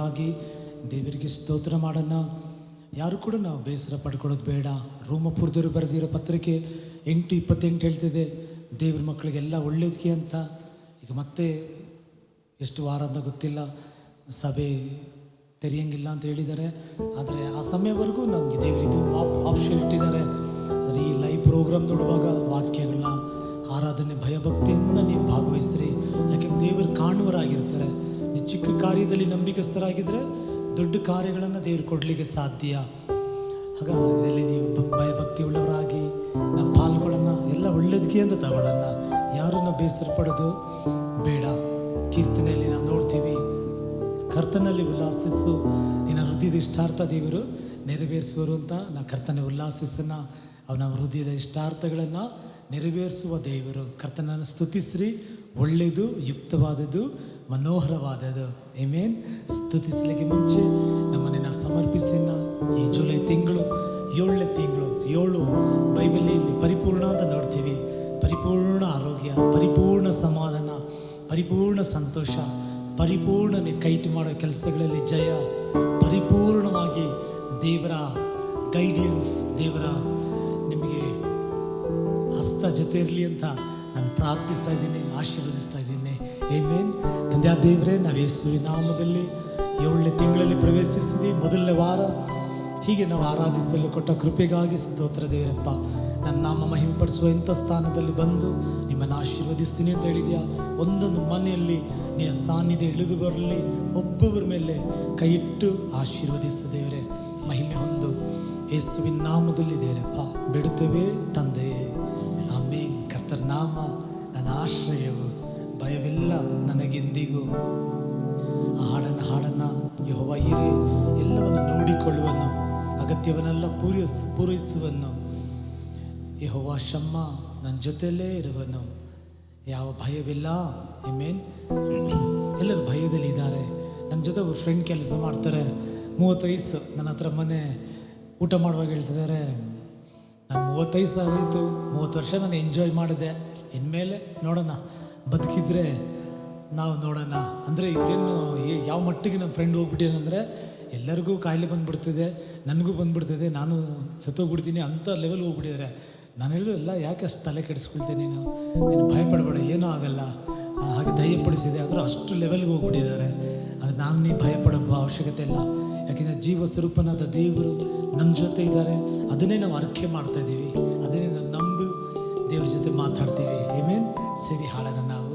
ಕೃಪೆಗಾಗಿ ದೇವರಿಗೆ ಸ್ತೋತ್ರ ಮಾಡೋಣ. ಯಾರು ಕೂಡ ನಾವು ಬೇಸರ ಪಡ್ಕೊಳ್ಳೋದು ಬೇಡ. ರೋಮಪುರದವರು ಬರೆದಿರೋ ಪತ್ರಿಕೆ 8:28 ಹೇಳ್ತಿದೆ, ದೇವ್ರ ಮಕ್ಕಳಿಗೆಲ್ಲ ಒಳ್ಳೇದಕ್ಕೆ ಅಂತ. ಈಗ ಮತ್ತೆ ಎಷ್ಟು ವಾರ ಅಂತ ಗೊತ್ತಿಲ್ಲ, ಸಭೆ ತೆರೆಯಂಗಿಲ್ಲ ಅಂತ ಹೇಳಿದ್ದಾರೆ. ಆದರೆ ಆ ಸಮಯವರೆಗೂ ನಮಗೆ ದೇವರಿದು ಆಪ್ಷನ್ ಇಟ್ಟಿದ್ದಾರೆ. ಆದರೆ ಈ ಲೈವ್ ಪ್ರೋಗ್ರಾಮ್ ನೋಡುವಾಗ ವಾಕ್ಯಗಳನ್ನ ಆರಾಧನೆ ಭಯಭಕ್ತಿಯಿಂದ ನೀವು ಭಾಗವಹಿಸ್ರಿ. ಯಾಕೆಂದ್ರೆ ದೇವರು ಕಾಣುವರಾಗಿರ್ತಾರೆ. ನೀವು ಚಿಕ್ಕ ಕಾರ್ಯದಲ್ಲಿ ನಂಬಿಕಸ್ಥರಾಗಿದ್ದರೆ ದೊಡ್ಡ ಕಾರ್ಯಗಳನ್ನು ದೇವರು ಕೊಡಲಿಕ್ಕೆ ಸಾಧ್ಯ. ಹಾಗಾಗಿ ಇದರಲ್ಲಿ ನೀವು ಭಯಭಕ್ತಿ ಉಳ್ಳವರಾಗಿ ನಾವು ಪಾಲ್ಗೊಳ್ಳೋಣ, ಎಲ್ಲ ಒಳ್ಳೇದಕ್ಕೆ ಅಂತ ತಗೊಳ್ಳೋಣ. ಯಾರನ್ನು ಬೇಸರ ಪಡೋದು ಬೇಡ. ಕೀರ್ತನೆಯಲ್ಲಿ ನಾವು ನೋಡ್ತೀವಿ, ಕರ್ತನಲ್ಲಿ ಉಲ್ಲಾಸಿಸು, ನಿನ್ನ ಹೃದಯದ ಇಷ್ಟಾರ್ಥ ದೇವರು ನೆರವೇರಿಸುವರು ಅಂತ. ನಾವು ಕರ್ತನ ಉಲ್ಲಾಸಿಸೋಣ. ಅವನ ಹೃದಯದ ಇಷ್ಟಾರ್ಥಗಳನ್ನು ನೆರವೇರಿಸುವ ದೇವರು. ಕರ್ತನನ್ನು ಸ್ತುತಿಸ್ರಿ, ಒಳ್ಳೆಯದು, ಯುಕ್ತವಾದದ್ದು, ಮನೋಹರವಾದದ್ದು. ಆಮೆನ್. ಸ್ತುತಿಸಲಿಕ್ಕೆ ಮುಂಚೆ ನಮ್ಮನ್ನು ನಾವು ಸಮರ್ಪಿಸಿನ ಈ ಜುಲೈ ತಿಂಗಳು 7ನೇ ತಿಂಗಳು, 7 ಬೈಬಲಿಯಲ್ಲಿ ಪರಿಪೂರ್ಣ ಅಂತ ನೋಡ್ತೀವಿ. ಪರಿಪೂರ್ಣ ಆರೋಗ್ಯ, ಪರಿಪೂರ್ಣ ಸಮಾಧಾನ, ಪರಿಪೂರ್ಣ ಸಂತೋಷ, ಪರಿಪೂರ್ಣ ನೀವು ಕೈಟ್ ಮಾಡೋ ಕೆಲಸಗಳಲ್ಲಿ ಜಯ, ಪರಿಪೂರ್ಣವಾಗಿ ದೇವರ ಗೈಡೆನ್ಸ್, ದೇವರ ನಿಮಗೆ ಹಸ್ತ ಜೊತೆ ಇರಲಿ ಅಂತ ನಾನು ಪ್ರಾರ್ಥಿಸ್ತಾ ಇದ್ದೀನಿ, ಆಶೀರ್ವದಿಸ್ತಾ ಇದ್ದೀನಿ. ಆಮೆನ್. ತಂದೆ ದೇವರೇ, ನಾವು ಯೇಸುವಿನ ನಾಮದಲ್ಲಿ 7ನೇ ತಿಂಗಳಲ್ಲಿ ಪ್ರವೇಶಿಸಿದ್ದೀವಿ, ಮೊದಲನೇ ವಾರ. ಹೀಗೆ ನಾವು ಆರಾಧಿಸಲು ಕೊಟ್ಟ ಕೃಪೆಗಾಗಿ ಸ್ತೋತ್ರ ದೇವರಪ್ಪ. ನನ್ನ ನಾಮ ಮಹಿಮೆಪಡಿಸುವ ಇಂಥ ಸ್ಥಾನದಲ್ಲಿ ಬಂದು ನಿಮ್ಮನ್ನು ಆಶೀರ್ವದಿಸ್ತೀನಿ ಅಂತ ಹೇಳಿದ್ಯಾ. ಒಂದೊಂದು ಮನೆಯಲ್ಲಿ ನಿನ್ನ ಸಾನ್ನಿಧ್ಯ ಇಳಿದು ಬರಲಿ, ಒಬ್ಬೊಬ್ಬರ ಮೇಲೆ ಕೈ ಇಟ್ಟು ಆಶೀರ್ವದಿಸ ದೇವರೇ. ಮಹಿಮೆ ಹೊಂದು ಯೇಸುವಿನ ನಾಮದಲ್ಲಿ ದೇವರಪ್ಪ ಬಿಡುತ್ತೇವೆ ತಂದೆಯೇ. ಆಮೇನ್. ಕರ್ತನ ನಾಮ ನನ್ನ ಆಶ್ರಯವು, ಭಯವಿಲ್ಲ ನನಗೆಂದಿಗೂ. ಆ ಹಾಡನ್ನು ಯೆಹೋವ ಹಿರೇ, ಎಲ್ಲವನ್ನು ನೋಡಿಕೊಳ್ಳುವನು, ಅಗತ್ಯವನ್ನೆಲ್ಲ ಪೂರೈಸುವನು. ಯೆಹೋವ ಶಮ್ಮ, ನನ್ನ ಜೊತೆಯಲ್ಲೇ ಇರುವನು, ಯಾವ ಭಯವಿಲ್ಲ. ಆಮೆನ್. ಎಲ್ಲರೂ ಭಯದಲ್ಲಿ ಇದ್ದಾರೆ. ನನ್ನ ಜೊತೆ ಒಬ್ಬರು ಫ್ರೆಂಡ್ ಕೆಲಸ ಮಾಡ್ತಾರೆ, 30 ವಯಸ್ಸು. ನನ್ನ ಹತ್ರ ಮನೆ ಊಟ ಮಾಡುವಾಗ ಹೇಳ್ತಿದ್ದಾರೆ, ನಾನು 30 ವಯಸ್ಸು ಆಗೋಯ್ತು, 30 ವರ್ಷ ನಾನು ಎಂಜಾಯ್ ಮಾಡಿದೆ, ಇನ್ಮೇಲೆ ನೋಡೋಣ, ಬದುಕಿದ್ರೆ ನಾವು ನೋಡೋಣ. ಅಂದರೆ ಇವರೇನು ಯಾವ ಮಟ್ಟಿಗೆ ನಮ್ಮ ಫ್ರೆಂಡ್ ಹೋಗ್ಬಿಟ್ಟಿಏನಂದರೆ, ಎಲ್ಲರಿಗೂ ಕಾಯಿಲೆ ಬಂದುಬಿಡ್ತಿದೆ, ನನಗೂ ಬಂದುಬಿಡ್ತಿದೆ, ನಾನು ಸತ್ತೋಗ್ಬಿಡ್ತೀನಿ ಅಂತ ಲೆವೆಲ್ ಹೋಗ್ಬಿಟ್ಟಿದ್ದಾರೆ. ನಾನು ಹೇಳಿದ್ರಲ್ಲ, ಯಾಕೆ ಅಷ್ಟು ತಲೆ ಕೆಡಿಸ್ಕೊಳ್ತೇನೆ, ನೀನು ಭಯಪಡಬೇಡ, ಏನೂ ಆಗಲ್ಲ ಹಾಗೆ ಧೈರ್ಯಪಡಿಸಿದೆ. ಅಂದರೆ ಅಷ್ಟು ಲೆವೆಲ್ಗೆ ಹೋಗ್ಬಿಟ್ಟಿದ್ದಾರೆ. ಅದು ನಾನು ನೀನು ಭಯಪಡೋ ಅವಶ್ಯಕತೆ ಇಲ್ಲ. ಯಾಕೆಂದರೆ ಜೀವ ಸ್ವರೂಪನಾದ ದೇವರು ನಮ್ಮ ಜೊತೆ ಇದ್ದಾರೆ. ಅದನ್ನೇ ನಾವು ಅರ್ಕೆ ಮಾಡ್ತಾ ಇದ್ದೀವಿ, ಅದನ್ನೇ ನಾವು ನಂಬಿ ದೇವ್ರ ಜೊತೆ ಮಾತಾಡ್ತೀವಿ. ಆಮೆನ್. ಸರಿ, ಹಾಡೋಣ ನಾವು.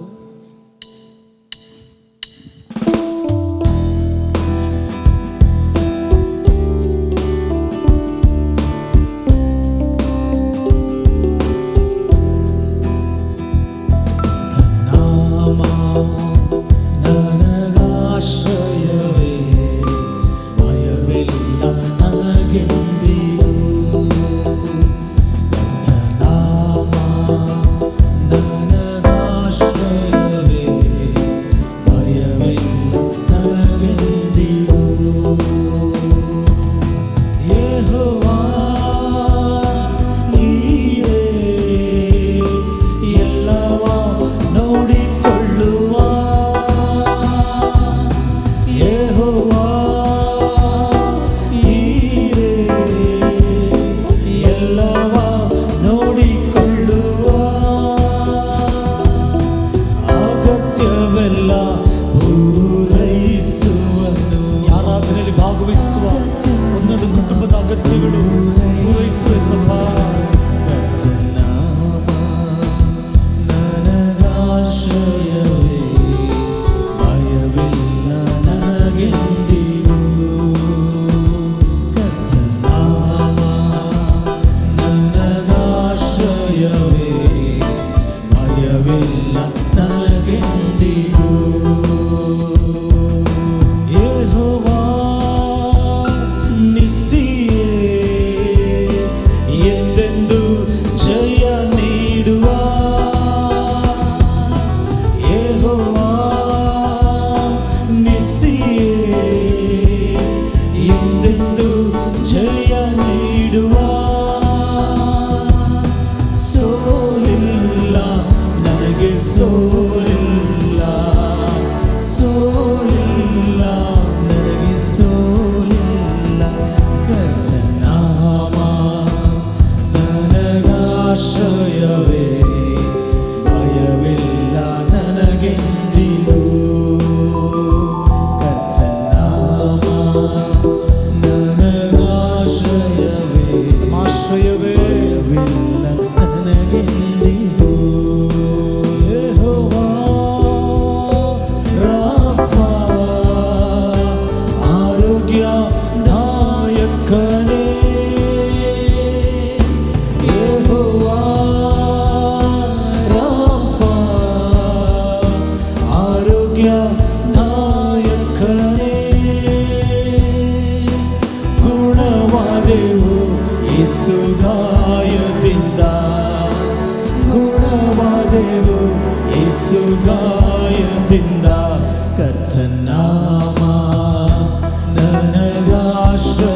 ಯೇಸು ಗಾಯದಿಂದ ಗುಣವಾದೆವು, ಯೇಸು ಗಾಯದಿಂದ ಕರ್ತನಾಮ ನನಗಾಶ್ರಯವೇ,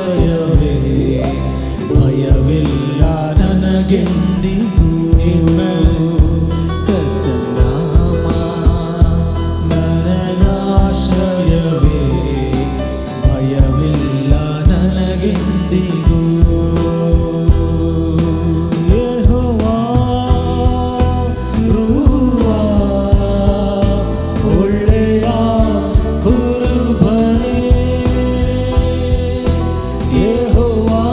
ಭಯವಿಲ್ಲ ನನಗೆಂದಿಗೂ. ಕರ್ತನಾಮ ನನಗಾಶ್ರಯವೇ, ಭಯವಿಲ್ಲ ನನಗೆಂದಿಗೂ. ಯೆಹೋವಾ ರೂವಾ ಒಳ್ಳೆಯ ಕುರುಬನೇ, ಯೆಹೋವಾ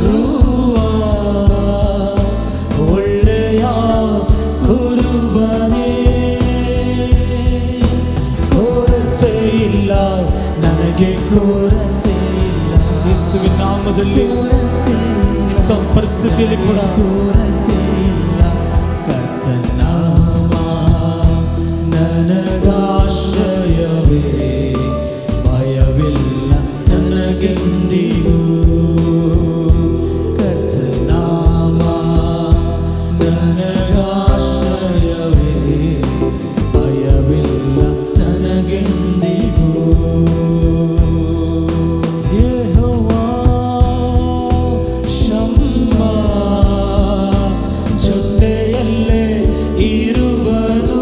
ರೂವಾ ಒಳ್ಳೆಯ ಕುರುಬನೇ, ಕೊರತೆ ಇಲ್ಲ ನನಗೆ, ಕೊರತೆ ಇಲ್ಲ. ಯೇಸುವಿನ ನಾಮದಲ್ಲಿ ಇಂಥ ಪರಿಸ್ಥಿತಿಯಲ್ಲಿ ಕೂಡ ಕೊರತೆ ಇಲ್ಲ. ಕರ್ತನಾಮ ನನಗಾಶ್ರಯವೇ, ಭಯವಿಲ್ಲ ನನಗೆಂದಿಗೂ. ಕರ್ತನಾಮ ನನಗಾಶ್ರಯವೇ, ಭಯವಿಲ್ಲ ನನಗೆಂದಿಗೂ. ಯೆಹೋವಾ ಶಮ್ಮಾ ಜೊತೆಯಲ್ಲೇ ಇರುವನು,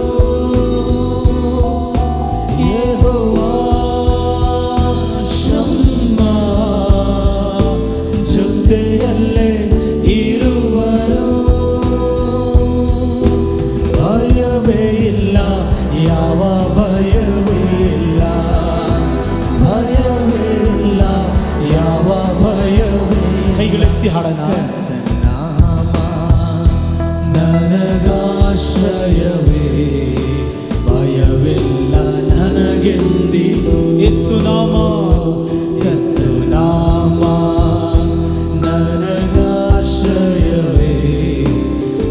ಯೆಹೋವಾ ಶಮ್ಮಾ ಜೊತೆಯಲ್ಲೇ ಇರುವನು. ಭಯವೇ ಇಲ್ಲ, ಯಾವ ಭಯವೇ ಇಲ್ಲ, ಭಯವೇ ಇಲ್ಲ, ಯಾವ ಭಯವೇ. ಕೈಗಳೆತ್ತಿ ಹಾಡೋಣ. ನನಗಾಶ್ರಯವೇ, ಭಯವಿಲ್ಲ ನನಗೆಂದಿಗೂ. ಯೇಸು ನಾಮ, ಯೇಸು ನಾಮ ನನಗಾಶ್ರಯವೇ,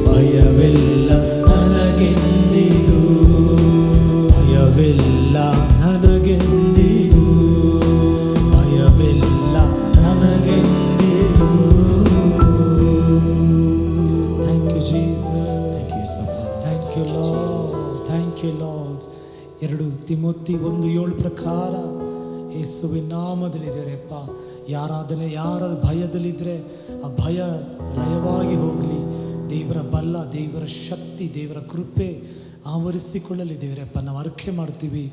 ಭಯವಿಲ್ಲ ನನಗೆಂದಿಗೂ, ಭಯವಿಲ್ಲ ನನಗೆಂದಿಗೂ, ಭಯವಿಲ್ಲ ನನಗೆಂದಿಗೂ. Thank you Jesus, thank you lord, thank you Lord. 2 ತಿಮೋತಿ 1:7 ಪ್ರಕಾರ ಯೇಸುವಿನ ನಾಮದಲ್ಲಿ ದೇವರಪ್ಪ, ಯಾರಾಧನೆ ಯಾರ ಭಯದಲ್ಲಿದ್ದರೆ ಆ ಭಯ ಲಯವಾಗಿ ಹೋಗಲಿ. ದೇವರ ಬಲ, ದೇವರ ಶಕ್ತಿ, ದೇವರ ಕೃಪೆ ಆವರಿಸಿಕೊಳ್ಳಲಿ ದೇವರಪ್ಪ. ನಾವು ಅರ್ಕೆ ಮಾಡ್ತೀವಿ.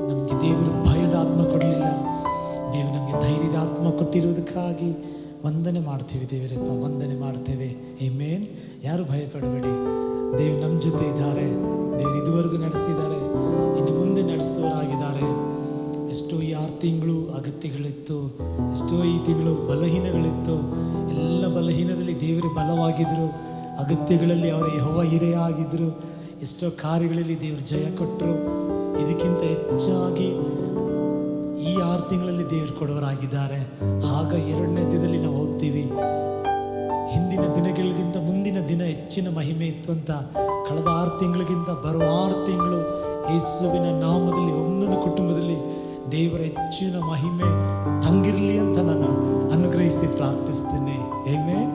ನಮಗೆ ದೇವರು ಭಯದ ಆತ್ಮ ಕೊಡಲಿಲ್ಲ, ದೇವರು ನಮಗೆ ಧೈರ್ಯದ ಆತ್ಮ ಕೊಟ್ಟಿರುವುದಕ್ಕಾಗಿ ವಂದನೆ ಮಾಡ್ತೀವಿ ದೇವರಪ್ಪ, ವಂದನೆ ಮಾಡ್ತೇವೆ. ಆಮೆನ್. ಯಾರು ಭಯಪಡಬೇಡಿ, ದೇವರು ನಮ್ಮ ಜೊತೆ ಇದ್ದಾರೆ. ದೇವರು ಇದುವರೆಗೂ ನಡೆಸಿದ್ದಾರೆ, ಇನ್ನು ಮುಂದೆ ನಡೆಸುವವರಾಗಿದ್ದಾರೆ. ಎಷ್ಟೋ ಈ 6 ತಿಂಗಳು ಅಗತ್ಯಗಳಿತ್ತು, ಎಷ್ಟೋ ಈ ತಿಂಗಳು ಬಲಹೀನಗಳಿತ್ತು. ಎಲ್ಲ ಬಲಹೀನದಲ್ಲಿ ದೇವರು ಬಲವಾಗಿದ್ದರು, ಅಗತ್ಯಗಳಲ್ಲಿ ಅವರ ಯೆಹೋವ ಹಿರಿಯ ಆಗಿದ್ದರು. ಎಷ್ಟೋ ಕಾರ್ಯಗಳಲ್ಲಿ ದೇವರು ಜಯ ಕೊಟ್ಟರು. ಇದಕ್ಕಿಂತ ಹೆಚ್ಚಾಗಿ ಈ 6 ತಿಂಗಳಲ್ಲಿ ದೇವರು ಕೊಡೋರಾಗಿದ್ದಾರೆ. ಆಗ 2ನೇ ದಿನದಲ್ಲಿ ನಾವು ಓದ್ತೀವಿ, ಹಿಂದಿನ ದಿನಗಳಿಗಿಂತ ಮುಂದಿನ ದಿನ ಹೆಚ್ಚಿನ ಮಹಿಮೆ ಇತ್ತು ಅಂತ. ಕಳೆದ 6 ತಿಂಗಳಿಗಿಂತ ಬರುವ 6 ತಿಂಗಳು ಯೇಸುವಿನ ನಾಮದಲ್ಲಿ ಒಂದೊಂದು ಕುಟುಂಬದಲ್ಲಿ ದೇವರ ಹೆಚ್ಚಿನ ಮಹಿಮೆ ತಂಗಿರಲಿ ಅಂತ ನಾನು ಅನುಗ್ರಹಿಸಿ ಪ್ರಾರ್ಥಿಸ್ತೇನೆ. ಆಮೆನ್.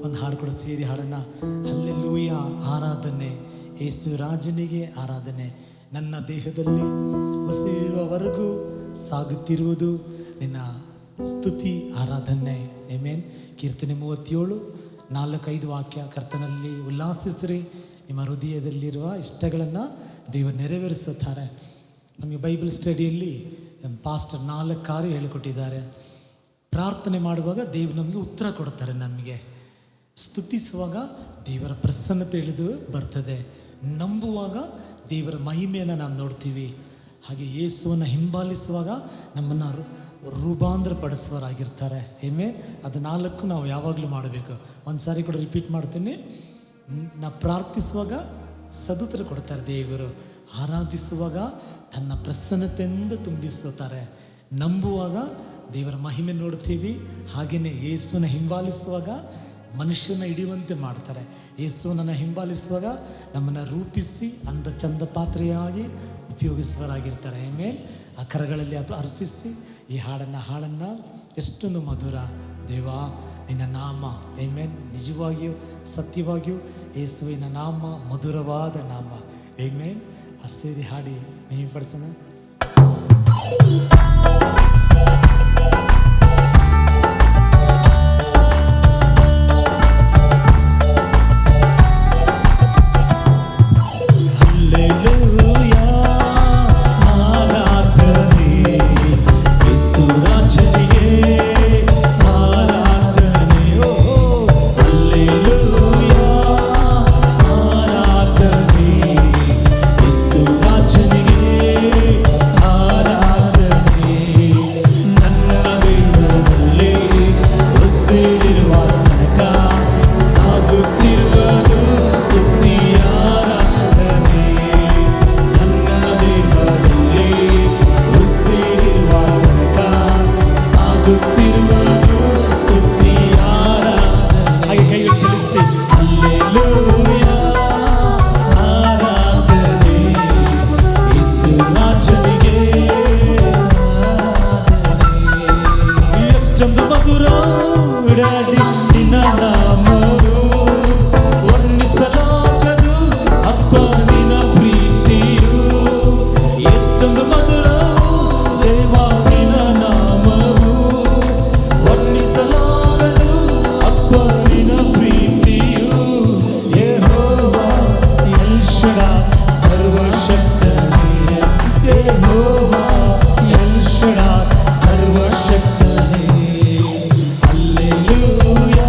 ಒಂದು ಹಾಡು ಕೂಡ ಸೇರಿ ಹಾಡೋಣ. ಹಲ್ಲೆಲೂಯಾ, ಆರಾಧನೆ ಯೇಸು ರಾಜನಿಗೆ ಆರಾಧನೆ. ನನ್ನ ದೇಹದಲ್ಲಿ ಉಸಿರುವವರೆಗೂ ಸಾಗುತ್ತಿರುವುದು ನಿನ್ನ ಸ್ತುತಿ ಆರಾಧನೆ. ಆಮೆನ್. ಕೀರ್ತನೆ 37:4-5 ವಾಕ್ಯ. ಕರ್ತನಲ್ಲಿ ಉಲ್ಲಾಸಿಸಿರಿ, ನಿಮ್ಮ ಹೃದಯದಲ್ಲಿರುವ ಇಷ್ಟಗಳನ್ನು ದೇವರು ನೆರವೇರಿಸುತ್ತಾರೆ. ನಮಗೆ ಬೈಬಲ್ ಸ್ಟಡಿಯಲ್ಲಿ ಪಾಸ್ಟರ್ 4 ಕಾರ್ಯ ಹೇಳಿಕೊಟ್ಟಿದ್ದಾರೆ. ಪ್ರಾರ್ಥನೆ ಮಾಡುವಾಗ ದೇವರು ನಮಗೆ ಉತ್ತರ ಕೊಡ್ತಾರೆ. ನಮಗೆ ಸ್ತುತಿಸುವಾಗ ದೇವರ ಪ್ರಸನ್ನತೆ ಇಳಿದು ಬರ್ತದೆ. ನಂಬುವಾಗ ದೇವರ ಮಹಿಮೆಯನ್ನು ನಾವು ನೋಡ್ತೀವಿ. ಹಾಗೆ ಯೇಸುವನ್ನು ಹಿಂಬಾಲಿಸುವಾಗ ನಮ್ಮನ್ನು ರೂಪಾಂತರ ಪಡಿಸುವರಾಗಿರ್ತಾರೆ. ಆಮೆನ್. ಅದು 4 ನಾವು ಯಾವಾಗಲೂ ಮಾಡಬೇಕು. ಒಂದು ಸಾರಿ ಕೂಡ ರಿಪೀಟ್ ಮಾಡ್ತೀನಿ. ನಾವು ಪ್ರಾರ್ಥಿಸುವಾಗ ಸದುತ್ತರ ಕೊಡ್ತಾರೆ ದೇವರು. ಆರಾಧಿಸುವಾಗ ತನ್ನ ಪ್ರಸನ್ನತೆಯಿಂದ ತುಂಬಿಸುತ್ತಾರೆ. ನಂಬುವಾಗ ದೇವರ ಮಹಿಮೆ ನೋಡ್ತೀವಿ. ಹಾಗೆಯೇ ಯೇಸುವನ್ನು ಹಿಂಬಾಲಿಸುವಾಗ ಮನುಷ್ಯನ ಹಿಡಿಯುವಂತೆ ಮಾಡ್ತಾರೆ. ಯೇಸುವನ್ನು ಹಿಂಬಾಲಿಸುವಾಗ ನಮ್ಮನ್ನು ರೂಪಿಸಿ ಅಂದ ಚಂದ ಪಾತ್ರೆಯಾಗಿ ಉಪಯೋಗಿಸುವರಾಗಿರ್ತಾರೆ. ಆಮೇಲೆ ಆ ಕರಗಳಲ್ಲಿ ಅರ್ಪಿಸಿ ಈ ಹಾಡನ್ನು ಎಷ್ಟೊಂದು ಮಧುರ ದೇವಾ ನಿನ್ನ ನಾಮ. ಆಮೆನ್. ನಿಜವಾಗಿಯೂ ಸತ್ಯವಾಗಿಯೂ ಯೇಸುವಿನ ನಾಮ ಮಧುರವಾದ ನಾಮ. ಆಮೆನ್. ಆ ಸೇರಿ ಹಾಡಿ ಮಹಿಮೆಪಡಿಸೋಣ. ಸರ್ವಶಕ್ತನೇ, ಹಲ್ಲೆಲೂಯಾ.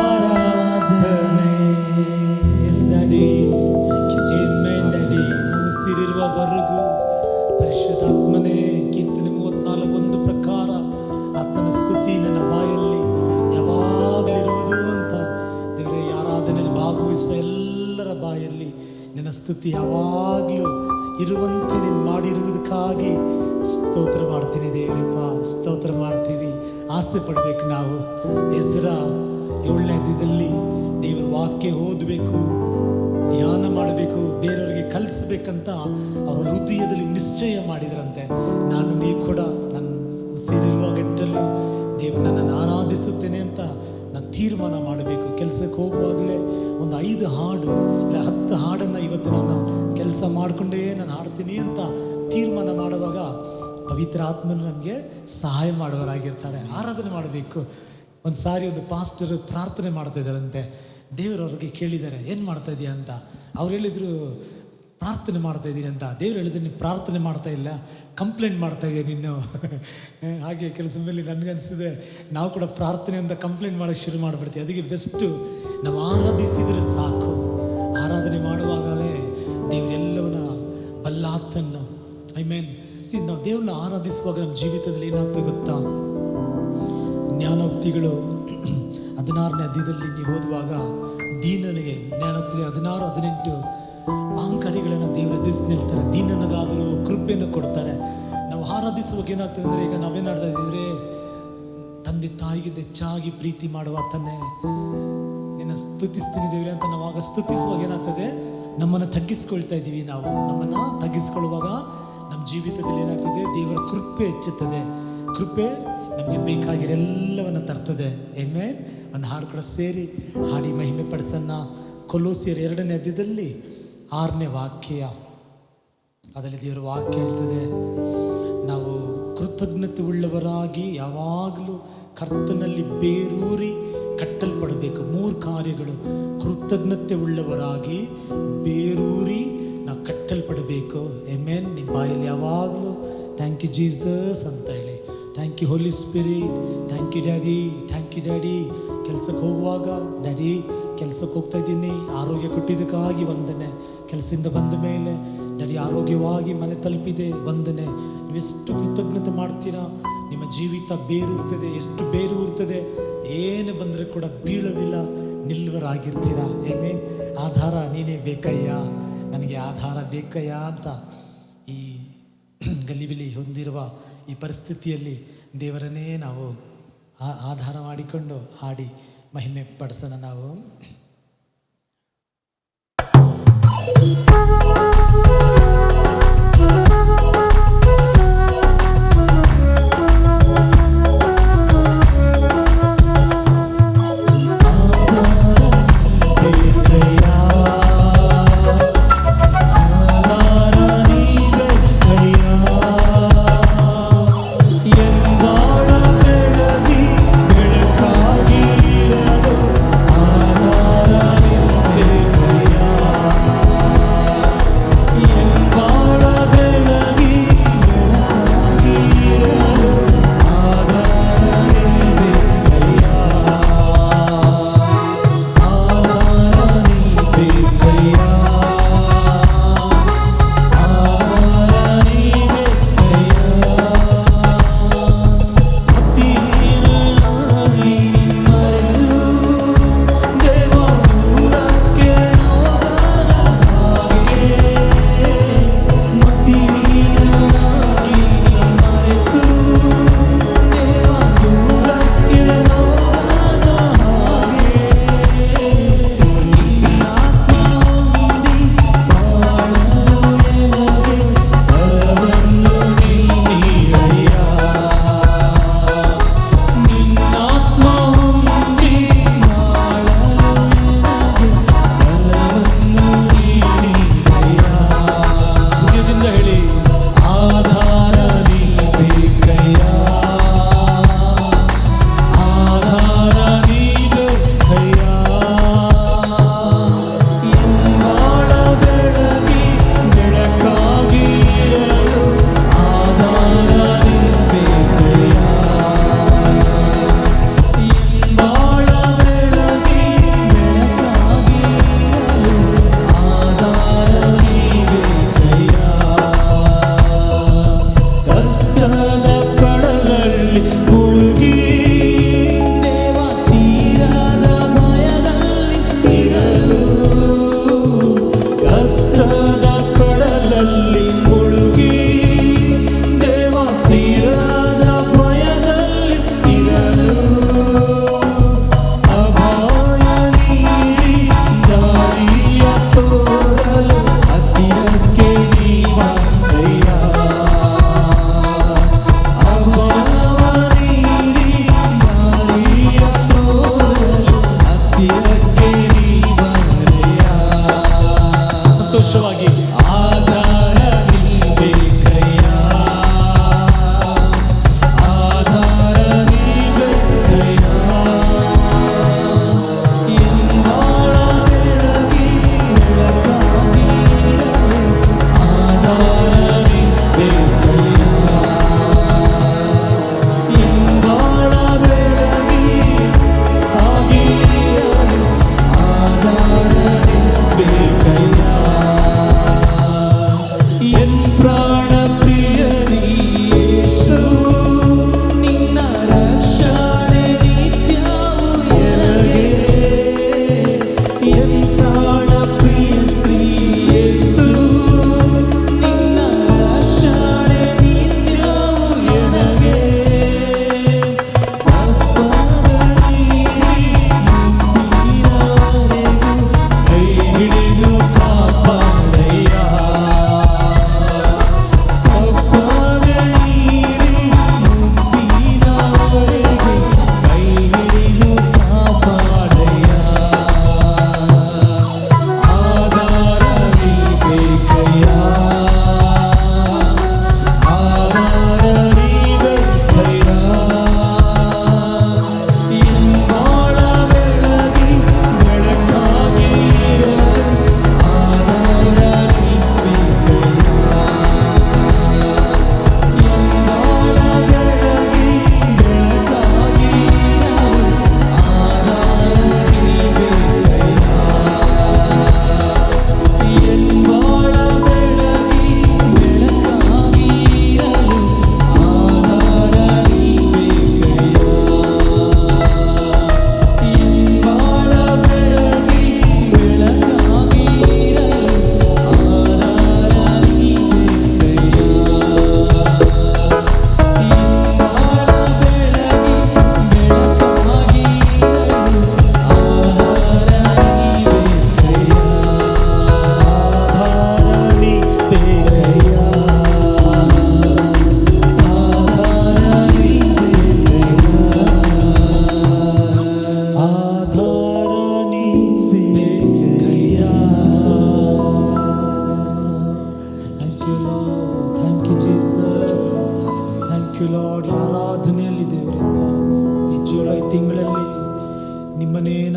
ಆರಾಧನೆ. Yes daddy, amen daddy. ನಮಸ್ತಿರುವವರೆಗೂ ಪರಿಶುದ್ಧಾತ್ಮನೇ, ಕೀರ್ತನೆ 34:1 ಪ್ರಕಾರ ಆತನ ಸ್ತುತಿ ನನ್ನ ಬಾಯಲ್ಲಿ ಯಾವಾಗಲಿರುವುದು ಅಂತ ದೇವರೇ, ಆರಾಧನೆಯಲ್ಲಿ ಭಾಗವಹಿಸುವ ಎಲ್ಲರ ಬಾಯಲ್ಲಿ ನಿನ್ನ ಸ್ತುತಿ ಯಾವಾಗಲೂ ಇರುವಂತೆ ನೀನು ಮಾಡಿರುವುದಕ್ಕಾಗಿ ಸ್ತೋತ್ರ ಮಾಡ್ತೀನಿ ದೇವರಪ್ಪ, ಸ್ತೋತ್ರ ಮಾಡ್ತೀವಿ. ಆಸೆ ಪಡಬೇಕು ನಾವು. ಎಜ್ರಾ 7ನೇ ಅಧ್ಯಾಯದಲ್ಲಿ ದೇವರ ವಾಕ್ಯ ಓದಬೇಕು, ಧ್ಯಾನ ಮಾಡಬೇಕು, ಬೇರೆಯವರಿಗೆ ಕಲಿಸ್ಬೇಕಂತ ಅವರ ಹೃದಯದಲ್ಲಿ ನಿಶ್ಚಯ ಮಾಡಿದ್ರಂತೆ. ನಾನು ನೀವು ಕೂಡ ನನ್ನ ಉಸಿರಿರುವ ಗಂಟಲು ದೇವರು ನನ್ನನ್ನು ಆರಾಧಿಸುತ್ತೇನೆ ಅಂತ ನಾನು ತೀರ್ಮಾನ ಮಾಡಬೇಕು. ಕೆಲಸಕ್ಕೆ ಹೋಗುವಾಗಲೇ ಒಂದು 5 ಹಾಡು ಇಲ್ಲ 10 ಹಾಡನ್ನು ಇವತ್ತು ನಾನು ಕೆಲಸ ಮಾಡಿಕೊಂಡೇ ನಾನು ಹಾಡ್ತೀನಿ ಅಂತ ತೀರ್ಮಾನ ಮಾಡುವಾಗ ಪವಿತ್ರ ಆತ್ಮನು ನಮಗೆ ಸಹಾಯ ಮಾಡುವವರಾಗಿರ್ತಾರೆ. ಆರಾಧನೆ ಮಾಡಬೇಕು. ಒಂದು ಸಾರಿ ಒಂದು ಪಾಸ್ಟರ್ ಪ್ರಾರ್ಥನೆ ಮಾಡ್ತಾ ಇದ್ದಾರಂತೆ. ದೇವರು ಅವ್ರಿಗೆ ಕೇಳಿದ್ದಾರೆ, ಏನು ಮಾಡ್ತಾ ಇದೀಯ ಅಂತ. ಅವ್ರು ಹೇಳಿದರು, ಪ್ರಾರ್ಥನೆ ಮಾಡ್ತಾ ಇದ್ದೀನಿ ಅಂತ. ದೇವ್ರು ಹೇಳಿದ್ರು, ನೀನು ಪ್ರಾರ್ಥನೆ ಮಾಡ್ತಾ ಇಲ್ಲ, ಕಂಪ್ಲೇಂಟ್ ಮಾಡ್ತಾ ಇದೆಯಾ ನೀನು. ಹಾಗೆ ಕೆಲಸ ಮೇಲೆ ನನಗನ್ನಿಸಿದೆ, ನಾವು ಕೂಡ ಪ್ರಾರ್ಥನೆ ಅಂತ ಕಂಪ್ಲೇಂಟ್ ಮಾಡೋಕ್ಕೆ ಶುರು ಮಾಡಿಬಿಡ್ತೀವಿ. ಅದಕ್ಕೆ ಬೆಸ್ಟು ನಾವು ಆರಾಧಿಸಿದರೆ ಸಾಕು. ಆರಾಧನೆ ಮಾಡುವಾಗಲೇ ದೇವರೆಲ್ಲವನ್ನ ಬಲ್ಲಾತನ್ನು ನಾವು ದೇವ್ರನ್ನ ಆರಾಧಿಸುವಾಗ ನಮ್ಮ ಜೀವಿತದಲ್ಲಿ ಏನಾಗ್ತದೆ ಗೊತ್ತಾ? ಜ್ಞಾನೋಕ್ತಿಗಳು 16ನೇ ಅಧ್ಯಾಯದಲ್ಲಿ ನೀವು ಓದುವಾಗ ದೀನನಿಗೆ, ಜ್ಞಾನೋಕ್ತಿ 16-18 ಅಹಂಕಾರಿಗಳನ್ನು ದೇವರ ಎದುರಿಸಿ ನಿಲ್ತಾರೆ, ದೀನನಿಗಾದರೂ ಕೃಪೆಯನ್ನು ಕೊಡ್ತಾರೆ. ನಾವು ಆರಾಧಿಸುವಾಗ ಏನಾಗ್ತದೆ ಅಂದರೆ, ಈಗ ನಾವೇನು ಮಾಡ್ತಾ ಇದ್ದೀವಿ, ತಂದೆ ತಾಯಿಗಿಂತ ಹೆಚ್ಚಾಗಿ ಪ್ರೀತಿ ಮಾಡುವ ಆತನೇ ನಿನ್ನ ಸ್ತುತಿಸ್ತೀನಿ ದೇವರೇ ಅಂತ ನಾವು ಆಗ ಸ್ತುತಿಸುವಾಗ ಏನಾಗ್ತದೆ, ನಮ್ಮನ್ನು ತಗ್ಗಿಸ್ಕೊಳ್ತಾ ಇದ್ದೀವಿ. ನಾವು ನಮ್ಮನ್ನು ತಗ್ಗಿಸ್ಕೊಳ್ಳುವಾಗ ನಮ್ಮ ಜೀವಿತದಲ್ಲಿ ಏನಾಗ್ತದೆ, ದೇವರ ಕೃಪೆ ಹೆಚ್ಚುತ್ತದೆ. ಕೃಪೆ ನಮಗೆ ಬೇಕಾಗಿರೆಲ್ಲವನ್ನು ತರ್ತದೆ. ಆಮೆನ್. ಒಂದು ಹಾಡು ಕೂಡ ಸೇರಿ ಹಾಡಿ ಮಹಿಮೆ ಪಡಿಸೋಣ. ಕೊಲೋಸ್ಯರ 2ನೇ ಅಧ್ಯಾಯದಲ್ಲಿ 6ನೇ ವಾಕ್ಯ, ಅದರಲ್ಲಿ ದೇವರ ವಾಕ್ಯ ಹೇಳ್ತದೆ, ನಾವು ಕೃತಜ್ಞತೆ ಉಳ್ಳವರಾಗಿ ಯಾವಾಗಲೂ ಕರ್ತನಲ್ಲಿ ಬೇರೂರಿ ಕಟ್ಟಲ್ಪಡಬೇಕು. 3 ಕಾರ್ಯಗಳು. ಕೃತಜ್ಞತೆ ಉಳ್ಳವರಾಗಿ ಬೇರೂರಿ ನಾವು ಕಟ್ಟಲ್ಪಡಬೇಕು. ಆಮೆನ್. ನಿಮ್ಮ ಬಾಯಲ್ಲಿ ಯಾವಾಗಲೂ ಥ್ಯಾಂಕ್ ಯು ಜೀಸಸ್ ಅಂತ ಹೇಳಿ, thank you holy spirit, thank you daddy, thank you daddy. ಕೆಲಸಕ್ಕೆ ಹೋಗುವಾಗ, ಡ್ಯಾಡಿ ಕೆಲಸಕ್ಕೆ ಹೋಗ್ತಾ ಇದ್ದೀನಿ, ಆರೋಗ್ಯ ಕೊಟ್ಟಿದ್ದಕ್ಕಾಗಿ ವಂದನೆ. ಕೆಲಸದಿಂದ ಬಂದ ಮೇಲೆ ಡ್ಯಾಡಿ ಆರೋಗ್ಯವಾಗಿ ಮನೆ ತಲುಪಿದೆ, ವಂದನೆ. ನೀವೆಷ್ಟು ಕೃತಜ್ಞತೆ ಮಾಡ್ತೀರಾ, ನಿಮ್ಮ ಜೀವಿತ ಬೇರೂರ್ತದೆ. ಎಷ್ಟು ಬೇರೂರ್ತದೆ, ಏನು ಬಂದರೆ ಕೂಡ ಬೀಳೋದಿಲ್ಲ, ನಿಲ್ಲುವರಾಗಿರ್ತೀರಾ. ಆಮೆನ್. ಆಧಾರ ನೀನೇ ಬೇಕಯ್ಯ, ನನಗೆ ಆಧಾರ ಬೇಕಯ್ಯ ಅಂತ ಈ ಗಲಿಬಿಲಿ ಹೊಂದಿರುವ ಈ ಪರಿಸ್ಥಿತಿಯಲ್ಲಿ ದೇವರನ್ನೇ ನಾವು ಆಧಾರ ಮಾಡಿಕೊಂಡು ಹಾಡಿ ಮಹಿಮೆ ಪಡಿಸೋಣ ನಾವು.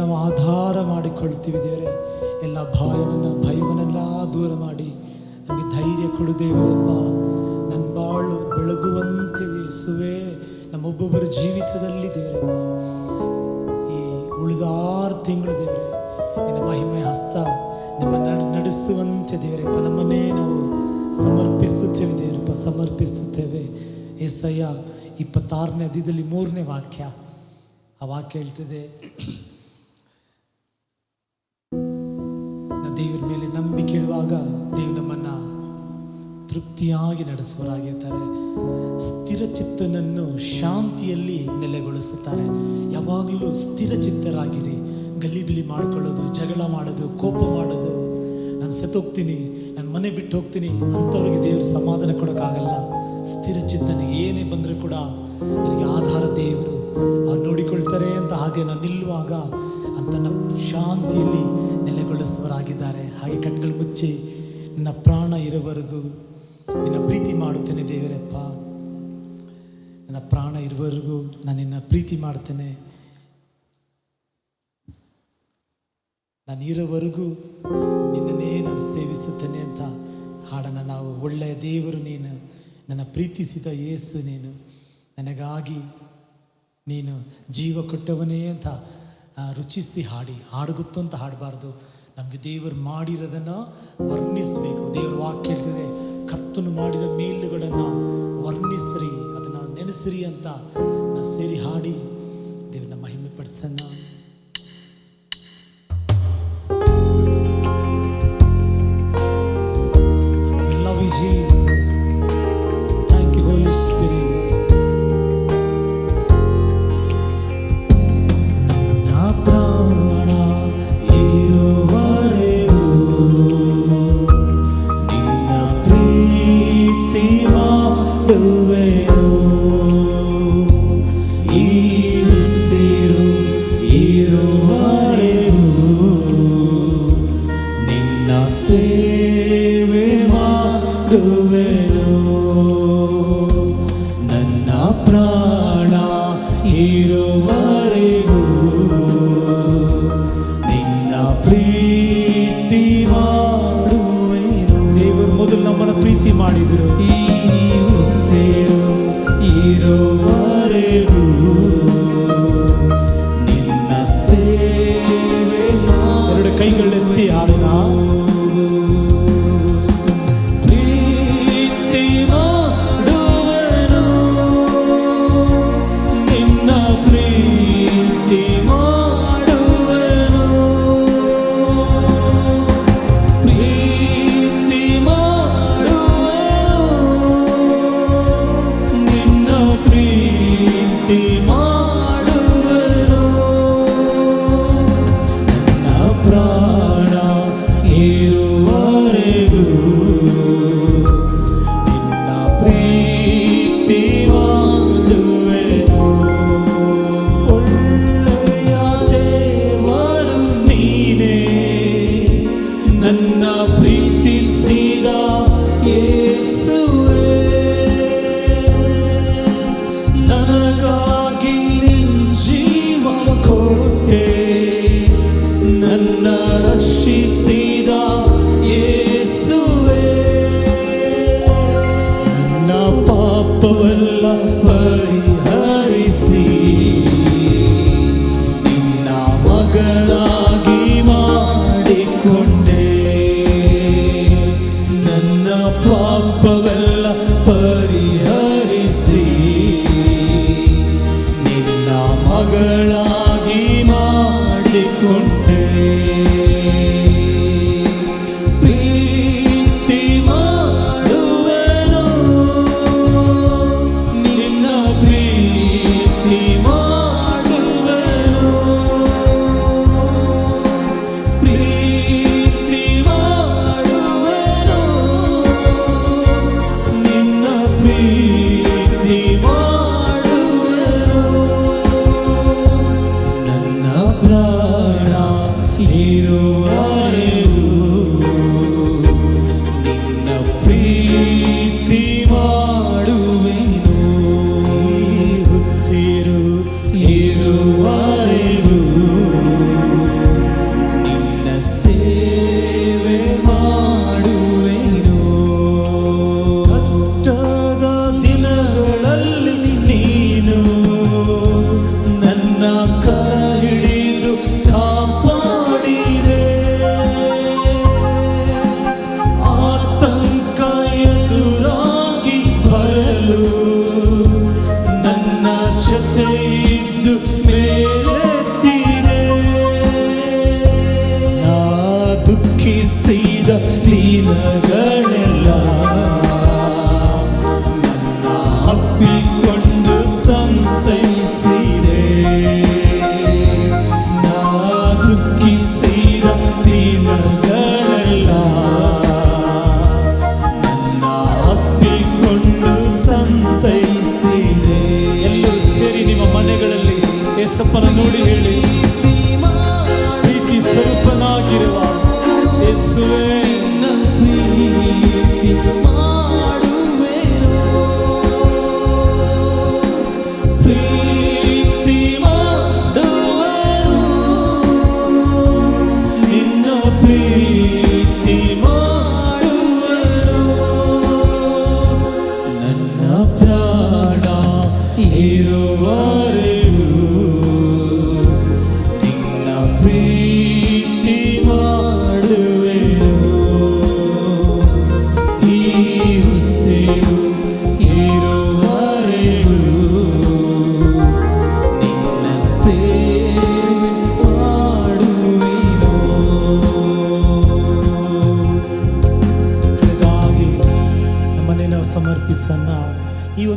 ನಾವು ಆಧಾರ ಮಾಡಿಕೊಳ್ತೀವಿ ದೇವರೇ. ಎಲ್ಲ ಭಯವನ್ನೆಲ್ಲ ದೂರ ಮಾಡಿ ನಮಗೆ ಧೈರ್ಯ ಕೊಡು ದೇವರಪ್ಪ. ನನ್ನ ಬಾಳು ಬೆಳಗುವಂತೆ ಯೇಸುವೇ ನಮ್ಮೊಬ್ಬೊಬ್ಬರ ಜೀವಿತದಲ್ಲಿ ದೇವರಪ್ಪ. ಈ ಉಳಿದ 6 ತಿಂಗಳು ದೇವರೇ ನಿನ್ನ ಮಹಿಮೆ ಹಸ್ತ ನಮ್ಮ ನಡೆಸುವಂತೆ ದೇವರಪ್ಪ. ನಮ್ಮನ್ನೇ ನಾವು ಸಮರ್ಪಿಸುತ್ತೇವೆ ದೇವರಪ್ಪ, ಸಮರ್ಪಿಸುತ್ತೇವೆ. ಏಸಯ್ಯ 26ನೇ ಅಧ್ಯಾಯದಲ್ಲಿ 3ನೇ ವಾಕ್ಯ, ಆ ವಾಕ್ಯ ಹೇಳ್ತದೆ, ದೇವರ ಮೇಲೆ ನಂಬಿಕೆ ಇಡುವಾಗ ದೇವರು ನಮ್ಮನ್ನ ತೃಪ್ತಿಯಾಗಿ ನಡೆಸುವರಾಗಿರ್ತಾರೆ. ಸ್ಥಿರ ಚಿತ್ತನನ್ನು ಶಾಂತಿಯಲ್ಲಿ ನೆಲೆಗೊಳಿಸುತ್ತಾರೆ. ಯಾವಾಗಲೂ ಸ್ಥಿರ ಚಿತ್ತರಾಗಿರಿ. ಗಲಿಬಿಲಿ ಮಾಡ್ಕೊಳ್ಳೋದು, ಜಗಳ ಮಾಡೋದು, ಕೋಪ ಮಾಡೋದು, ನಾನು ಸತ್ತೋಗ್ತೀನಿ, ನಾನು ಮನೆ ಬಿಟ್ಟು ಹೋಗ್ತೀನಿ ಅಂಥವ್ರಿಗೆ ದೇವರು ಸಮಾಧಾನ ಕೊಡೋಕ್ಕಾಗಲ್ಲ. ಸ್ಥಿರ ಚಿತ್ತನೆ ಏನೇ ಬಂದರೂ ಕೂಡ ನನಗೆ ಆಧಾರ ದೇವರು, ಅವ್ರು ನೋಡಿಕೊಳ್ತಾರೆ ಅಂತ ಹಾಗೆ ನಾನು ನಿಲ್ಲುವಾಗ ಅಂತ ನಮ್ಮ ಶಾಂತಿಯಲ್ಲಿ ನೆಲೆಗೊಳಿಸುವರಾಗಿದ್ದಾರೆ. ಹಾಗೆ ಕಣ್ಗಳು ಮುಚ್ಚಿ ನನ್ನ ಪ್ರಾಣ ಇರೋವರೆಗೂ ನಿನ್ನ ಪ್ರೀತಿ ಮಾಡುತ್ತೇನೆ ದೇವರಪ್ಪ. ನನ್ನ ಪ್ರಾಣ ಇರುವವರೆಗೂ ನಾನು ನಿನ್ನ ಪ್ರೀತಿ ಮಾಡ್ತೇನೆ. ನಾನು ಇರೋವರೆಗೂ ನಿನ್ನನ್ನೇ ನಾನು ಸೇವಿಸುತ್ತೇನೆ ಅಂತ ಹಾಡನ್ನು ನಾವು, ಒಳ್ಳೆಯ ದೇವರು ನೀನು, ನನ್ನ ಪ್ರೀತಿಸಿದ ಯೇಸು ನೀನು, ನನಗಾಗಿ ನೀನು ಜೀವ ಕೊಟ್ಟವನೇ ಅಂತ ರುಚಿಸಿ ಹಾಡು ಗೊತ್ತು ಅಂತ ಹಾಡಬಾರ್ದು. ನಮಗೆ ದೇವರು ಮಾಡಿರೋದನ್ನು ವರ್ಣಿಸಬೇಕು. ದೇವರ ವಾಕ್ಯ ಹೇಳ್ತಿದೆ, ಕರ್ತನು ಮಾಡಿದ ಮೇಲುಗಳನ್ನು ವರ್ಣಿಸ್ರಿ, ಅದನ್ನು ನೆನೆಸಿರಿ ಅಂತ ನಾವು ಸೇರಿ ಹಾಡಿ ದೇವರನ್ನ ಮಹಿಮೆ ಪಡಿಸೋಣ. Love you Jesus. Thank you Holy Spirit. ನನ್ನ ಪ್ರಾಣ ಇರುವರೆಗೂ ನಿನ್ನ ಪ್ರೀತಿ ಮಾಡುವೆನು. ದೇವರು ಮೊದಲು ನಮ್ಮನ್ನು ಪ್ರೀತಿ ಮಾಡಿದರು. ಈ ಉಸಿರು ಇರುವರೆಗೂ ನಿನ್ನ ಸೇವೆ. 2 ಕೈಗಳೆತ್ತಿ ಹಾಡೋಣ. ಪರಿಹರಿಸಿ ನಿನ್ನ ಮಗನಾಗಿ ಮಾಡಿಕೊಂಡೆ. ನನ್ನ ಪಾಪವೆಲ್ಲ ಪರಿಹರಿಸಿ ನಿನ್ನ ಮಗಳಾಗಿ ಮಾಡಿಕೊಂಡೆ. ಇರುವರೆಗೂ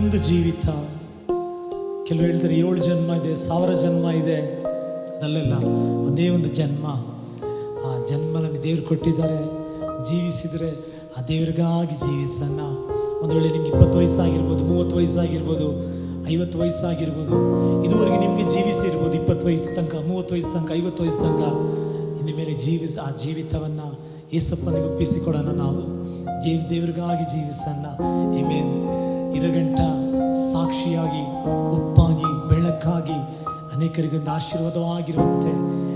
ಒಂದು ಜೀವಿತ. ಕೆಲವು ಹೇಳಿದರೆ 7 ಜನ್ಮ ಇದೆ, 1000 ಜನ್ಮ ಇದೆ. ಅದಲ್ಲೆಲ್ಲ ಒಂದೇ ಒಂದು ಜನ್ಮ. ಆ ಜನ್ಮ ನಮಗೆ ದೇವ್ರು ಕೊಟ್ಟಿದ್ದಾರೆ. ಜೀವಿಸಿದರೆ ಆ ದೇವ್ರಿಗಾಗಿ ಜೀವಿಸೋಣ. ಒಂದು ವೇಳೆ ನಿಮ್ಗೆ 20 ವಯಸ್ಸಾಗಿರ್ಬೋದು, 30 ವಯಸ್ಸಾಗಿರ್ಬೋದು, 50 ವಯಸ್ಸಾಗಿರ್ಬೋದು. ಇದುವರೆಗೆ ನಿಮಗೆ ಜೀವಿಸಿರ್ಬೋದು 20 ವಯಸ್ಸು ತನಕ, 30 ವಯಸ್ಸು ತನಕ, 50 ವಯಸ್ಸು ತನಕ. ಇನ್ನು ಮೇಲೆ ಆ ಜೀವಿತವನ್ನು ಯೇಸಪ್ಪನಿಗೆ ಒಪ್ಪಿಸಿಕೊಡೋಣ. ನಾವು ದೇವ್ರಿಗಾಗಿ ಜೀವಿಸೋಣ. ಆಮೆನ್. ಇರಗಂಟ ಸಾಕ್ಷಿಯಾಗಿ, ಉಪ್ಪಾಗಿ, ಬೆಳಕಾಗಿ, ಅನೇಕರಿಗೊಂದು ಆಶೀರ್ವಾದವಾಗಿರುವಂತೆ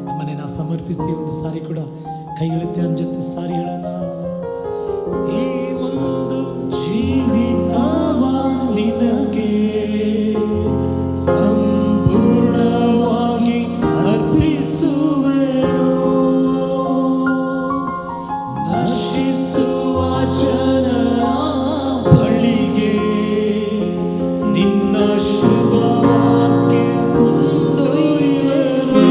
ನಮ್ಮನ್ನೇ ನಾವು ಸಮರ್ಪಿಸಿ ಒಂದು ಸಾರಿ ಕೂಡ ಕೈಗೆಳುತ್ತೆ ನನ್ನ ಜೊತೆ ಸಾರಿ ಹೇಳೋಣ. ಈ ಒಂದು ಜೀವಿತವ ನಿನಗೆ ಸಂಪೂರ್ಣವಾಗಿ ಅರ್ಪಿಸುವೆನು. ನಶಿಸುವ ಜನರ ಬಳಿಗೆ ನಿನ್ನ ಶುಭವಾಕ್ಯ ಕೊಂಡೊಯ್ಯುವೆನು.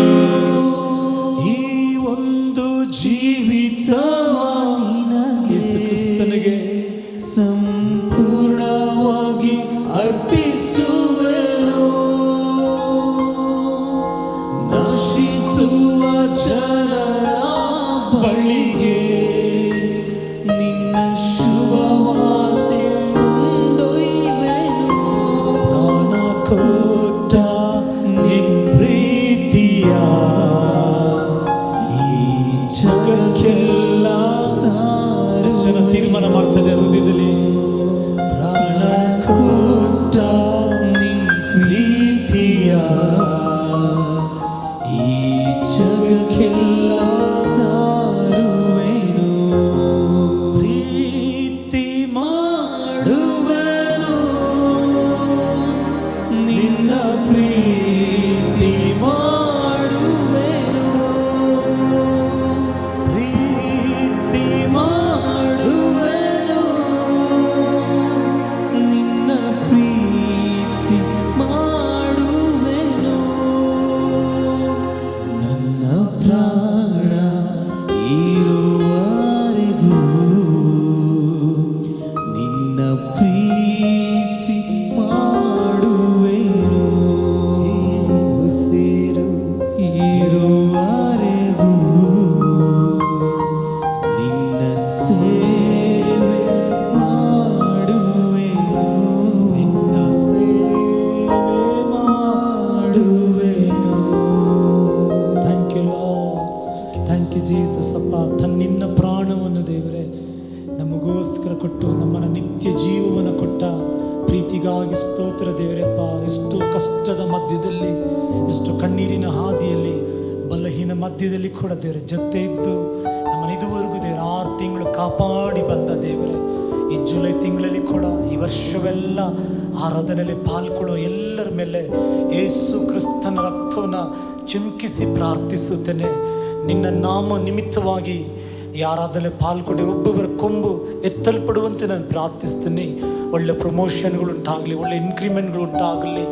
ಈ ಒಂದು ಜೀವಿತವ ಯೇಸು ಕ್ರಿಸ್ತನಿಗೆ ಸಂಪೂರ್ಣವಾಗಿ ಅರ್ಪಿಸುವೆನು. ನಶಿಸುವ ಜನರ ಬಳಿಗೆ ನಿನ್ನ ಶುಭವಾರ್ತೆ ಕೊಂಡೊಯ್ಯುವೆನು. ಪ್ರಾಣ ಕೊಟ್ಟ ನಿನ್ನ ಪ್ರೀತಿಯ ಈ ಜಗಕ್ಕೆಲ್ಲ ಎಷ್ಟು ಜನ ತೀರ್ಮಾನ ಮಾಡ್ತದೆ ಹೃದಯದಲ್ಲಿ? ಪ್ರಾಣ ಕೊಟ್ಟ ನಿನ್ನ ಪ್ರೀತಿಯ ಈ ಜಗಕ್ಕೆಲ್ಲ ಸಾರುವೆನು. ಪ್ರೀತಿ ಮಾಡುವೆನು, ನಿನ್ನ ಪ್ರೀತಿ ಮಾಡುವೆನು. ಪ್ರೀತಿ ಮಾಡುವೆನು, ನಿನ್ನ ಪ್ರೀತಿ ಮಾಡುವೆನು. ನನ್ನ ಪ್ರಾಣ ಇರುವವರೆಗೂ ನಿನ್ನ ಪ್ರೀತಿ ಮಾಡುವೆನು. ಉಸಿರು ಇರುವವರೆಗೂ ನಿನ್ನ ಸೇವೆ ಮಾಡುವೆನು. ನಿನ್ನ ಸೇವೆ ಮಾಡುವೆನು. Thank you lord, thank you Jesus ಅಪ್ಪ. ನಿನ್ನ ಪ್ರಾಣವನ್ನು ದೇವರೇ ನಮಗೋಸ್ಕರ ಕೊಟ್ಟು ನಮ್ಮನ್ನು ನಿತ್ಯ ಜೀವವನ್ನು ಕೊಟ್ಟ ಪ್ರೀತಿಗಾಗಿ ಸ್ತೋತ್ರ ದೇವರಪ್ಪ. ಎಷ್ಟು ಕಷ್ಟದ ಮಧ್ಯದಲ್ಲಿ, ಎಷ್ಟು ಕಣ್ಣೀರಿನ ಹಾದಿಯಲ್ಲಿ, ಬಲಹೀನ ಮಧ್ಯದಲ್ಲಿ ಕೂಡ ದೇವರೇ ಜೊತೆ ಇದ್ದು ನಮ್ಮನ್ನು ಇದುವರೆಗೂ ದೇವರ 6 ತಿಂಗಳು ಕಾಪಾಡಿ ಬಂದ ದೇವರೇ, ಈ ಜುಲೈ ತಿಂಗಳಲ್ಲಿ ಕೂಡ ಈ ವರ್ಷವೆಲ್ಲ ಆರಾಧನೆಯಲ್ಲಿ ಪಾಲ್ಗೊಳ್ಳೋ ಎಲ್ಲರ ಮೇಲೆ ಯೇಸು ಕ್ರಿಸ್ತನ ರಕ್ತವನ್ನು ಚಿಮುಕಿಸಿ ಪ್ರಾರ್ಥಿಸುತ್ತೇನೆ. ನಿನ್ನ ನಾಮ ನಿಮಿತ್ತವಾಗಿ ಈ ಆರಾಧನೆ ಪಾಲ್ಗೊಂಡು ಒಬ್ಬೊಬ್ಬರ ಕೊಂಬು ಎತ್ತಲ್ಪಡುವಂತೆ ನಾನು ಪ್ರಾರ್ಥಿಸ್ತೀನಿ. ಒಳ್ಳೆ ಪ್ರಮೋಷನ್ಗಳುಂಟಾಗಲಿ, ಒಳ್ಳೆ ಇನ್ಕ್ರಿಮೆಂಟ್ಗಳು ಉಂಟಾಗಲಿ,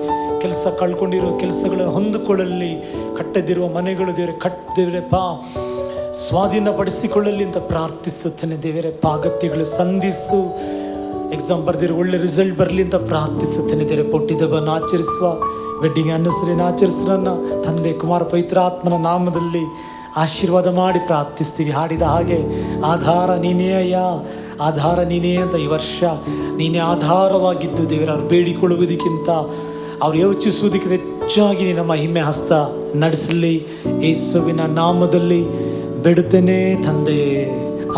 ಕೆಲಸ ಕಳ್ಕೊಂಡಿರೋ ಕೆಲಸಗಳನ್ನು ಹೊಂದಿಕೊಳ್ಳಲಿ, ಕಟ್ಟದಿರುವ ಮನೆಗಳು ದೇವರಪ್ಪ ಸ್ವಾಧೀನಪಡಿಸಿಕೊಳ್ಳಲಿ ಅಂತ ಪ್ರಾರ್ಥಿಸುತ್ತೇನೆ ದೇವರಪ್ಪ. ಅಗತ್ಯಗಳು ಸಂಧಿಸು, ಎಕ್ಸಾಮ್ ಬರೆದಿರೋ ಒಳ್ಳೆ ರಿಸಲ್ಟ್ ಬರಲಿ ಅಂತ ಪ್ರಾರ್ಥಿಸುತ್ತೇನೆ ದೇವರಪ್ಪ. ಹುಟ್ಟಿದಬ್ಬನ ಆಚರಿಸುವ, ವೆಡ್ಡಿಂಗ್ ಆ್ಯನಿವರ್ಸರಿನ ಆಚರಿಸೋರನ್ನ ತಂದೆ ಕುಮಾರ ಪವಿತ್ರಾತ್ಮನ ನಾಮದಲ್ಲಿ ಆಶೀರ್ವಾದ ಮಾಡಿ ಪ್ರಾರ್ಥಿಸ್ತೀವಿ. ಹಾಡಿದ ಹಾಗೆ ಆಧಾರ ನೀನೇ ಅಯ್ಯ, ಆಧಾರ ನೀನೇ ಅಂತ ಈ ವರ್ಷ ನೀನೇ ಆಧಾರವಾಗಿದ್ದು ದೇವರ ಅವ್ರು ಬೇಡಿಕೊಳ್ಳುವುದಕ್ಕಿಂತ ಅವ್ರು ಯೋಚಿಸುವುದಕ್ಕಿಂತ ಹೆಚ್ಚಾಗಿ ನಿನ್ನ ಮಹಿಮೆ ಹಸ್ತ ನಡೆಸಲಿ. ಯೇಸುವಿನ ನಾಮದಲ್ಲಿ ಬೇಡುತ್ತೇನೆ ತಂದೆ,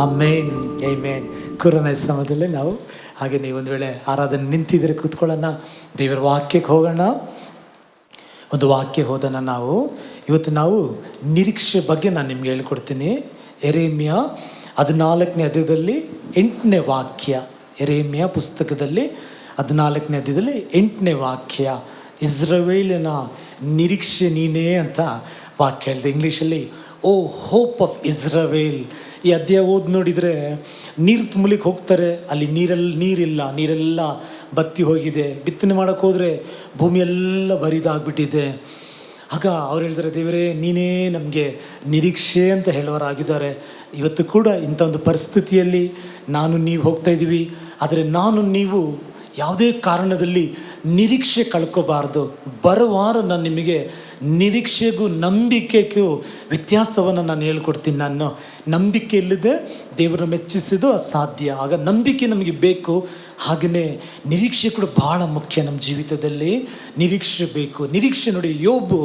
ಆಮೇನ್ ಆಮೇನ್. ಕೊರೋನಾ ಸಮಯದಲ್ಲಿ ನಾವು ಹಾಗೆ ನೀವು ಒಂದು ವೇಳೆ ಆರಾಧನೆ ನಿಂತಿದ್ರೆ ಕೂತ್ಕೊಳ್ಳೋಣ. ದೇವರ ವಾಕ್ಯಕ್ಕೆ ಹೋಗೋಣ. ಒಂದು ವಾಕ್ಯ ಹೋದನ ನಾವು ಇವತ್ತು ನಾವು ನಿರೀಕ್ಷೆ ಬಗ್ಗೆ ನಾನು ನಿಮ್ಗೆ ಹೇಳ್ಕೊಡ್ತೀನಿ. ಯೆರೆಮೀಯ 14ನೇ ಅಧ್ಯಾಯದಲ್ಲಿ 8ನೇ ವಾಕ್ಯ. ಯೆರೆಮೀಯ ಪುಸ್ತಕದಲ್ಲಿ 14ನೇ ಅಧ್ಯಾಯದಲ್ಲಿ 8ನೇ ವಾಕ್ಯ. ಇಸ್ರಾಯೇಲಿನ ನಿರೀಕ್ಷೆ ನೀನೇ ಅಂತ ವಾಕ್ಯ ಹೇಳಿದೆ. ಇಂಗ್ಲೀಷಲ್ಲಿ ಓ ಹೋಪ್ ಆಫ್ ಇಸ್ರಾಯೇಲ್. ಈ ಅಧ್ಯಾಯ ಓದಿ ನೋಡಿದರೆ ನೀರು ತುಂಬಲಿಕ್ಕೆ ಹೋಗ್ತಾರೆ, ಅಲ್ಲಿ ನೀರಿಲ್ಲ, ನೀರೆಲ್ಲ ಬತ್ತಿ ಹೋಗಿದೆ. ಬಿತ್ತನೆ ಮಾಡೋಕ್ಕೆ ಹೋದರೆ ಭೂಮಿಯೆಲ್ಲ ಬರಿದಾಗ್ಬಿಟ್ಟಿದೆ. ಆಗ ಅವ್ರು ಹೇಳ್ತಾರೆ, ದೇವರೇ ನೀನೇ ನಮಗೆ ನಿರೀಕ್ಷೆ ಅಂತ ಹೇಳುವರಾಗಿದ್ದಾರೆ. ಇವತ್ತು ಕೂಡ ಇಂಥ ಒಂದು ಪರಿಸ್ಥಿತಿಯಲ್ಲಿ ನಾನು ನೀವು ಹೋಗ್ತಾ ಇದ್ದೀವಿ. ಆದರೆ ನಾನು ನೀವು ಯಾವುದೇ ಕಾರಣದಲ್ಲಿ ನಿರೀಕ್ಷೆ ಕಳ್ಕೋಬಾರ್ದು. ಬರುವಾರ ನಾನು ನಿಮಗೆ ನಿರೀಕ್ಷೆಗೂ ನಂಬಿಕೆಗೂ ವ್ಯತ್ಯಾಸವನ್ನು ನಾನು ಹೇಳ್ಕೊಡ್ತೀನಿ. ನಾನು ನಂಬಿಕೆ ಇಲ್ಲದೆ ದೇವರನ್ನು ಮೆಚ್ಚಿಸೋದು ಅಸಾಧ್ಯ. ಆಗ ನಂಬಿಕೆ ನಮಗೆ ಬೇಕು, ಹಾಗೆಯೇ ನಿರೀಕ್ಷೆ ಕೂಡ ಭಾಳ ಮುಖ್ಯ. ನಮ್ಮ ಜೀವಿತದಲ್ಲಿ ನಿರೀಕ್ಷೆ ಬೇಕು. ನಿರೀಕ್ಷೆ ನೋಡಿ, ಯೋಬು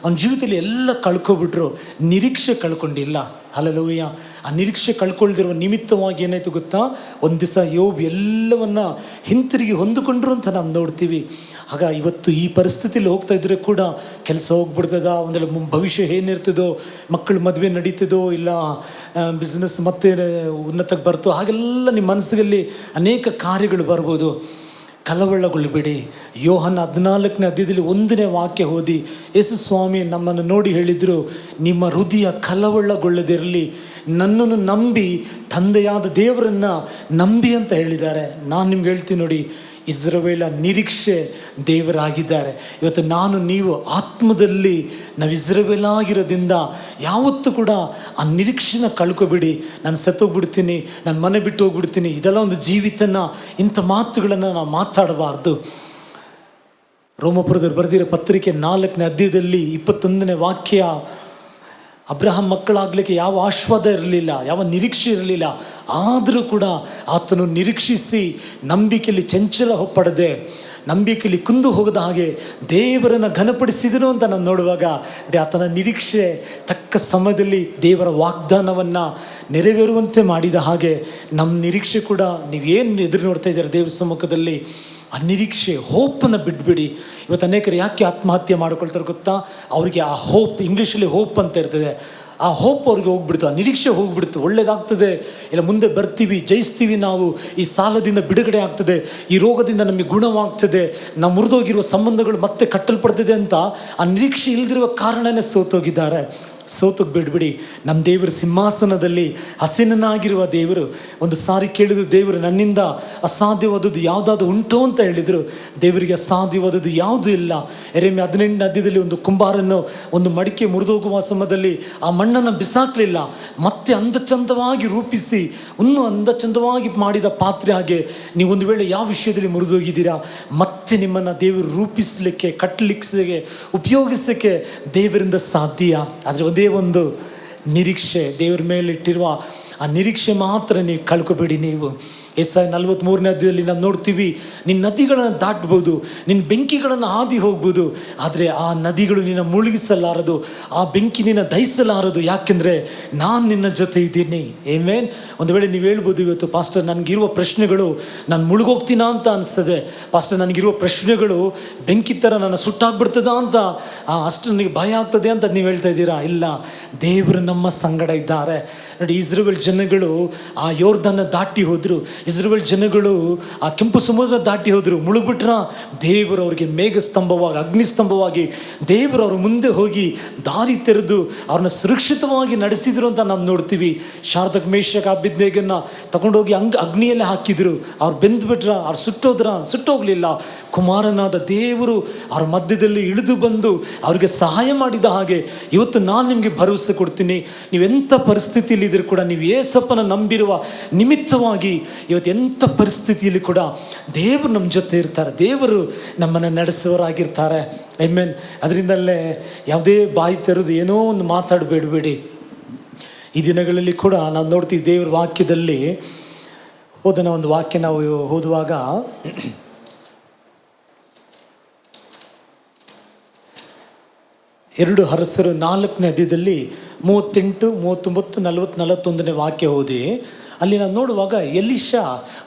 ಅವನ ಜೀವಿತದಲ್ಲಿ ಎಲ್ಲ ಕಳ್ಕೊಬಿಟ್ರು, ನಿರೀಕ್ಷೆ ಕಳ್ಕೊಂಡಿಲ್ಲ. ಹಲ್ಲೆಲೂಯಾ. ಆ ನಿರೀಕ್ಷೆ ಕಳ್ಕೊಳ್ದಿರುವ ನಿಮಿತ್ತವಾಗಿ ಏನಾಯ್ತು ಗೊತ್ತಾ, ಒಂದು ದಿವಸ ಯೋಬ್ ಎಲ್ಲವನ್ನ ಹಿಂತಿರುಗಿ ಹೊಂದಿಕೊಂಡ್ರು ಅಂತ ನಾವು ನೋಡ್ತೀವಿ. ಆಗ ಇವತ್ತು ಈ ಪರಿಸ್ಥಿತಿಯಲ್ಲಿ ಹೋಗ್ತಾ ಇದ್ರೆ ಕೂಡ ಕೆಲಸ ಹೋಗ್ಬಿಡ್ತದ, ಒಂದೆಲ್ಲ ಭವಿಷ್ಯ ಏನಿರ್ತದೋ, ಮಕ್ಕಳು ಮದುವೆ ನಡೀತದೋ, ಇಲ್ಲ ಬಿಸ್ನೆಸ್ ಮತ್ತೆ ಉನ್ನತಕ್ಕೆ ಬರ್ತೋ, ಹಾಗೆಲ್ಲ ನಿಮ್ಮ ಮನಸ್ಸಿನಲ್ಲಿ ಅನೇಕ ಕಾರ್ಯಗಳು ಬರ್ಬೋದು. ಕಳವಳಗೊಳ್ಳಬೇಡಿ. ಯೋಹನ 14ನೇ ಅಧ್ಯಾಯದಲ್ಲಿ 1ನೇ ವಾಕ್ಯ ಓದಿ, ಯೇಸು ಸ್ವಾಮಿ ನಮ್ಮನ್ನು ನೋಡಿ ಹೇಳಿದರು, ನಿಮ್ಮ ಹೃದಯ ಕಳವಳಗೊಳ್ಳದಿರಲಿ, ನನ್ನನ್ನು ನಂಬಿ ತಂದೆಯಾದ ದೇವರನ್ನು ನಂಬಿ ಅಂತ ಹೇಳಿದ್ದಾರೆ. ನಾನು ನಿಮ್ಗೆ ಹೇಳ್ತೀನಿ ನೋಡಿ, ಇಸ್ರಾಯೇಲ ನಿರೀಕ್ಷೆ ದೇವರಾಗಿದ್ದಾರೆ. ಇವತ್ತು ನಾನು ನೀವು ಆತ್ಮದಲ್ಲಿ ನಾವು ಇಸ್ರಾಯೇಲ್ ಆಗಿರೋದ್ರಿಂದ ಯಾವತ್ತೂ ಕೂಡ ಆ ನಿರೀಕ್ಷೆನ ಕಳ್ಕೊಬೇಡಿ. ನಾನು ಸತ್ತೋಗ್ಬಿಡ್ತೀನಿ, ನಾನು ಮನೆ ಬಿಟ್ಟು ಹೋಗ್ಬಿಡ್ತೀನಿ, ಇದೆಲ್ಲ ಒಂದು ಜೀವಿತನ, ಇಂಥ ಮಾತುಗಳನ್ನು ನಾವು ಮಾತಾಡಬಾರ್ದು. ರೋಮಪುರದವ್ರು ಬರೆದಿರೋ ಪತ್ರಿಕೆ 4ನೇ ಅಧ್ಯಾಯದಲ್ಲಿ 21ನೇ ವಾಕ್ಯ, ಅಬ್ರಹಾಂ ಮಕ್ಕಳಾಗಲಿಕ್ಕೆ ಯಾವ ಆಶ್ವಾದ ಇರಲಿಲ್ಲ, ಯಾವ ನಿರೀಕ್ಷೆ ಇರಲಿಲ್ಲ. ಆದರೂ ಕೂಡ ಆತನು ನಿರೀಕ್ಷಿಸಿ ನಂಬಿಕೆಯಲ್ಲಿ ಚಂಚಲ ಪಡದೆ, ನಂಬಿಕೆಯಲ್ಲಿ ಕುಂದು ಹೋಗದ ಹಾಗೆ ದೇವರನ್ನು ಘನಪಡಿಸಿದನು ಅಂತ ನಾನು ನೋಡುವಾಗ, ಆತನ ನಿರೀಕ್ಷೆ ತಕ್ಕ ಸಮಯದಲ್ಲಿ ದೇವರ ವಾಗ್ದಾನವನ್ನು ನೆರವೇರುವಂತೆ ಮಾಡಿದ ಹಾಗೆ ನಮ್ಮ ನಿರೀಕ್ಷೆ ಕೂಡ ನೀವೇನು ಎದುರು ನೋಡ್ತಾ ಇದ್ದಾರೆ ದೇವ್ರ ಸಮ್ಮುಖದಲ್ಲಿ, ಆ ನಿರೀಕ್ಷೆ, ಹೋಪನ್ನು ಬಿಟ್ಬಿಡಿ. ಇವತ್ತು ಅನೇಕರು ಯಾಕೆ ಆತ್ಮಹತ್ಯೆ ಮಾಡ್ಕೊಳ್ತಾರೆ ಗೊತ್ತಾ, ಅವರಿಗೆ ಆ ಹೋಪ್, ಇಂಗ್ಲೀಷಲ್ಲಿ ಹೋಪ್ ಅಂತ ಇರ್ತದೆ, ಆ ಹೋಪ್ ಅವ್ರಿಗೆ ಹೋಗ್ಬಿಡ್ತು, ಆ ನಿರೀಕ್ಷೆ ಹೋಗ್ಬಿಡ್ತು. ಒಳ್ಳೇದಾಗ್ತದೆ, ಇಲ್ಲ ಮುಂದೆ ಬರ್ತೀವಿ, ಜಯಿಸ್ತೀವಿ, ನಾವು ಈ ಸಾಲದಿಂದ ಬಿಡುಗಡೆ ಆಗ್ತದೆ, ಈ ರೋಗದಿಂದ ನಮಗೆ ಗುಣವಾಗ್ತದೆ, ನಾವು ಮುರಿದೋಗಿರುವ ಸಂಬಂಧಗಳು ಮತ್ತೆ ಕಟ್ಟಲ್ಪಡ್ತದೆ ಅಂತ ಆ ನಿರೀಕ್ಷೆ ಇಲ್ದಿರುವ ಕಾರಣನೇ ಸೋತೋಗಿದ್ದಾರೆ. ಸೋತೋಗಿ ಬಿಡ್ಬಿಡಿ. ನಮ್ಮ ದೇವರು ಸಿಂಹಾಸನದಲ್ಲಿ ಹಸೀನನಾಗಿರುವ ದೇವರು. ಒಂದು ಸಾರಿ ಕೇಳಿದ್ರು, ದೇವರು ನನ್ನಿಂದ ಅಸಾಧ್ಯವಾದದ್ದು ಯಾವುದಾದ್ರು ಉಂಟು ಅಂತ ಹೇಳಿದರು. ದೇವರಿಗೆ ಅಸಾಧ್ಯವಾದದ್ದು ಯಾವುದೂ ಇಲ್ಲ. ಯೆರೆಮೀಯ 18ನೇ ಅಧ್ಯಾಯದಲ್ಲಿ ಒಂದು ಕುಂಬಾರನ್ನು ಒಂದು ಮಡಿಕೆ ಮುರಿದೋಗುವ ಸಮಯದಲ್ಲಿ ಆ ಮಣ್ಣನ್ನು ಬಿಸಾಕಲಿಲ್ಲ, ಮತ್ತೆ ಅಂದಚಂದವಾಗಿ ರೂಪಿಸಿ ಇನ್ನೂ ಅಂದಚಂದವಾಗಿ ಮಾಡಿದ ಪಾತ್ರೆ ಹಾಗೆ ನೀವು ಒಂದು ವೇಳೆ ಯಾವ ವಿಷಯದಲ್ಲಿ ಮುರಿದೋಗಿದ್ದೀರಾ, ಮತ್ತೆ ನಿಮ್ಮನ್ನು ದೇವರು ರೂಪಿಸಲಿಕ್ಕೆ, ಕಟ್ಟಲಿಕ್ಕೆ, ಉಪಯೋಗಿಸಲಿಕ್ಕೆ ದೇವರಿಂದ ಸಾಧ್ಯ. ಆದರೆ ಒಂದೇ ಒಂದು ನಿರೀಕ್ಷೆ, ದೇವರ ಮೇಲಿಟ್ಟಿರುವ ಆ ನಿರೀಕ್ಷೆ ಮಾತ್ರ ನೀವು ಕಳ್ಕೊಬೇಡಿ. ನೀವು ಯೆಶಾಯ 43ನೇ ಅಧ್ಯಾಯದಲ್ಲಿ ನಾವು ನೋಡ್ತೀವಿ, ನಿನ್ನ ನದಿಗಳನ್ನು ದಾಟ್ಬೋದು, ನಿನ್ನ ಬೆಂಕಿಗಳನ್ನು ಹಾದಿ ಹೋಗ್ಬೋದು, ಆದರೆ ಆ ನದಿಗಳು ನಿನ್ನ ಮುಳುಗಿಸಲಾರದು, ಆ ಬೆಂಕಿ ನಿನ್ನ ದಹಿಸಲಾರದು. ಯಾಕೆಂದರೆ ನಾನು ನಿನ್ನ ಜೊತೆ ಇದ್ದೀನಿ. ಆಮೆನ್. ಒಂದು ವೇಳೆ ನೀವು ಹೇಳ್ಬೋದು, ಇವತ್ತು ಪಾಸ್ಟರ್ ನನಗಿರುವ ಪ್ರಶ್ನೆಗಳು ನಾನು ಮುಳುಗೋಗ್ತೀನಾ ಅಂತ ಅನಿಸ್ತದೆ, ಪಾಸ್ಟರ್ ನನಗಿರುವ ಪ್ರಶ್ನೆಗಳು ಬೆಂಕಿ ಥರ ನನ್ನ ಸುಟ್ಟಾಗ್ಬಿಡ್ತದ ಅಂತ, ಅಷ್ಟು ನನಗೆ ಭಯ ಆಗ್ತದೆ ಅಂತ ನೀವು ಹೇಳ್ತಾ ಇದ್ದೀರಾ. ಇಲ್ಲ, ದೇವರು ನಮ್ಮ ಸಂಗಡ ಇದ್ದಾರೆ. ನೋಡಿ, ಇಸ್ರಾಯೇಲ್ ಜನಗಳು ಆ ಯೋರ್ದನ್ನ ದಾಟಿ ಹೋದರು, ಇಸ್ರಾಯೇಲ್ ಜನಗಳು ಆ ಕೆಂಪು ಸಮುದ್ರ ದಾಟಿ ಹೋದರು, ಮುಳುಗ್ಬಿಟ್ರ. ದೇವರು ಅವರಿಗೆ ಮೇಘಸ್ತಂಭವಾಗಿ, ಅಗ್ನಿಸ್ತಂಭವಾಗಿ ದೇವರು ಅವ್ರ ಮುಂದೆ ಹೋಗಿ ದಾರಿ ತೆರೆದು ಅವ್ರನ್ನ ಸುರಕ್ಷಿತವಾಗಿ ನಡೆಸಿದ್ರು ಅಂತ ನಾವು ನೋಡ್ತೀವಿ. ಶಾರದಕ್ ಮೇಷಕ್ ಅಬೇದ್ನೆಗೋನ್ನ ತಗೊಂಡೋಗಿ ಅಗ್ನಿಯಲ್ಲೇ ಹಾಕಿದ್ರು, ಅವ್ರು ಬೆಂದ್ಬಿಟ್ರ, ಅವ್ರು ಸುಟ್ಟೋಗ್ಲಿಲ್ಲ. ಕುಮಾರನಾದ ದೇವರು ಅವ್ರ ಮಧ್ಯದಲ್ಲಿ ಇಳಿದು ಬಂದು ಅವ್ರಿಗೆ ಸಹಾಯ ಮಾಡಿದ ಹಾಗೆ ಇವತ್ತು ನಾನು ನಿಮಗೆ ಭರವಸೆ ಕೊಡ್ತೀನಿ, ನೀವೆಂಥ ಪರಿಸ್ಥಿತಿಯಲ್ಲಿ ಇದ್ರೂ ಕೂಡ, ನೀವು ಯೇಸಪ್ಪನ ನಂಬಿರುವ ನಿಮಿತ್ತವಾಗಿ ಇವತ್ತು ಎಂಥ ಪರಿಸ್ಥಿತಿಯಲ್ಲಿ ಕೂಡ ದೇವರು ನಮ್ಮ ಜೊತೆ ಇರ್ತಾರೆ, ದೇವರು ನಮ್ಮನ್ನು ನಡೆಸುವವರಾಗಿರ್ತಾರೆ. ಆಮೆನ್. ಅದರಿಂದಲೇ ಯಾವುದೇ ಬಾಯಿ ತೆರೆದು ಏನೋ ಒಂದು ಮಾತಾಡಬೇಡಬೇಡಿ. ಈ ದಿನಗಳಲ್ಲಿ ಕೂಡ ನಾವು ನೋಡ್ತೀವಿ, ದೇವರ ವಾಕ್ಯದಲ್ಲಿ ಓದನ ಒಂದು ವಾಕ್ಯ ನಾವು ಓದುವಾಗ, ಎರಡು ಅರಸರು 4ನೇ ಅಧ್ಯಾಯದಲ್ಲಿ 38, 39, 40, 41ನೇ ವಾಕ್ಯ ಓದಿ. ಅಲ್ಲಿ ನಾವು ನೋಡುವಾಗ ಎಲೀಷಾ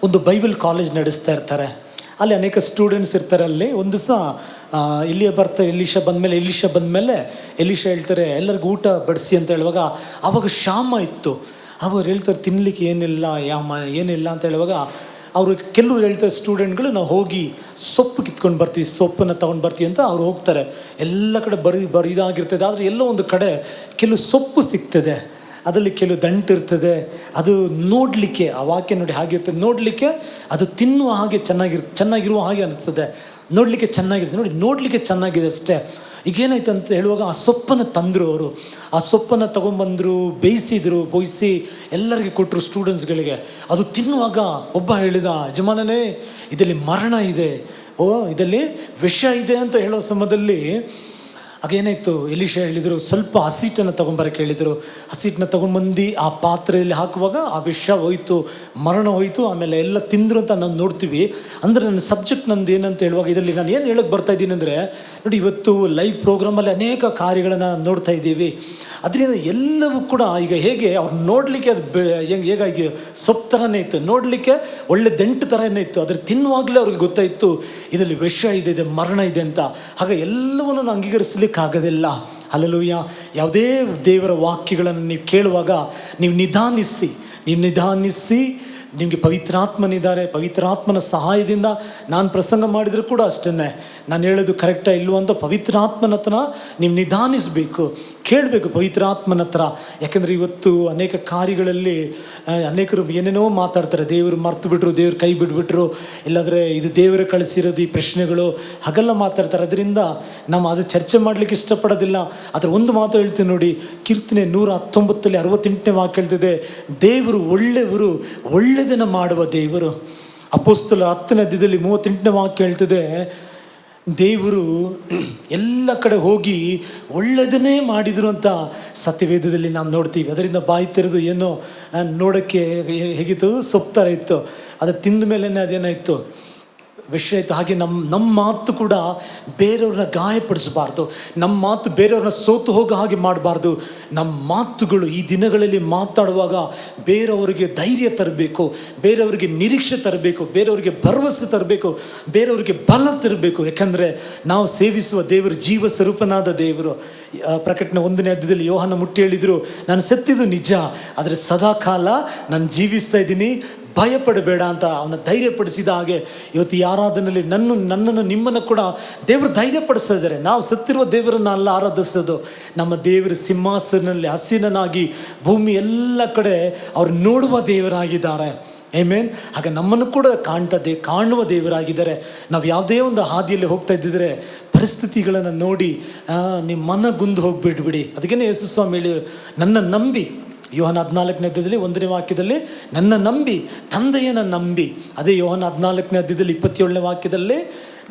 ಒಂದು ಬೈಬಲ್ ಕಾಲೇಜ್ ನಡೆಸ್ತಾ ಇರ್ತಾರೆ. ಅಲ್ಲಿ ಅನೇಕ ಸ್ಟೂಡೆಂಟ್ಸ್ ಇರ್ತಾರೆ. ಅಲ್ಲಿ ಒಂದು ದಿವಸ ಇಲ್ಲಿಯೇ ಬರ್ತಾರೆ. ಎಲೀಷಾ ಬಂದಮೇಲೆ ಎಲೀಷಾ ಹೇಳ್ತಾರೆ, ಎಲ್ಲರಿಗೂ ಊಟ ಬಡಿಸಿ ಅಂತ ಹೇಳುವಾಗ, ಆವಾಗ ಶ್ಯಾಮ ಇತ್ತು. ಅವರು ಹೇಳ್ತಾರೆ, ತಿನ್ನಲಿಕ್ಕೆ ಏನಿಲ್ಲ ಏನಿಲ್ಲ ಅಂತ ಹೇಳುವಾಗ, ಅವರು ಕೆಲವರು ಹೇಳ್ತಾರೆ ಸ್ಟೂಡೆಂಟ್ಗಳು, ನಾವು ಹೋಗಿ ಸೊಪ್ಪು ಕಿತ್ಕೊಂಡು ಬರ್ತೀವಿ, ಸೊಪ್ಪನ್ನು ತೊಗೊಂಡು ಬರ್ತೀವಿ ಅಂತ ಅವ್ರು ಹೋಗ್ತಾರೆ. ಎಲ್ಲ ಕಡೆ ಇದಾಗಿರ್ತದೆ. ಆದರೆ ಎಲ್ಲೋ ಒಂದು ಕಡೆ ಕೆಲವು ಸೊಪ್ಪು ಸಿಗ್ತದೆ, ಅದರಲ್ಲಿ ಕೆಲವು ದಂಟಿರ್ತದೆ. ಅದು ನೋಡಲಿಕ್ಕೆ, ಆ ವಾಕ್ಯ ನೋಡಿ ಹಾಗಿರ್ತದೆ, ನೋಡಲಿಕ್ಕೆ ಅದು ತಿನ್ನುವ ಹಾಗೆ ಚೆನ್ನಾಗಿರುವ ಹಾಗೆ ಅನಿಸ್ತದೆ, ನೋಡಲಿಕ್ಕೆ ಚೆನ್ನಾಗಿದೆ. ನೋಡಲಿಕ್ಕೆ ಚೆನ್ನಾಗಿದೆ ಅಷ್ಟೇ. ಈಗೇನಾಯ್ತು ಅಂತ ಹೇಳುವಾಗ ಆ ಸೊಪ್ಪನ್ನು ತಂದರು ಅವರು. ಆ ಸೊಪ್ಪನ್ನು ತೊಗೊಂಬಂದರು, ಬೇಯಿಸಿ ಎಲ್ಲರಿಗೆ ಕೊಟ್ಟರು ಸ್ಟೂಡೆಂಟ್ಸ್ಗಳಿಗೆ. ಅದು ತಿನ್ನುವಾಗ ಒಬ್ಬ ಹೇಳಿದ, ಯಜಮಾನನೇ ಇದರಲ್ಲಿ ಮರಣ ಇದೆ, ಇದರಲ್ಲಿ ವಿಷ ಇದೆ ಅಂತ ಹೇಳೋ ಸಮಯದಲ್ಲಿ ಆಗೇನಾಯಿತು, ಎಲೀಷಾ ಹೇಳಿದರು ಸ್ವಲ್ಪ ಹಸಿಟ್ಟನ್ನು ತೊಗೊಂಬರಕ್ಕೆ ಹೇಳಿದರು. ಹಸಿಟ್ಟನ್ನ ತೊಗೊಂಡ್ಬಂದು ಆ ಪಾತ್ರೆಯಲ್ಲಿ ಹಾಕುವಾಗ ಆ ವಿಷ ಹೋಯ್ತು, ಮರಣ ಹೋಯಿತು. ಆಮೇಲೆ ಎಲ್ಲ ತಿಂದರು ಅಂತ ನಾವು ನೋಡ್ತೀವಿ. ಅಂದರೆ ನನ್ನ ಸಬ್ಜೆಕ್ಟ್ ನಂದು ಏನಂತ ಹೇಳುವಾಗ ಇದರಲ್ಲಿ ನಾನು ಏನು ಹೇಳೋಕ್ಕೆ ಬರ್ತಾ ಇದ್ದೀನಿ ಅಂದರೆ, ನೋಡಿ ಇವತ್ತು ಲೈವ್ ಪ್ರೋಗ್ರಾಮಲ್ಲಿ ಅನೇಕ ಕಾರ್ಯಗಳನ್ನು ನೋಡ್ತಾ ಇದ್ದೀವಿ. ಅದರಿಂದ ಎಲ್ಲವೂ ಕೂಡ ಈಗ ಹೇಗೆ ಅವ್ರು ನೋಡಲಿಕ್ಕೆ ಅದು ಹೇಗಾಗಿ ಸೊಪ್ಪು ಥರನೇ ಇತ್ತು, ನೋಡಲಿಕ್ಕೆ ಒಳ್ಳೆ ದಂಟು ಥರನೇ ಇತ್ತು. ಅದ್ರ ತಿನ್ನುವಾಗಲೇ ಅವ್ರಿಗೆ ಗೊತ್ತಾಯಿತು ಇದರಲ್ಲಿ ವಿಷ ಇದೆ, ಮರಣ ಇದೆ ಅಂತ. ಹಾಗೆ ಎಲ್ಲವನ್ನು ಅಂಗೀಕರಿಸಲಿಕ್ಕೆ ಆಗೋದಿಲ್ಲ. ಹಲ್ಲೆಲೂಯಾ. ಯಾವುದೇ ದೇವರ ವಾಕ್ಯಗಳನ್ನು ನೀವು ಕೇಳುವಾಗ ನೀವು ನಿಧಾನಿಸಿ ನಿಮಗೆ ಪವಿತ್ರಾತ್ಮನಿದ್ದಾರೆ. ಪವಿತ್ರಾತ್ಮನ ಸಹಾಯದಿಂದ ನಾನು ಪ್ರಸಂಗ ಮಾಡಿದರೂ ಕೂಡ ಅಷ್ಟೇ, ನಾನು ಹೇಳೋದು ಕರೆಕ್ಟಾ ಇಲ್ವೋ ಅಂತ ಪವಿತ್ರಾತ್ಮನ ಹತ್ರ ನೀವು ನಿಧಾನಿಸಬೇಕು, ಕೇಳಬೇಕು ಪವಿತ್ರಾತ್ಮನ ಹತ್ರ. ಯಾಕೆಂದರೆ ಇವತ್ತು ಅನೇಕ ಕಾರ್ಯಗಳಲ್ಲಿ ಅನೇಕರು ಏನೇನೋ ಮಾತಾಡ್ತಾರೆ, ದೇವರು ಮರ್ತು ಬಿಟ್ರು, ದೇವ್ರು ಕೈ ಬಿಟ್ಬಿಟ್ರು, ಇಲ್ಲಾಂದರೆ ಇದು ದೇವರು ಕಳಿಸಿರೋದು ಈ ಪ್ರಶ್ನೆಗಳು ಹಾಗೆಲ್ಲ ಮಾತಾಡ್ತಾರೆ. ಅದರಿಂದ ನಾವು ಅದು ಚರ್ಚೆ ಮಾಡಲಿಕ್ಕೆ ಇಷ್ಟಪಡೋದಿಲ್ಲ. ಅದರ ಒಂದು ಮಾತು ಹೇಳ್ತೀನಿ ನೋಡಿ, ಕೀರ್ತನೆ 119 68ನೇ ವಾಕ್ಯ ಹೇಳ್ತಿದೆ, ದೇವರು ಒಳ್ಳೆಯವರು, ಒಳ್ಳೆಯದನ್ನು ಮಾಡುವ ದೇವರು. ಅಪೊಸ್ತಲ 10ನೇ ಅಧ್ಯಾಯದಲ್ಲಿ 38ನೇ ವಾಕ್ಯ ಹೇಳ್ತಿದೆ, ದೇವರು ಎಲ್ಲ ಕಡೆ ಹೋಗಿ ಒಳ್ಳೆಯದನ್ನೇ ಮಾಡಿದರು ಅಂತ ಸತ್ಯವೇದದಲ್ಲಿ ನಾವು ನೋಡ್ತೀವಿ. ಅದರಿಂದ ಬಾಯಿ ತೆರೆದು ಏನೋ ನೋಡೋಕ್ಕೆ ಹೇಗಿತ್ತು, ಸೊಪ್ಪು ಥರ ಇತ್ತು. ಅದು ತಿಂದ ಮೇಲೇ ಅದೇನಾಯಿತು, ವಿಷಯ ಆಯಿತು. ಹಾಗೆ ನಮ್ಮ ಮಾತು ಕೂಡ ಬೇರೆಯವ್ರನ್ನ ಗಾಯಪಡಿಸಬಾರ್ದು, ನಮ್ಮ ಮಾತು ಬೇರೆಯವ್ರನ್ನ ಸೋತು ಹೋಗೋ ಹಾಗೆ ಮಾಡಬಾರ್ದು. ನಮ್ಮ ಮಾತುಗಳು ಈ ದಿನಗಳಲ್ಲಿ ಮಾತಾಡುವಾಗ ಬೇರೆಯವರಿಗೆ ಧೈರ್ಯ ತರಬೇಕು, ಬೇರೆಯವರಿಗೆ ನಿರೀಕ್ಷೆ ತರಬೇಕು, ಬೇರೆಯವರಿಗೆ ಭರವಸೆ ತರಬೇಕು, ಬೇರೆಯವರಿಗೆ ಬಲ ತರಬೇಕು. ಯಾಕಂದರೆ ನಾವು ಸೇವಿಸುವ ದೇವರು ಜೀವ ಸ್ವರೂಪನಾದ ದೇವರು. ಪ್ರಕಟಣೆ 1ನೇ ಅಧ್ಯಾಯದಲ್ಲಿ ಯೋಹಾನ ಮುಟ್ಟಿ ಹೇಳಿದರು, ನಾನು ಸತ್ತಿದ್ದು ನಿಜ, ಆದರೆ ಸದಾಕಾಲ ನಾನು ಜೀವಿಸ್ತಾ ಇದ್ದೀನಿ, ಭಯಪಡಬೇಡ ಅಂತ ಅವನ ಧೈರ್ಯಪಡಿಸಿದ ಹಾಗೆ ಇವತ್ತು ಈ ಆರಾಧನೆಯಲ್ಲಿ ನನ್ನನ್ನು ನಿಮ್ಮನ್ನು ಕೂಡ ದೇವರು ಧೈರ್ಯಪಡಿಸ್ತಾ ಇದ್ದಾರೆ. ನಾವು ಸತ್ತಿರುವ ದೇವರನ್ನು ಅಲ್ಲ ಆರಾಧಿಸೋದು, ನಮ್ಮ ದೇವರು ಸಿಂಹಾಸನಲ್ಲಿ ಹಸೀನನಾಗಿ ಭೂಮಿ ಎಲ್ಲ ಕಡೆ ಅವ್ರು ನೋಡುವ ದೇವರಾಗಿದ್ದಾರೆ. ಆಮೆನ್. ಹಾಗೆ ನಮ್ಮನ್ನು ಕೂಡ ಕಾಣುವ ದೇವರಾಗಿದ್ದಾರೆ. ನಾವು ಯಾವುದೇ ಒಂದು ಹಾದಿಯಲ್ಲಿ ಹೋಗ್ತಾ ಇದ್ದಿದ್ರೆ ಪರಿಸ್ಥಿತಿಗಳನ್ನು ನೋಡಿ ನಿಮ್ಮ ಮನಗುಂದು ಹೋಗಿಬಿಟ್ಬಿಡಿ. ಅದಕ್ಕೇ ಯೇಸು ಸ್ವಾಮಿ ಹೇಳಿ, ನನ್ನ ನಂಬಿ, ಯೋಹಾನ 14ನೇ ಅಧ್ಯಾಯದಲ್ಲಿ 1ನೇ ವಾಕ್ಯದಲ್ಲಿ ನನ್ನ ನಂಬಿ, ತಂದೆಯನ್ನು ನಂಬಿ. ಅದೇ ಯೋಹಾನ 14ನೇ ಅಧ್ಯಾಯದಲ್ಲಿ 27ನೇ ವಾಕ್ಯದಲ್ಲಿ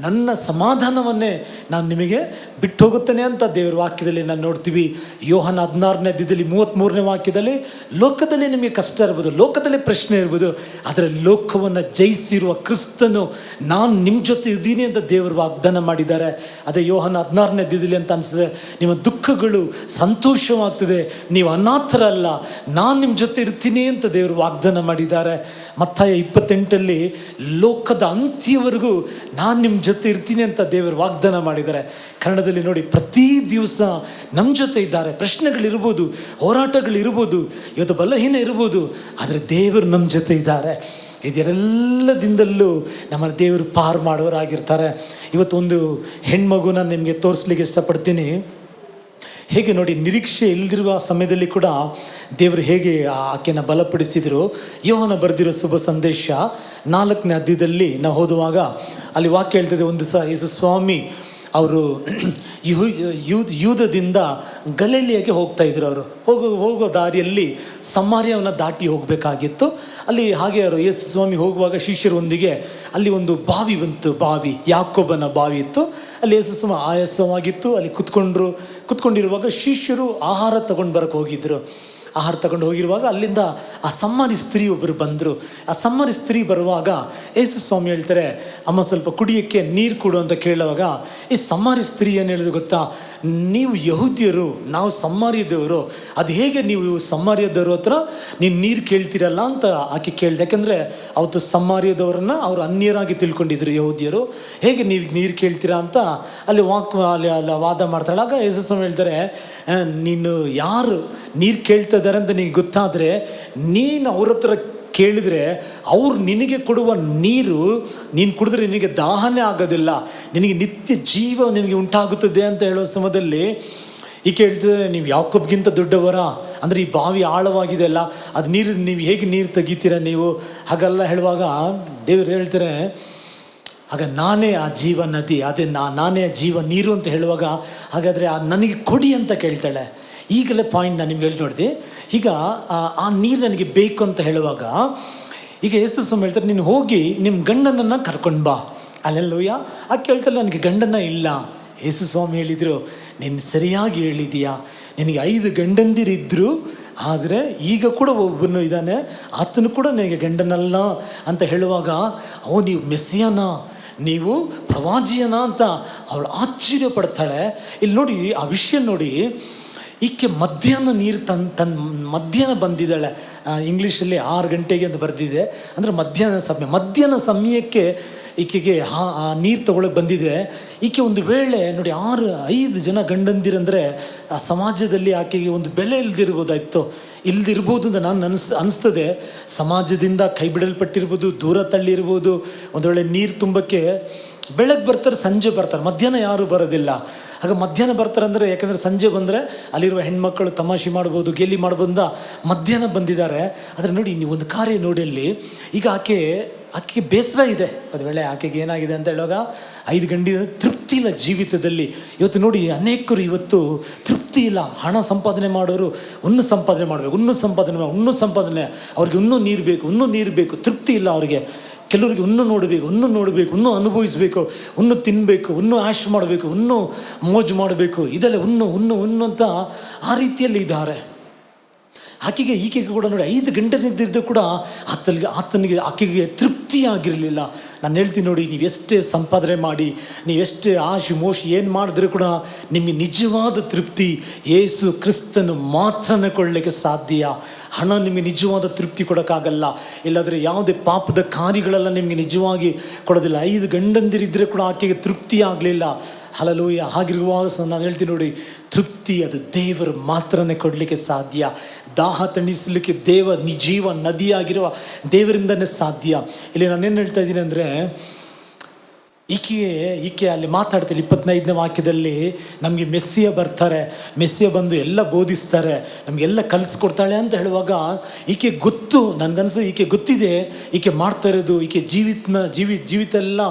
ನನ್ನ ಸಮಾಧಾನವನ್ನೇ ನಾನು ನಿಮಗೆ ಬಿಟ್ಟು ಹೋಗುತ್ತೇನೆ ಅಂತ ದೇವರ ವಾಕ್ಯದಲ್ಲಿ ನಾನು ನೋಡ್ತೀವಿ. ಯೋಹಾನ 16ನೇ ಅಧ್ಯಾಯದಲ್ಲಿ 33ನೇ ವಾಕ್ಯದಲ್ಲಿ ಲೋಕದಲ್ಲಿ ನಿಮಗೆ ಕಷ್ಟ ಇರ್ಬೋದು, ಲೋಕದಲ್ಲಿ ಪ್ರಶ್ನೆ ಇರ್ಬೋದು, ಆದರೆ ಲೋಕವನ್ನು ಜಯಿಸಿರುವ ಕ್ರಿಸ್ತನು ನಾನು ನಿಮ್ಮ ಜೊತೆ ಇದ್ದೀನಿ ಅಂತ ದೇವರು ವಾಗ್ದಾನ ಮಾಡಿದ್ದಾರೆ. ಅದೇ ಯೋಹಾನ 16ನೇ ಅಧ್ಯಾಯದಲ್ಲಿ ಅಂತ ಅನಿಸ್ತದೆ, ನಿಮ್ಮ ದುಃಖಗಳು ಸಂತೋಷವಾಗ್ತದೆ, ನೀವು ಅನಾಥರಲ್ಲ, ನಾನು ನಿಮ್ಮ ಜೊತೆ ಇರ್ತೀನಿ ಅಂತ ದೇವರು ವಾಗ್ದಾನ ಮಾಡಿದ್ದಾರೆ. ಮತ್ತಾಯ 28 ಲೋಕದ ಅಂತ್ಯವರೆಗೂ ನಾನು ನಿಮ್ಮ ಜೊತೆ ಇರ್ತೀನಿ ಅಂತ ದೇವರು ವಾಗ್ದಾನ ಮಾಡಿದ್ದಾರೆ. ಕನ್ನಡದಲ್ಲಿ ನೋಡಿ, ಪ್ರತಿ ದಿವಸ ನಮ್ಮ ಜೊತೆ ಇದ್ದಾರೆ. ಪ್ರಶ್ನೆಗಳಿರ್ಬೋದು, ಹೋರಾಟಗಳಿರ್ಬೋದು, ಇವತ್ತು ಬಲಹೀನ ಇರ್ಬೋದು, ಆದರೆ ದೇವರು ನಮ್ಮ ಜೊತೆ ಇದ್ದಾರೆ. ಇದೆಲ್ಲದಿಂದಲೂ ನಮ್ಮ ದೇವರು ಪಾರು ಮಾಡೋರಾಗಿರ್ತಾರೆ. ಇವತ್ತೊಂದು ಹೆಣ್ಮಗುನ ನಿಮಗೆ ತೋರಿಸ್ಲಿಕ್ಕೆ ಇಷ್ಟಪಡ್ತೀನಿ. ಹೇಗೆ ನೋಡಿ, ನಿರೀಕ್ಷೆ ಇಲ್ಲದಿರುವ ಸಮಯದಲ್ಲಿ ಕೂಡ ದೇವರು ಹೇಗೆ ಆಕೆಯನ್ನು ಬಲಪಡಿಸಿದರು. ಯೋಹಾನ ಬರೆದಿರೋ ಶುಭ ಸಂದೇಶ 4ನೇ ಅಧ್ಯಾಯದಲ್ಲಿ ನಾವು ಓದುವಾಗ ಅಲ್ಲಿ ವಾಕ್ಯ ಹೇಳ್ತಿದೆ, ಒಂದು ಯೇಸು ಸ್ವಾಮಿ ಅವರು ಯೂದದಿಂದ ಗಲಿಲಾಯಕ್ಕೆ ಹೋಗ್ತಾ ಇದ್ರು. ಅವರು ಹೋಗೋ ದಾರಿಯಲ್ಲಿ ಸಮಾರ್ಯವನ್ನು ದಾಟಿ ಹೋಗಬೇಕಾಗಿತ್ತು. ಅಲ್ಲಿ ಹಾಗೆ ಅವರು ಯೇಸು ಸ್ವಾಮಿ ಹೋಗುವಾಗ ಶಿಷ್ಯರೊಂದಿಗೆ ಅಲ್ಲಿ ಒಂದು ಬಾವಿ ಬಂತು, ಯಾಕೋಬನ ಬಾವಿ ಇತ್ತು. ಅಲ್ಲಿ ಯೇಸು ಸ್ವಾಮಿ ಆಯಾಸವಾಗಿತ್ತು, ಅಲ್ಲಿ ಕುತ್ಕೊಂಡಿರುವಾಗ ಶಿಷ್ಯರು ಆಹಾರ ತಗೊಂಡು ಬರಕ್ಕೆ ಹೋಗಿದ್ರು. ಆಹಾರ ತಗೊಂಡು ಹೋಗಿರುವಾಗ ಅಲ್ಲಿಂದ ಆ ಸಮ್ಮಾರಿ ಸ್ತ್ರೀ ಒಬ್ಬರು ಬಂದರು. ಆ ಸಮ್ಮಾರಿ ಸ್ತ್ರೀ ಬರುವಾಗ ಯೇಸು ಸ್ವಾಮಿ ಹೇಳ್ತಾರೆ, ಅಮ್ಮ ಸ್ವಲ್ಪ ಕುಡಿಯೋಕ್ಕೆ ನೀರು ಕೊಡು ಅಂತ ಕೇಳುವಾಗ ಈ ಸಮ್ಮಾರಿ ಸ್ತ್ರೀ ಏನು ಹೇಳಿದ್ರು ಗೊತ್ತಾ, ನೀವು ಯಹೂದ್ಯರು, ನಾವು ಸಮ್ಮಾರ್ಯದವರು, ಅದು ಹೇಗೆ ನೀವು ಸಮ್ಮಾರ್ಯದವರು ಹತ್ರ ನೀವು ನೀರು ಕೇಳ್ತೀರಲ್ಲ ಅಂತ ಆಕೆ ಕೇಳಿದೆ. ಯಾಕೆಂದರೆ ಅವತ್ತು ಸಮ್ಮಾರ್ಯದವರನ್ನು ಅವರು ಅನ್ಯರಾಗಿ ತಿಳ್ಕೊಂಡಿದ್ರು ಯಹೂದ್ಯರು. ಹೇಗೆ ನೀವು ನೀರು ಕೇಳ್ತೀರಾ ಅಂತ ಅಲ್ಲಿ ವಾದ ಮಾಡ್ತಾಳೆ. ಆಗ ಯೇಸು ಸ್ವಾಮಿ ಹೇಳ್ತಾರೆ, ನೀನು ಯಾರು ನೀರು ಕೇಳ್ತಾ ಇದ್ದಾರೆ ಅಂತ ನಿನಗೆ ಗೊತ್ತಾದರೆ ನೀನು ಅವ್ರ ಹತ್ರ ಕೇಳಿದರೆ ಅವ್ರು ನಿನಗೆ ಕೊಡುವ ನೀರು ನೀನು ಕುಡಿದ್ರೆ ನಿನಗೆ ದಾಹನೇ ಆಗೋದಿಲ್ಲ, ನಿನಗೆ ನಿತ್ಯ ಜೀವ ನಿನಗೆ ಉಂಟಾಗುತ್ತದೆ ಅಂತ ಹೇಳೋ ಸಮಯದಲ್ಲಿ ಈಕೆ ಹೇಳ್ತಿದ್ದಾರೆ, ನೀವು ಯಾಕೋಬ್ಗಿಂತ ದೊಡ್ಡವರ, ಅಂದರೆ ಈ ಬಾವಿ ಆಳವಾಗಿದೆ ಅಲ್ಲ, ಅದು ನೀವು ಹೇಗೆ ನೀರು ತೆಗಿತೀರ ನೀವು, ಹಾಗೆಲ್ಲ ಹೇಳುವಾಗ ದೇವರು ಹೇಳ್ತಾರೆ, ಆಗ ನಾನೇ ಆ ಜೀವ ನದಿ, ಅದೇ ನಾನೇ ಜೀವ ನೀರು ಅಂತ ಹೇಳುವಾಗ, ಹಾಗಾದರೆ ನನಗೆ ಕೊಡಿ ಅಂತ ಕೇಳ್ತಾಳೆ. ಈಗಲೇ ಪಾಯಿಂಟ್ ನಾನು ನಿಮ್ಗೆ ಹೇಳಿ ನೋಡಿದೆ. ಈಗ ಆ ನೀರು ನನಗೆ ಬೇಕು ಅಂತ ಹೇಳುವಾಗ ಈಗ ಯೇಸು ಸ್ವಾಮಿ ಹೇಳ್ತಾರೆ, ನೀನು ಹೋಗಿ ನಿಮ್ಮ ಗಂಡನನ್ನು ಕರ್ಕೊಂಡು ಬಾ. ಅಲ್ಲೆಲ್ಲೂಯ್ಯ. ಆಕೆ ಕೇಳ್ತಾಳೆ, ನನಗೆ ಗಂಡನ ಇಲ್ಲ. ಯೇಸು ಸ್ವಾಮಿ ಹೇಳಿದರು, ನೀನು ಸರಿಯಾಗಿ ಹೇಳಿದೀಯಾ, ನಿನಗೆ 5 ಗಂಡಂದಿರಿದ್ದರು, ಆದರೆ ಈಗ ಕೂಡ ಒಬ್ಬನು ಇದ್ದಾನೆ, ಆತನು ಕೂಡ ನನಗೆ ಗಂಡನಲ್ಲ ಅಂತ ಹೇಳುವಾಗ, ನೀವು ಮೆಸ್ಸಿಯನ, ನೀವು ಪ್ರವಾದಿಯನ ಅಂತ ಅವಳು ಆಶ್ಚರ್ಯ ಪಡ್ತಾಳೆ. ಇಲ್ಲಿ ನೋಡಿ ಆ ವಿಷಯ ನೋಡಿ, ಈಕೆ ಮಧ್ಯಾಹ್ನ ನೀರು ಮಧ್ಯಾಹ್ನ ಬಂದಿದ್ದಾಳೆ. ಇಂಗ್ಲೀಷಲ್ಲಿ 6 ಗಂಟೆಗೆ ಅಂತ ಬರೆದಿದೆ, ಅಂದರೆ ಮಧ್ಯಾಹ್ನ ಸಮಯಕ್ಕೆ ಈಕೆಗೆ ಆ ನೀರು ತಗೊಳಕ್ಕೆ ಬಂದಿದೆ. ಈಕೆ ಒಂದು ವೇಳೆ ನೋಡಿ 5 ಜನ ಗಂಡಂದಿರಂದರೆ ಆ ಸಮಾಜದಲ್ಲಿ ಆಕೆಗೆ ಒಂದು ಬೆಲೆ ಇಲ್ದಿರ್ಬೋದು ಅಂತ ನಾನು ಅನಿಸ್ತದೆ. ಸಮಾಜದಿಂದ ಕೈ ಬಿಡಲ್ಪಟ್ಟಿರ್ಬೋದು, ದೂರ ತಳ್ಳಿರ್ಬೋದು. ಒಂದು ವೇಳೆ ನೀರು ತುಂಬಕ್ಕೆ ಬೆಳಗ್ಗೆ ಬರ್ತಾರೆ, ಸಂಜೆ ಬರ್ತಾರೆ, ಮಧ್ಯಾಹ್ನ ಯಾರೂ ಬರೋದಿಲ್ಲ. ಆಗ ಮಧ್ಯಾಹ್ನ ಬರ್ತಾರೆ ಅಂದರೆ, ಯಾಕಂದರೆ ಸಂಜೆ ಬಂದರೆ ಅಲ್ಲಿರುವ ಹೆಣ್ಮಕ್ಕಳು ತಮಾಷೆ ಮಾಡ್ಬೋದು, ಗೇಲಿ ಮಾಡ್ಬೋದ, ಮಧ್ಯಾಹ್ನ ಬಂದಿದ್ದಾರೆ. ಆದರೆ ನೋಡಿ, ನೀವು ಒಂದು ಕಾರ್ಯ ನೋಡಿ ಅಲ್ಲಿ, ಈಗ ಆಕೆಗೆ ಬೇಸರ ಇದೆ. ಒಂದು ವೇಳೆ ಆಕೆಗೆ ಏನಾಗಿದೆ ಅಂತ ಹೇಳುವಾಗ 5 ಗಂಟೆ ತೃಪ್ತಿ ಇಲ್ಲ ಜೀವಿತದಲ್ಲಿ. ಇವತ್ತು ನೋಡಿ, ಅನೇಕರು ಇವತ್ತು ತೃಪ್ತಿ ಇಲ್ಲ. ಹಣ ಸಂಪಾದನೆ ಮಾಡೋರು ಇನ್ನೂ ಸಂಪಾದನೆ ಮಾಡಬೇಕು, ಇನ್ನೂ ಸಂಪಾದನೆ, ಅವ್ರಿಗೆ ಇನ್ನೂ ನೀರು ಬೇಕು, ತೃಪ್ತಿ ಇಲ್ಲ ಅವರಿಗೆ. ಕೆಲವರಿಗೆ ಇನ್ನೂ ನೋಡಬೇಕು, ಇನ್ನೂ ಅನುಭವಿಸಬೇಕು, ಇನ್ನೂ ತಿನ್ನಬೇಕು, ಇನ್ನೂ ಆಶ್ ಮಾಡಬೇಕು, ಇನ್ನೂ ಮೋಜು ಮಾಡಬೇಕು, ಇದೆಲ್ಲ ಇನ್ನೂ ಅಂತ ಆ ರೀತಿಯಲ್ಲಿ ಇದ್ದಾರೆ. ಈಕೆಗೆ ಕೂಡ ನೋಡಿ 5 ಗಂಟೆ ನಿಂತಿದ್ದು ಕೂಡ ಆಕೆಗೆ ತೃಪ್ತಿಯಾಗಿರಲಿಲ್ಲ. ನಾನು ಹೇಳ್ತೀನಿ ನೋಡಿ, ನೀವು ಎಷ್ಟೇ ಸಂಪಾದನೆ ಮಾಡಿ, ನೀವೆಷ್ಟೇ ಆಶೆ ಮೋಶಿ ಏನು ಮಾಡಿದ್ರೂ ಕೂಡ ನಿಮಗೆ ನಿಜವಾದ ತೃಪ್ತಿ ಯೇಸು ಕ್ರಿಸ್ತನು ಮಾತ್ರನೇ ಕೊಡಲಿಕ್ಕೆ ಸಾಧ್ಯ. ಹಣ ನಿಮಗೆ ನಿಜವಾದ ತೃಪ್ತಿ ಕೊಡೋಕ್ಕಾಗಲ್ಲ. ಇಲ್ಲಾಂದರೆ ಯಾವುದೇ ಪಾಪದ ಕಾರ್ಯಗಳೆಲ್ಲ ನಿಮಗೆ ನಿಜವಾಗಿ ಕೊಡೋದಿಲ್ಲ. 5 ಗಂಡಂದಿರಿದ್ದರೆ ಕೂಡ ಆಕೆಗೆ ತೃಪ್ತಿ ಆಗಲಿಲ್ಲ. ಹಲ್ಲೆಲೂಯಾ. ಹಾಗಿರುವಾಗ ನಾನು ಹೇಳ್ತೀನಿ ನೋಡಿ, ತೃಪ್ತಿ ಅದು ದೇವರು ಮಾತ್ರನೇ ಕೊಡಲಿಕ್ಕೆ ಸಾಧ್ಯ. ದಾಹ ತಣಿಸಲಿಕ್ಕೆ ಜೀವ ನದಿಯಾಗಿರುವ ದೇವರಿಂದನೇ ಸಾಧ್ಯ. ಇಲ್ಲಿ ನಾನೇನು ಹೇಳ್ತಾ ಇದ್ದೀನಿ ಅಂದರೆ, ಈಕೆ ಅಲ್ಲಿ ಮಾತಾಡ್ತಾರೆ 25ನೇ ವಾಕ್ಯದಲ್ಲಿ, ನಮಗೆ ಮೆಸ್ಸಿಯ ಬಂದು ಎಲ್ಲ ಬೋಧಿಸ್ತಾರೆ, ನಮಗೆಲ್ಲ ಕಲಿಸ್ಕೊಡ್ತಾಳೆ ಅಂತ ಹೇಳುವಾಗ ಈಕೆ ಗೊತ್ತು, ನನಗನ್ಸು ಈಕೆ ಗೊತ್ತಿದೆ ಈಕೆ ಮಾಡ್ತಾ ಇರೋದು, ಈಕೆ ಜೀವಿತ ಎಲ್ಲ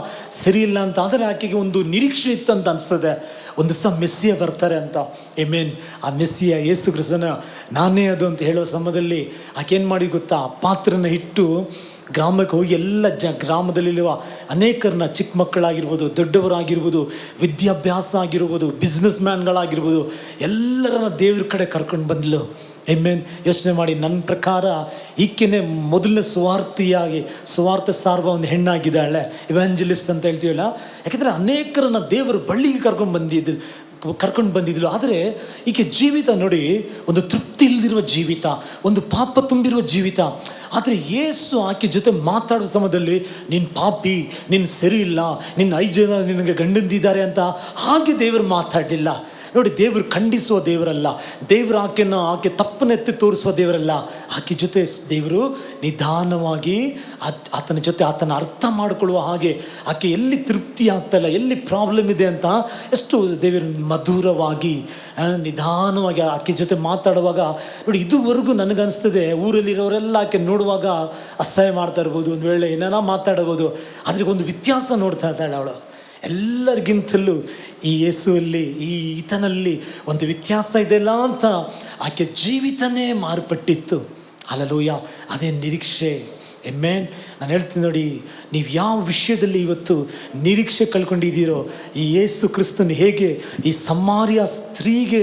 ಸರಿಯಿಲ್ಲ ಅಂತ. ಆದರೆ ಆಕೆಗೆ ಒಂದು ನಿರೀಕ್ಷೆ ಇತ್ತು ಅಂತ ಅನಿಸ್ತದೆ, ಒಂದು ದಿವಸ ಮೆಸ್ಸಿಯ ಬರ್ತಾರೆ ಅಂತ. ಆಮೆನ್. ಆ ಮೆಸ್ಸಿಯ ಯೇಸು ಕ್ರಿಸ್ತನ ನಾನೇ ಅದು ಅಂತ ಹೇಳೋ ಸಮಯದಲ್ಲಿ ಆಕೆ ಏನು ಮಾಡಿ ಗೊತ್ತಾ, ಆ ಪಾತ್ರನ ಇಟ್ಟು ಗ್ರಾಮಕ್ಕೆ ಹೋಗಿ ಎಲ್ಲ ಗ್ರಾಮದಲ್ಲಿರುವ ಅನೇಕರನ್ನ, ಚಿಕ್ಕ ಮಕ್ಕಳಾಗಿರ್ಬೋದು, ದೊಡ್ಡವರಾಗಿರ್ಬೋದು, ವಿದ್ಯಾಭ್ಯಾಸ ಆಗಿರ್ಬೋದು, ಬಿಸ್ನೆಸ್ ಮ್ಯಾನ್ಗಳಾಗಿರ್ಬೋದು, ಎಲ್ಲರನ್ನ ದೇವ್ರ ಕಡೆ ಕರ್ಕೊಂಡು ಬಂದಳು. ಆಮೆನ್. ಯೋಚನೆ ಮಾಡಿ, ನನ್ನ ಪ್ರಕಾರ ಈಕೆನೇ ಮೊದಲನೇ ಸುವಾರ್ಥ ಸಾರುವ ಒಂದು ಹೆಣ್ಣಾಗಿದ್ದಾಳೆ, ಇವ್ಯಾಂಜಲಿಸ್ಟ್ ಅಂತ ಹೇಳ್ತೀವಲ್ಲ. ಯಾಕೆಂದರೆ ಅನೇಕರನ್ನ ದೇವರು ಬಳ್ಳಿಗೆ ಕರ್ಕೊಂಡು ಬಂದಿದ್ಲು. ಆದರೆ ಈಕೆ ಜೀವಿತ ನೋಡಿ, ಒಂದು ತೃಪ್ತಿ ಇಲ್ಲದಿರುವ ಜೀವಿತ, ಒಂದು ಪಾಪ ತುಂಬಿರುವ ಜೀವಿತ. ಆದರೆ ಯೇಸು ಆಕೆ ಜೊತೆ ಮಾತಾಡುವ ಸಮಯದಲ್ಲಿ, ನೀನು ಪಾಪಿ, ನೀನು ಸರಿ ಇಲ್ಲ, ನಿನ್ನ 5 ಜನ ನಿನಗೆ ಗಂಡಂದಿದ್ದಾರೆ ಅಂತ ಹಾಗೆ ದೇವರು ಮಾತಾಡಲಿಲ್ಲ. ನೋಡಿ, ದೇವರು ಖಂಡಿಸುವ ದೇವರಲ್ಲ, ದೇವರು ಆಕೆ ತಪ್ಪನೆತ್ತಿ ತೋರಿಸುವ ದೇವರಲ್ಲ. ಆಕೆ ಜೊತೆ ದೇವರು ನಿಧಾನವಾಗಿ ಆತನ ಜೊತೆ ಆತನ ಅರ್ಥ ಮಾಡಿಕೊಳ್ಳುವ ಹಾಗೆ, ಆಕೆ ಎಲ್ಲಿ ತೃಪ್ತಿ ಆಗ್ತಾಯಿಲ್ಲ, ಎಲ್ಲಿ ಪ್ರಾಬ್ಲಮ್ ಇದೆ ಅಂತ ಎಷ್ಟು ದೇವರು ಮಧುರವಾಗಿ ನಿಧಾನವಾಗಿ ಆಕೆ ಜೊತೆ ಮಾತಾಡುವಾಗ ನೋಡಿ, ಇದುವರೆಗೂ ನನಗನ್ನಿಸ್ತದೆ ಊರಲ್ಲಿರೋರೆಲ್ಲ ಆಕೆ ನೋಡುವಾಗ ಅಸಹ್ಯ ಮಾಡ್ತಾ ಇರ್ಬೋದು, ಒಂದು ವೇಳೆ ಏನೇನೋ ಮಾತಾಡ್ಬೋದು. ಆದರೆ ಒಂದು ವ್ಯತ್ಯಾಸ ನೋಡ್ತಾ ಇದ್ದಾಳೆ ಅವಳು. ಎಲ್ಲರಿಗಿಂತಲೂ ಈ ಯೇಸುವಲ್ಲಿ, ಈತನಲ್ಲಿ ಒಂದು ವ್ಯತ್ಯಾಸ ಇದೆಯಲ್ಲ ಅಂತ ಆಕೆ ಜೀವಿತನೇ ಮಾರ್ಪಟ್ಟಿತ್ತು. ಹಲ್ಲೆಲೂಯಾ. ಅದೇ ನಿರೀಕ್ಷೆ. ಆಮೆನ್. ನಾನು ಹೇಳ್ತೀನಿ ನೋಡಿ, ನೀವು ಯಾವ ವಿಷಯದಲ್ಲಿ ಇವತ್ತು ನಿರೀಕ್ಷೆ ಕಳ್ಕೊಂಡಿದ್ದೀರೋ, ಈ ಯೇಸು ಕ್ರಿಸ್ತನು ಹೇಗೆ ಈ ಸಮಾರ್ಯ ಸ್ತ್ರೀಗೆ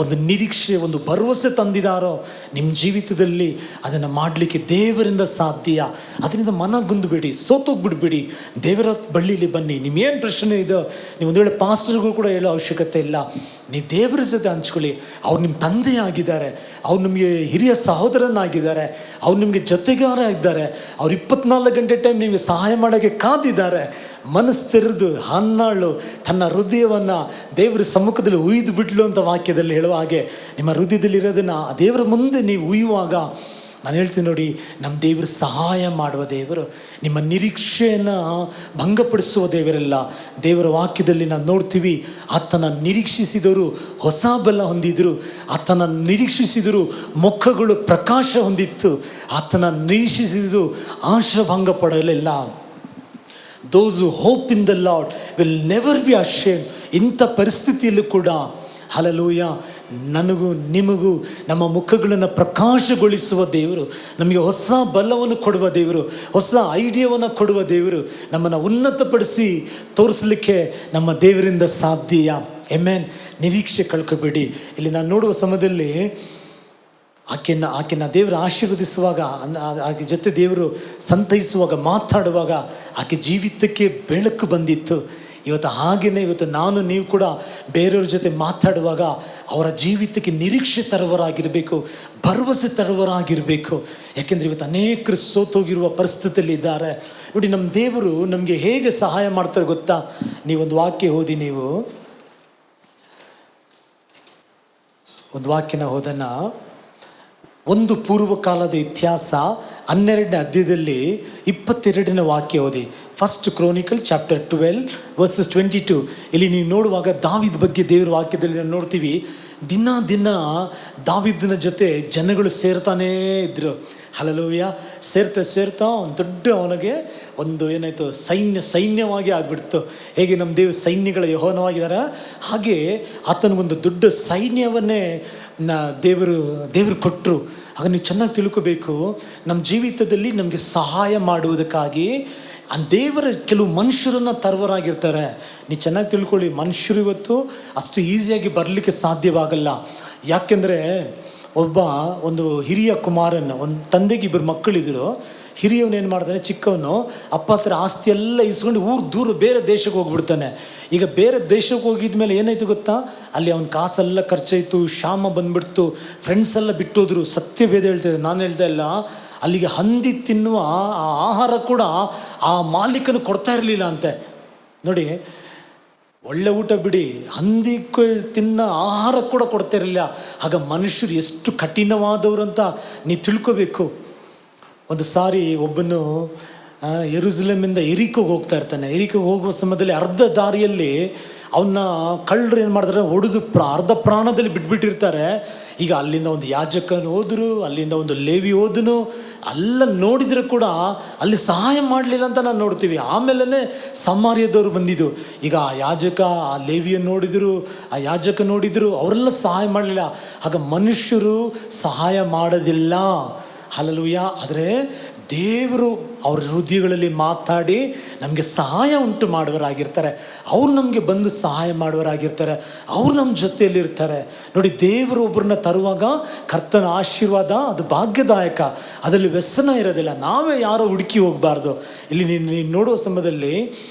ಒಂದು ನಿರೀಕ್ಷೆ, ಒಂದು ಭರವಸೆ ತಂದಿದ್ದಾರೋ, ನಿಮ್ಮ ಜೀವಿತದಲ್ಲಿ ಅದನ್ನು ಮಾಡಲಿಕ್ಕೆ ದೇವರಿಂದ ಸಾಧ್ಯ. ಅದರಿಂದ ಮನಗುಂದುಬೇಡಿ, ಸೋತೋಗ್ಬಿಡ್ಬೇಡಿ, ದೇವರ ಬಳ್ಳಿಲಿ ಬನ್ನಿ. ನಿಮ್ಗೇನು ಪ್ರಶ್ನೆ ಇದೋ, ನೀವು ಒಂದು ವೇಳೆ ಪಾಸ್ಟರ್ಗೂ ಕೂಡ ಹೇಳೋ ಅವಶ್ಯಕತೆ ಇಲ್ಲ. ನೀವು ದೇವರ ಜೊತೆ ಹಂಚ್ಕೊಳ್ಳಿ. ಅವ್ರು ನಿಮ್ಮ ತಂದೆ ಆಗಿದ್ದಾರೆ, ಅವ್ರು ನಿಮಗೆ ಹಿರಿಯ ಸಹೋದರನಾಗಿದ್ದಾರೆ, ಅವ್ರು ನಿಮಗೆ ಜೊತೆಗಾರ ಇದ್ದಾರೆ, ಅವ್ರು 24 ಗಂಟೆ ಟೈಮ್ ನಿಮಗೆ ಸಹಾಯ ಮಾಡೋಕ್ಕೆ ಕಾದಿದ್ದಾರೆ. ಮನಸ್ಸು ತೆರೆದು ಹನ್ನಾಳು ತನ್ನ ಹೃದಯವನ್ನು ದೇವರ ಸಮ್ಮುಖದಲ್ಲಿ ಉಯ್ದು ಬಿಡ್ಲು ಅಂತ ವಾಕ್ಯದಲ್ಲಿ ಹೇಳುವ ಹಾಗೆ, ನಿಮ್ಮ ಹೃದಯದಲ್ಲಿರೋದನ್ನು ದೇವರ ಮುಂದೆ ನೀವು ಉಯ್ಯುವಾಗ, ನಾನು ಹೇಳ್ತೀನಿ ನೋಡಿ, ನಮ್ಮ ದೇವರು ಸಹಾಯ ಮಾಡುವ ದೇವರು, ನಿಮ್ಮ ನಿರೀಕ್ಷೆಯನ್ನು ಭಂಗಪಡಿಸುವ ದೇವರಲ್ಲ. ದೇವರ ವಾಕ್ಯದಲ್ಲಿ ನಾವು ನೋಡ್ತೀವಿ, ಆತನ ನಿರೀಕ್ಷಿಸಿದವರು ಹೊಸ ಬಲ ಹೊಂದಿದ್ರು, ಆತನ ನಿರೀಕ್ಷಿಸಿದರು ಮುಖಗಳು ಪ್ರಕಾಶ ಹೊಂದಿತ್ತು, ಆತನ ನಿರೀಕ್ಷಿಸಿದ್ದು ಆಶಾಭಂಗ ಪಡಲಿಲ್ಲ. Those who hope in the Lord will never be ashamed. ಇಂಥ ಪರಿಸ್ಥಿತಿಯಲ್ಲೂ ಕೂಡ ಹಲ್ಲೆಲೂಯ, ನನಗೂ ನಿಮಗೂ ನಮ್ಮ ಮುಖಗಳನ್ನು ಪ್ರಕಾಶಗೊಳಿಸುವ ದೇವರು, ನಮಗೆ ಹೊಸ ಬಲವನ್ನು ಕೊಡುವ ದೇವರು, ಹೊಸ ಐಡಿಯಾವನ್ನು ಕೊಡುವ ದೇವರು, ನಮ್ಮನ್ನು ಉನ್ನತಪಡಿಸಿ ತೋರಿಸಲಿಕ್ಕೆ ನಮ್ಮ ದೇವರಿಂದ ಸಾಧ್ಯ. ಆಮೆನ್. ನಿರೀಕ್ಷೆ ಕಳ್ಕೊಬೇಡಿ. ಇಲ್ಲಿ ನಾನು ನೋಡುವ ಸಮಯದಲ್ಲಿ ಆಕೆನ ದೇವರು ಆಶೀರ್ವದಿಸುವಾಗ, ಆಕೆ ಜೊತೆ ದೇವರು ಸಂತೈಸುವಾಗ, ಮಾತಾಡುವಾಗ ಆಕೆ ಜೀವಿತಕ್ಕೆ ಬೆಳಕು ಬಂದಿತ್ತು. ಇವತ್ತು ಹಾಗೆಯೇ ಇವತ್ತು ನಾನು ನೀವು ಕೂಡ ಬೇರೆಯವ್ರ ಜೊತೆ ಮಾತಾಡುವಾಗ ಅವರ ಜೀವಿತಕ್ಕೆ ನಿರೀಕ್ಷೆ ತರುವರಾಗಿರಬೇಕು, ಭರವಸೆ ತರುವರಾಗಿರಬೇಕು. ಯಾಕೆಂದರೆ ಇವತ್ತು ಅನೇಕರು ಸೋತೋಗಿರುವ ಪರಿಸ್ಥಿತಿಯಲ್ಲಿ ಇದ್ದಾರೆ. ನೋಡಿ, ನಮ್ಮ ದೇವರು ನಮಗೆ ಹೇಗೆ ಸಹಾಯ ಮಾಡ್ತಾರೆ ಗೊತ್ತಾ? ನೀವೊಂದು ವಾಕ್ಯ ಓದಿ, ನೀವು ಒಂದು ವಾಕ್ಯನ ಓದೋಣ. ಒಂದು ಪೂರ್ವಕಾಲದ ಇತಿಹಾಸ 12ನೇ ಅಧ್ಯಾಯದಲ್ಲಿ 22ನೇ ವಾಕ್ಯ ಓದಿ. First chronicle chapter 12 verses 22. ಇಲ್ಲಿ ನೀವು ನೋಡುವಾಗ ದಾವೀದ್ ಬಗ್ಗೆ ದೇವರ ವಾಕ್ಯದಲ್ಲಿ ನಾವು ನೋಡ್ತೀವಿ. ದಿನ ದಾವೀದನ ಜೊತೆ ಜನಗಳು ಸೇರ್ತಾನೇ ಇದ್ರು. ಹಲ್ಲೆಲೂಯ. ಸೇರ್ತಾ ಒಂದು ದೊಡ್ಡ ಅವನಿಗೆ ಒಂದು ಏನಾಯಿತು, ಸೈನ್ಯವಾಗಿ ಆಗ್ಬಿಡ್ತು. ಹೇಗೆ ನಮ್ಮ ದೇವ್ರ ಸೈನ್ಯಗಳ ಯೆಹೋವನಾಗಿದ್ದಾರೆ, ಹಾಗೆ ಆತನಿಗೊಂದು ದೊಡ್ಡ ಸೈನ್ಯವನ್ನೇ ದೇವರು ಕೊಟ್ಟರು. ಆಗ ನೀವು ಚೆನ್ನಾಗಿ ತಿಳ್ಕೋಬೇಕು, ನಮ್ಮ ಜೀವಿತದಲ್ಲಿ ನಮಗೆ ಸಹಾಯ ಮಾಡುವುದಕ್ಕಾಗಿ ದೇವರ ಕೆಲವು ಮನುಷ್ಯರನ್ನು ತರುವರಾಗಿರ್ತಾರೆ. ನೀವು ಚೆನ್ನಾಗಿ ತಿಳ್ಕೊಳ್ಳಿ, ಮನುಷ್ಯರು ಇವತ್ತು ಅಷ್ಟು ಈಸಿಯಾಗಿ ಬರಲಿಕ್ಕೆ ಸಾಧ್ಯವಾಗಲ್ಲ. ಯಾಕೆಂದರೆ ಒಂದು ಹಿರಿಯ ಕುಮಾರನ, ಒಂದು ತಂದೆಗೆ 2 ಮಕ್ಕಳಿದ್ರು. ಹಿರಿಯವನು ಏನು ಮಾಡ್ತಾನೆ, ಚಿಕ್ಕವನು ಅಪ್ಪ ಹತ್ರ ಆಸ್ತಿ ಎಲ್ಲ ಇಸ್ಕೊಂಡು ದೂರ ಬೇರೆ ದೇಶಕ್ಕೆ ಹೋಗ್ಬಿಡ್ತಾನೆ. ಈಗ ಬೇರೆ ದೇಶಕ್ಕೆ ಹೋಗಿದ ಮೇಲೆ ಏನಾಯ್ತು ಗೊತ್ತಾ, ಅಲ್ಲಿ ಅವನ ಕಾಸೆಲ್ಲ ಖರ್ಚಾಯಿತು, ಕ್ಷಾಮ ಬಂದ್ಬಿಡ್ತು, ಫ್ರೆಂಡ್ಸ್ ಎಲ್ಲ ಬಿಟ್ಟೋದ್ರು. ಸತ್ಯವೇದ ಹೇಳ್ತಾಯಿದ್ದೆ, ನಾನು ಹೇಳ್ತಾ ಇಲ್ಲ. ಅಲ್ಲಿಗೆ ಹಂದಿ ತಿನ್ನುವ ಆ ಆಹಾರ ಕೂಡ ಆ ಮಾಲೀಕನು ಕೊಡ್ತಾ ಇರಲಿಲ್ಲ ಅಂತೆ. ನೋಡಿ, ಒಳ್ಳೆ ಊಟ ಬಿಡಿ, ಹಂದಿ ತಿನ್ನ ಆಹಾರ ಕೂಡ ಕೊಡ್ತಾ ಇರಲಿಲ್ಲ. ಆಗ ಮನುಷ್ಯರು ಎಷ್ಟು ಕಠಿಣವಾದವರು ಅಂತ ನೀವು ತಿಳ್ಕೋಬೇಕು. ಒಂದು ಸಾರಿ ಒಬ್ಬನು ಯೆರೂಸಲೇಮಿಂದ ಎರಿಕೋಗೆ ಹೋಗ್ತಾ ಇರ್ತಾನೆ. ಎರಿಕೋಗೆ ಹೋಗುವ ಸಮಯದಲ್ಲಿ ಅರ್ಧ ದಾರಿಯಲ್ಲಿ ಅವನ್ನ ಕಳ್ಳರು ಏನು ಮಾಡ್ತಾರೆ, ಒಡೆದು ಅರ್ಧ ಪ್ರಾಣದಲ್ಲಿ ಬಿಟ್ಬಿಟ್ಟಿರ್ತಾರೆ. ಈಗ ಅಲ್ಲಿಂದ ಒಂದು ಯಾಜಕನು ಹೋದ್ರು, ಅಲ್ಲಿಂದ ಒಂದು ಲೇವಿ ಹೋದನು. ಎಲ್ಲ ನೋಡಿದರೆ ಕೂಡ ಅಲ್ಲಿ ಸಹಾಯ ಮಾಡಲಿಲ್ಲ ಅಂತ ನಾವು ನೋಡ್ತೀವಿ. ಆಮೇಲೆ ಸಮಾರ್ಯದವರು ಬಂದಿದ್ದು. ಈಗ ಆ ಯಾಜಕ ಆ ಲೇವಿಯನ್ನು ನೋಡಿದರು, ಆ ಯಾಜಕ ನೋಡಿದರು, ಅವರೆಲ್ಲ ಸಹಾಯ ಮಾಡಲಿಲ್ಲ. ಆಗ ಮನುಷ್ಯರು ಸಹಾಯ ಮಾಡೋದಿಲ್ಲ. ಹಲ್ಲೆಲೂಯಾ. ಆದರೆ ದೇವರು ಅವ್ರ ಹೃದಯಗಳಲ್ಲಿ ಮಾತಾಡಿ ನಮಗೆ ಸಹಾಯ ಉಂಟು ಮಾಡುವರಾಗಿರ್ತಾರೆ. ಅವ್ರು ನಮಗೆ ಬಂದು ಸಹಾಯ ಮಾಡುವರಾಗಿರ್ತಾರೆ. ಅವ್ರು ನಮ್ಮ ಜೊತೆಯಲ್ಲಿರ್ತಾರೆ. ನೋಡಿ, ದೇವರು ಒಬ್ಬರನ್ನ ತರುವಾಗ ಕರ್ತನ ಆಶೀರ್ವಾದ ಅದು ಭಾಗ್ಯದಾಯಕ, ಅದರಲ್ಲಿ ವ್ಯಸನ ಇರೋದಿಲ್ಲ. ನಾವೇ ಯಾರೋ ಹುಡುಕಿ ಹೋಗಬಾರ್ದು. ಇಲ್ಲಿ ನೀನು ನೋಡುವ ಸಮಯದಲ್ಲಿ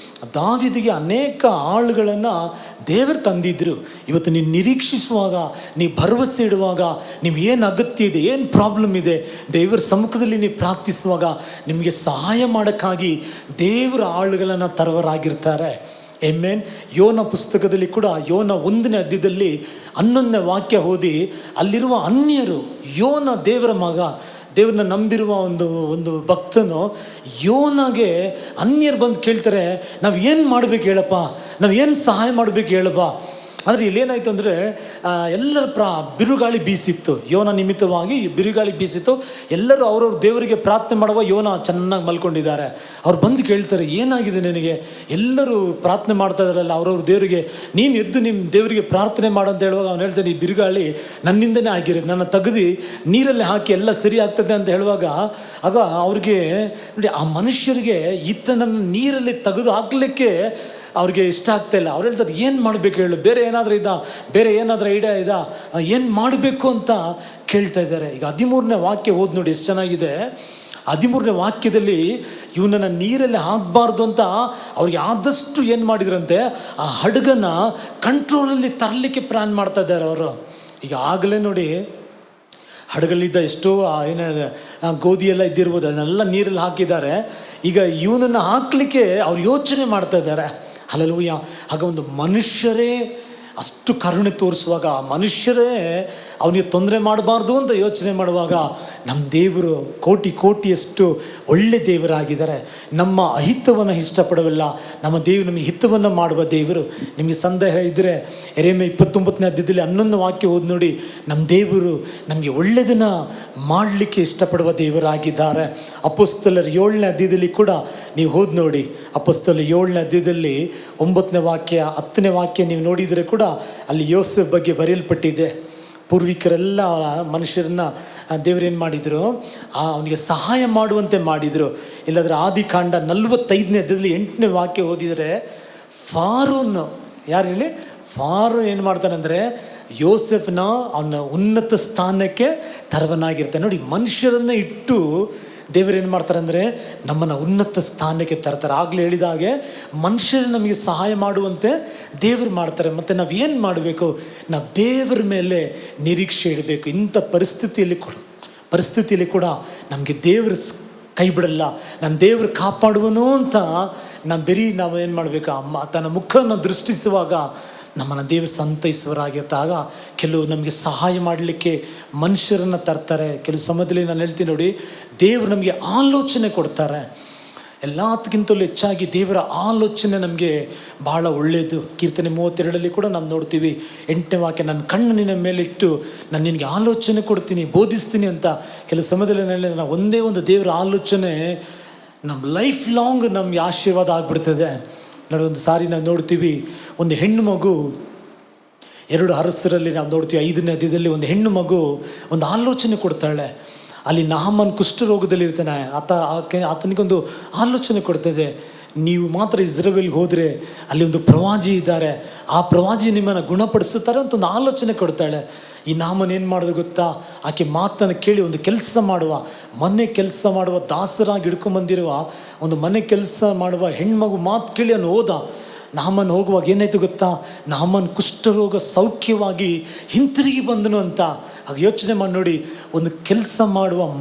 ದಾವೀದಿಗೆ ಅನೇಕ ಆಳುಗಳನ್ನು ದೇವರು ತಂದಿದ್ರು. ಇವತ್ತು ನೀನು ನಿರೀಕ್ಷಿಸುವಾಗ, ನೀವು ಭರವಸೆ ಇಡುವಾಗ, ನೀವು ಏನು ಅಗತ್ಯ ಇದೆ, ಏನು ಪ್ರಾಬ್ಲಮ್ ಇದೆ, ದೇವರ ಸಮ್ಮುಖದಲ್ಲಿ ನೀವು ಪ್ರಾರ್ಥಿಸುವಾಗ ನಿಮಗೆ ಸಹಾಯ ಮಾಡೋಕ್ಕಾಗಿ ದೇವರ ಆಳುಗಳನ್ನು ತರುವರಾಗಿರ್ತಾರೆ. ಆಮೆನ್. ಯೋನ ಪುಸ್ತಕದಲ್ಲಿ ಕೂಡ ಯೋನ 1ನೇ ಅಧ್ಯಾಯದಲ್ಲಿ 11ನೇ ವಾಕ್ಯ ಓದಿ, ಅಲ್ಲಿರುವ ಅನ್ಯರು, ಯೋನ ದೇವರ ಮಗ, ದೇವ್ರನ್ನ ನಂಬಿರುವ ಒಂದು ಭಕ್ತನು ಯೋನಾಗೆ ಅನ್ಯರು ಬಂದು ಕೇಳ್ತಾರೆ, ನಾವು ಏನು ಮಾಡಬೇಕು ಹೇಳಪ್ಪ, ನಾವು ಏನು ಸಹಾಯ ಮಾಡಬೇಕು ಹೇಳಪ್ಪ. ಆದರೆ ಇಲ್ಲೇನಾಯಿತು ಅಂದರೆ ಎಲ್ಲರ ಬಿರುಗಾಳಿ ಬೀಸಿತ್ತು. ಯೋನ ನಿಮಿತ್ತವಾಗಿ ಬಿರುಗಾಳಿ ಬೀಸಿತ್ತು. ಎಲ್ಲರೂ ಅವ್ರವ್ರ ದೇವರಿಗೆ ಪ್ರಾರ್ಥನೆ ಮಾಡುವ ಯೋನ ಚೆನ್ನಾಗಿ ಮಲ್ಕೊಂಡಿದ್ದಾರೆ. ಅವ್ರು ಬಂದು ಕೇಳ್ತಾರೆ, ಏನಾಗಿದೆ ನಿನಗೆ? ಎಲ್ಲರೂ ಪ್ರಾರ್ಥನೆ ಮಾಡ್ತಾ ಇದ್ದಾರಲ್ಲ ಅವ್ರವ್ರ ದೇವರಿಗೆ, ನೀನು ಎದ್ದು ನಿಮ್ಮ ದೇವರಿಗೆ ಪ್ರಾರ್ಥನೆ ಮಾಡು ಅಂತ ಹೇಳುವಾಗ ಅವ್ನು ಹೇಳ್ತಾನೆ, ಈ ಬಿರುಗಾಳಿ ನನ್ನಿಂದನೇ ಆಗಿರೋದು, ನನ್ನ ತೆಗೆದು ನೀರಲ್ಲಿ ಹಾಕಿ ಎಲ್ಲ ಸರಿ ಆಗ್ತದೆ ಅಂತ ಹೇಳುವಾಗ ಆಗ ಅವ್ರಿಗೆ ನೋಡಿ, ಆ ಮನುಷ್ಯರಿಗೆ ಈತನನ್ನು ನೀರಲ್ಲಿ ತೆಗೆದು ಹಾಕಲಿಕ್ಕೆ ಅವ್ರಿಗೆ ಇಷ್ಟ ಆಗ್ತಾಯಿಲ್ಲ. ಅವ್ರು ಹೇಳ್ತಾರೆ, ಏನು ಮಾಡಬೇಕು ಹೇಳು, ಬೇರೆ ಏನಾದರೂ ಐಡಿಯಾ ಇದಾ, ಏನು ಮಾಡಬೇಕು ಅಂತ ಕೇಳ್ತಾ ಇದ್ದಾರೆ. ಈಗ 13ನೇ ವಾಕ್ಯ ಓದಿ ನೋಡಿ, ಎಷ್ಟು ಚೆನ್ನಾಗಿದೆ. 13ನೇ ವಾಕ್ಯದಲ್ಲಿ ಇವನನ್ನು ನೀರಲ್ಲಿ ಹಾಕಬಾರ್ದು ಅಂತ ಅವ್ರಿಗೆ ಆದಷ್ಟು ಏನು ಮಾಡಿದ್ರಂತೆ, ಆ ಹಡಗನ್ನು ಕಂಟ್ರೋಲಲ್ಲಿ ತರಲಿಕ್ಕೆ ಪ್ಲ್ಯಾನ್ ಮಾಡ್ತಾ ಇದ್ದಾರೆ ಅವರು. ಈಗ ಆಗಲೇ ನೋಡಿ, ಹಡಗಲ್ಲಿದ್ದ ಎಷ್ಟೋ ಗೋಧಿ ಎಲ್ಲ ಇದ್ದಿರ್ಬೋದು, ಅದನ್ನೆಲ್ಲ ನೀರಲ್ಲಿ ಹಾಕಿದ್ದಾರೆ. ಈಗ ಇವನನ್ನು ಹಾಕಲಿಕ್ಕೆ ಅವ್ರು ಯೋಚನೆ ಮಾಡ್ತಾ ಇದ್ದಾರೆ. ಹಲ್ಲೆಲೂಯಾ. ಆಗ ಒಂದು ಮನುಷ್ಯರೇ ಅಷ್ಟು ಕರುಣೆ ತೋರಿಸುವಾಗ, ಮನುಷ್ಯರೇ ಅವನಿಗೆ ತೊಂದರೆ ಮಾಡಬಾರ್ದು ಅಂತ ಯೋಚನೆ ಮಾಡುವಾಗ, ನಮ್ಮ ದೇವರು ಕೋಟಿಯಷ್ಟು ಒಳ್ಳೆ ದೇವರಾಗಿದ್ದಾರೆ. ನಮ್ಮ ಅಹಿತವನ್ನು ಇಷ್ಟಪಡವಿಲ್ಲ. ನಮ್ಮ ದೇವರು ನಮಗೆ ಹಿತವನ್ನು ಮಾಡುವ ದೇವರು. ನಿಮಗೆ ಸಂದೇಹ ಇದ್ದರೆ ಯೆರೆಮೀಯ 29ನೇ ಅಧ್ಯಾಯದಲ್ಲಿ 11ನೇ ವಾಕ್ಯ ಓದಿ ನೋಡಿ. ನಮ್ಮ ದೇವರು ನಮಗೆ ಒಳ್ಳೆಯದನ್ನು ಮಾಡಲಿಕ್ಕೆ ಇಷ್ಟಪಡುವ ದೇವರಾಗಿದ್ದಾರೆ. ಅಪೊಸ್ತಲರ 7ನೇ ಅಧ್ಯಾಯದಲ್ಲಿ ಕೂಡ ನೀವು ಹೋದ್ ನೋಡಿ ಅಪೊಸ್ತಲ 7ನೇ ಅಧ್ಯಾಯದಲ್ಲಿ 9ನೇ ವಾಕ್ಯ 10ನೇ ವಾಕ್ಯ ನೀವು ನೋಡಿದರೆ ಕೂಡ ಅಲ್ಲಿ ಯೋಸೇಫ್ ಬಗ್ಗೆ ಬರೆಯಲ್ಪಟ್ಟಿದೆ. ಪೂರ್ವಿಕರೆಲ್ಲ ಮನುಷ್ಯರನ್ನ ದೇವರೇನು ಮಾಡಿದರು, ಅವನಿಗೆ ಸಹಾಯ ಮಾಡುವಂತೆ ಮಾಡಿದರು. ಇಲ್ಲಾಂದರೆ ಆದಿಕಾಂಡ 45ನೇ ಅಧ್ಯಾಯದಲ್ಲಿ 8ನೇ ವಾಕ್ಯ ಓದಿದರೆ ಫಾರೋನ್, ಯಾರು ಹೇಳಿ, ಫಾರೋನ್ ಏನು ಮಾಡ್ತಾನಂದರೆ ಯೋಸೆಫ್ನ ಅವನ ಉನ್ನತ ಸ್ಥಾನಕ್ಕೆ ತರವನಾಗಿರ್ತಾನೆ. ನೋಡಿ, ಮನುಷ್ಯರನ್ನು ಇಟ್ಟು ದೇವರೇನು ಮಾಡ್ತಾರೆ ಅಂದರೆ ನಮ್ಮನ್ನು ಉನ್ನತ ಸ್ಥಾನಕ್ಕೆ ತರ್ತಾರೆ. ಆಗಲೇ ಹೇಳಿದ ಹಾಗೆ ಮನುಷ್ಯರು ನಮಗೆ ಸಹಾಯ ಮಾಡುವಂತೆ ದೇವರು ಮಾಡ್ತಾರೆ. ಮತ್ತು ನಾವು ಏನು ಮಾಡಬೇಕು, ನಾವು ದೇವರ ಮೇಲೆ ನಿರೀಕ್ಷೆ ಇಡಬೇಕು. ಇಂಥ ಪರಿಸ್ಥಿತಿಯಲ್ಲಿ ಕೂಡ ನಮಗೆ ದೇವರು ಕೈ ಬಿಡಲ್ಲ, ನನ್ನ ದೇವರು ಕಾಪಾಡುವನು ಅಂತ ನಾವು ಏನು ಮಾಡಬೇಕು, ತನ್ನ ಮುಖವನ್ನು ದೃಷ್ಟಿಸುವಾಗ ನಮ್ಮನ್ನು ದೇವರು ಸಂತೈಸುವರಾಗಿರ್ತಾಗ ಕೆಲವು ನಮಗೆ ಸಹಾಯ ಮಾಡಲಿಕ್ಕೆ ಮನುಷ್ಯರನ್ನು ತರ್ತಾರೆ. ಕೆಲವು ಸಮಯದಲ್ಲಿ ನಾನು ಹೇಳ್ತೀನಿ ನೋಡಿ, ದೇವರು ನಮಗೆ ಆಲೋಚನೆ ಕೊಡ್ತಾರೆ. ಎಲ್ಲದಕ್ಕಿಂತಲೂ ಹೆಚ್ಚಾಗಿ ದೇವರ ಆಲೋಚನೆ ನಮಗೆ ಭಾಳ ಒಳ್ಳೆಯದು. ಕೀರ್ತನೆ 32 ಕೂಡ ನಾವು ನೋಡ್ತೀವಿ, 8ನೇ ವಾಕ್ಯ, ನನ್ನ ಕಣ್ಣು ನಿನ್ನ ಮೇಲಿಟ್ಟು ನಾನು ನಿನಗೆ ಆಲೋಚನೆ ಕೊಡ್ತೀನಿ, ಬೋಧಿಸ್ತೀನಿ ಅಂತ. ಕೆಲವು ಸಮಯದಲ್ಲಿ ನಾವು ಒಂದೇ ಒಂದು ದೇವರ ಆಲೋಚನೆ ನಮ್ಮ ಲೈಫ್ ಲಾಂಗ್ ನಮಗೆ ಆಶೀರ್ವಾದ ಆಗಿಬಿಡ್ತದೆ. ನೋಡಿ, ಒಂದು ಸಾರಿ ನಾವು ನೋಡ್ತೀವಿ, ಒಂದು ಹೆಣ್ಣು ಮಗು, 2 ಅರಸರಲ್ಲಿ ನಾವು ನೋಡ್ತೀವಿ 5ನೇ ಅಧ್ಯಾಯದಲ್ಲಿ ಒಂದು ಹೆಣ್ಣು ಮಗು ಒಂದು ಆಲೋಚನೆ ಕೊಡ್ತಾಳೆ. ಅಲ್ಲಿ ನಾಮನ್ ಕುಷ್ಠರೋಗದಲ್ಲಿ ಇರ್ತಾನೆ, ಆತನಿಗೊಂದು ಆಲೋಚನೆ ಕೊಡ್ತದೆ, ನೀವು ಮಾತ್ರ ಇಸ್ರೇಲ್ಗೆ ಹೋದರೆ ಅಲ್ಲಿ ಒಂದು ಪ್ರವಾದಿ ಇದ್ದಾರೆ, ಆ ಪ್ರವಾದಿ ನಿಮ್ಮನ್ನು ಗುಣಪಡಿಸುತ್ತಾರೆ ಅಂತ ಒಂದು ಆಲೋಚನೆ ಕೊಡ್ತಾಳೆ. ಈ ನಾಮನ್ ಏನು ಮಾಡೋದು ಗೊತ್ತಾ, ಆಕೆ ಮಾತನ್ನು ಕೇಳಿ ಒಂದು ಮನೆ ಕೆಲಸ ಮಾಡುವ ದಾಸರಾಗಿ ಹಿಡ್ಕೊಂಬಂದಿರುವ ಒಂದು ಮನೆ ಕೆಲಸ ಮಾಡುವ ಹೆಣ್ಮಗು ಮಾತು ಕೇಳಿ ಅವನು ಹೋದ. ನಾಮನ್ ಹೋಗುವಾಗ ಏನಾಯ್ತು ಗೊತ್ತಾ, ನಾಮನ್ ಕುಷ್ಠರೋಗ ಸೌಖ್ಯವಾಗಿ ಹಿಂತಿರುಗಿ ಬಂದನು ಅಂತ. ಆಗ ಯೋಚನೆ ಮಾಡಿ ನೋಡಿ, ಒಂದು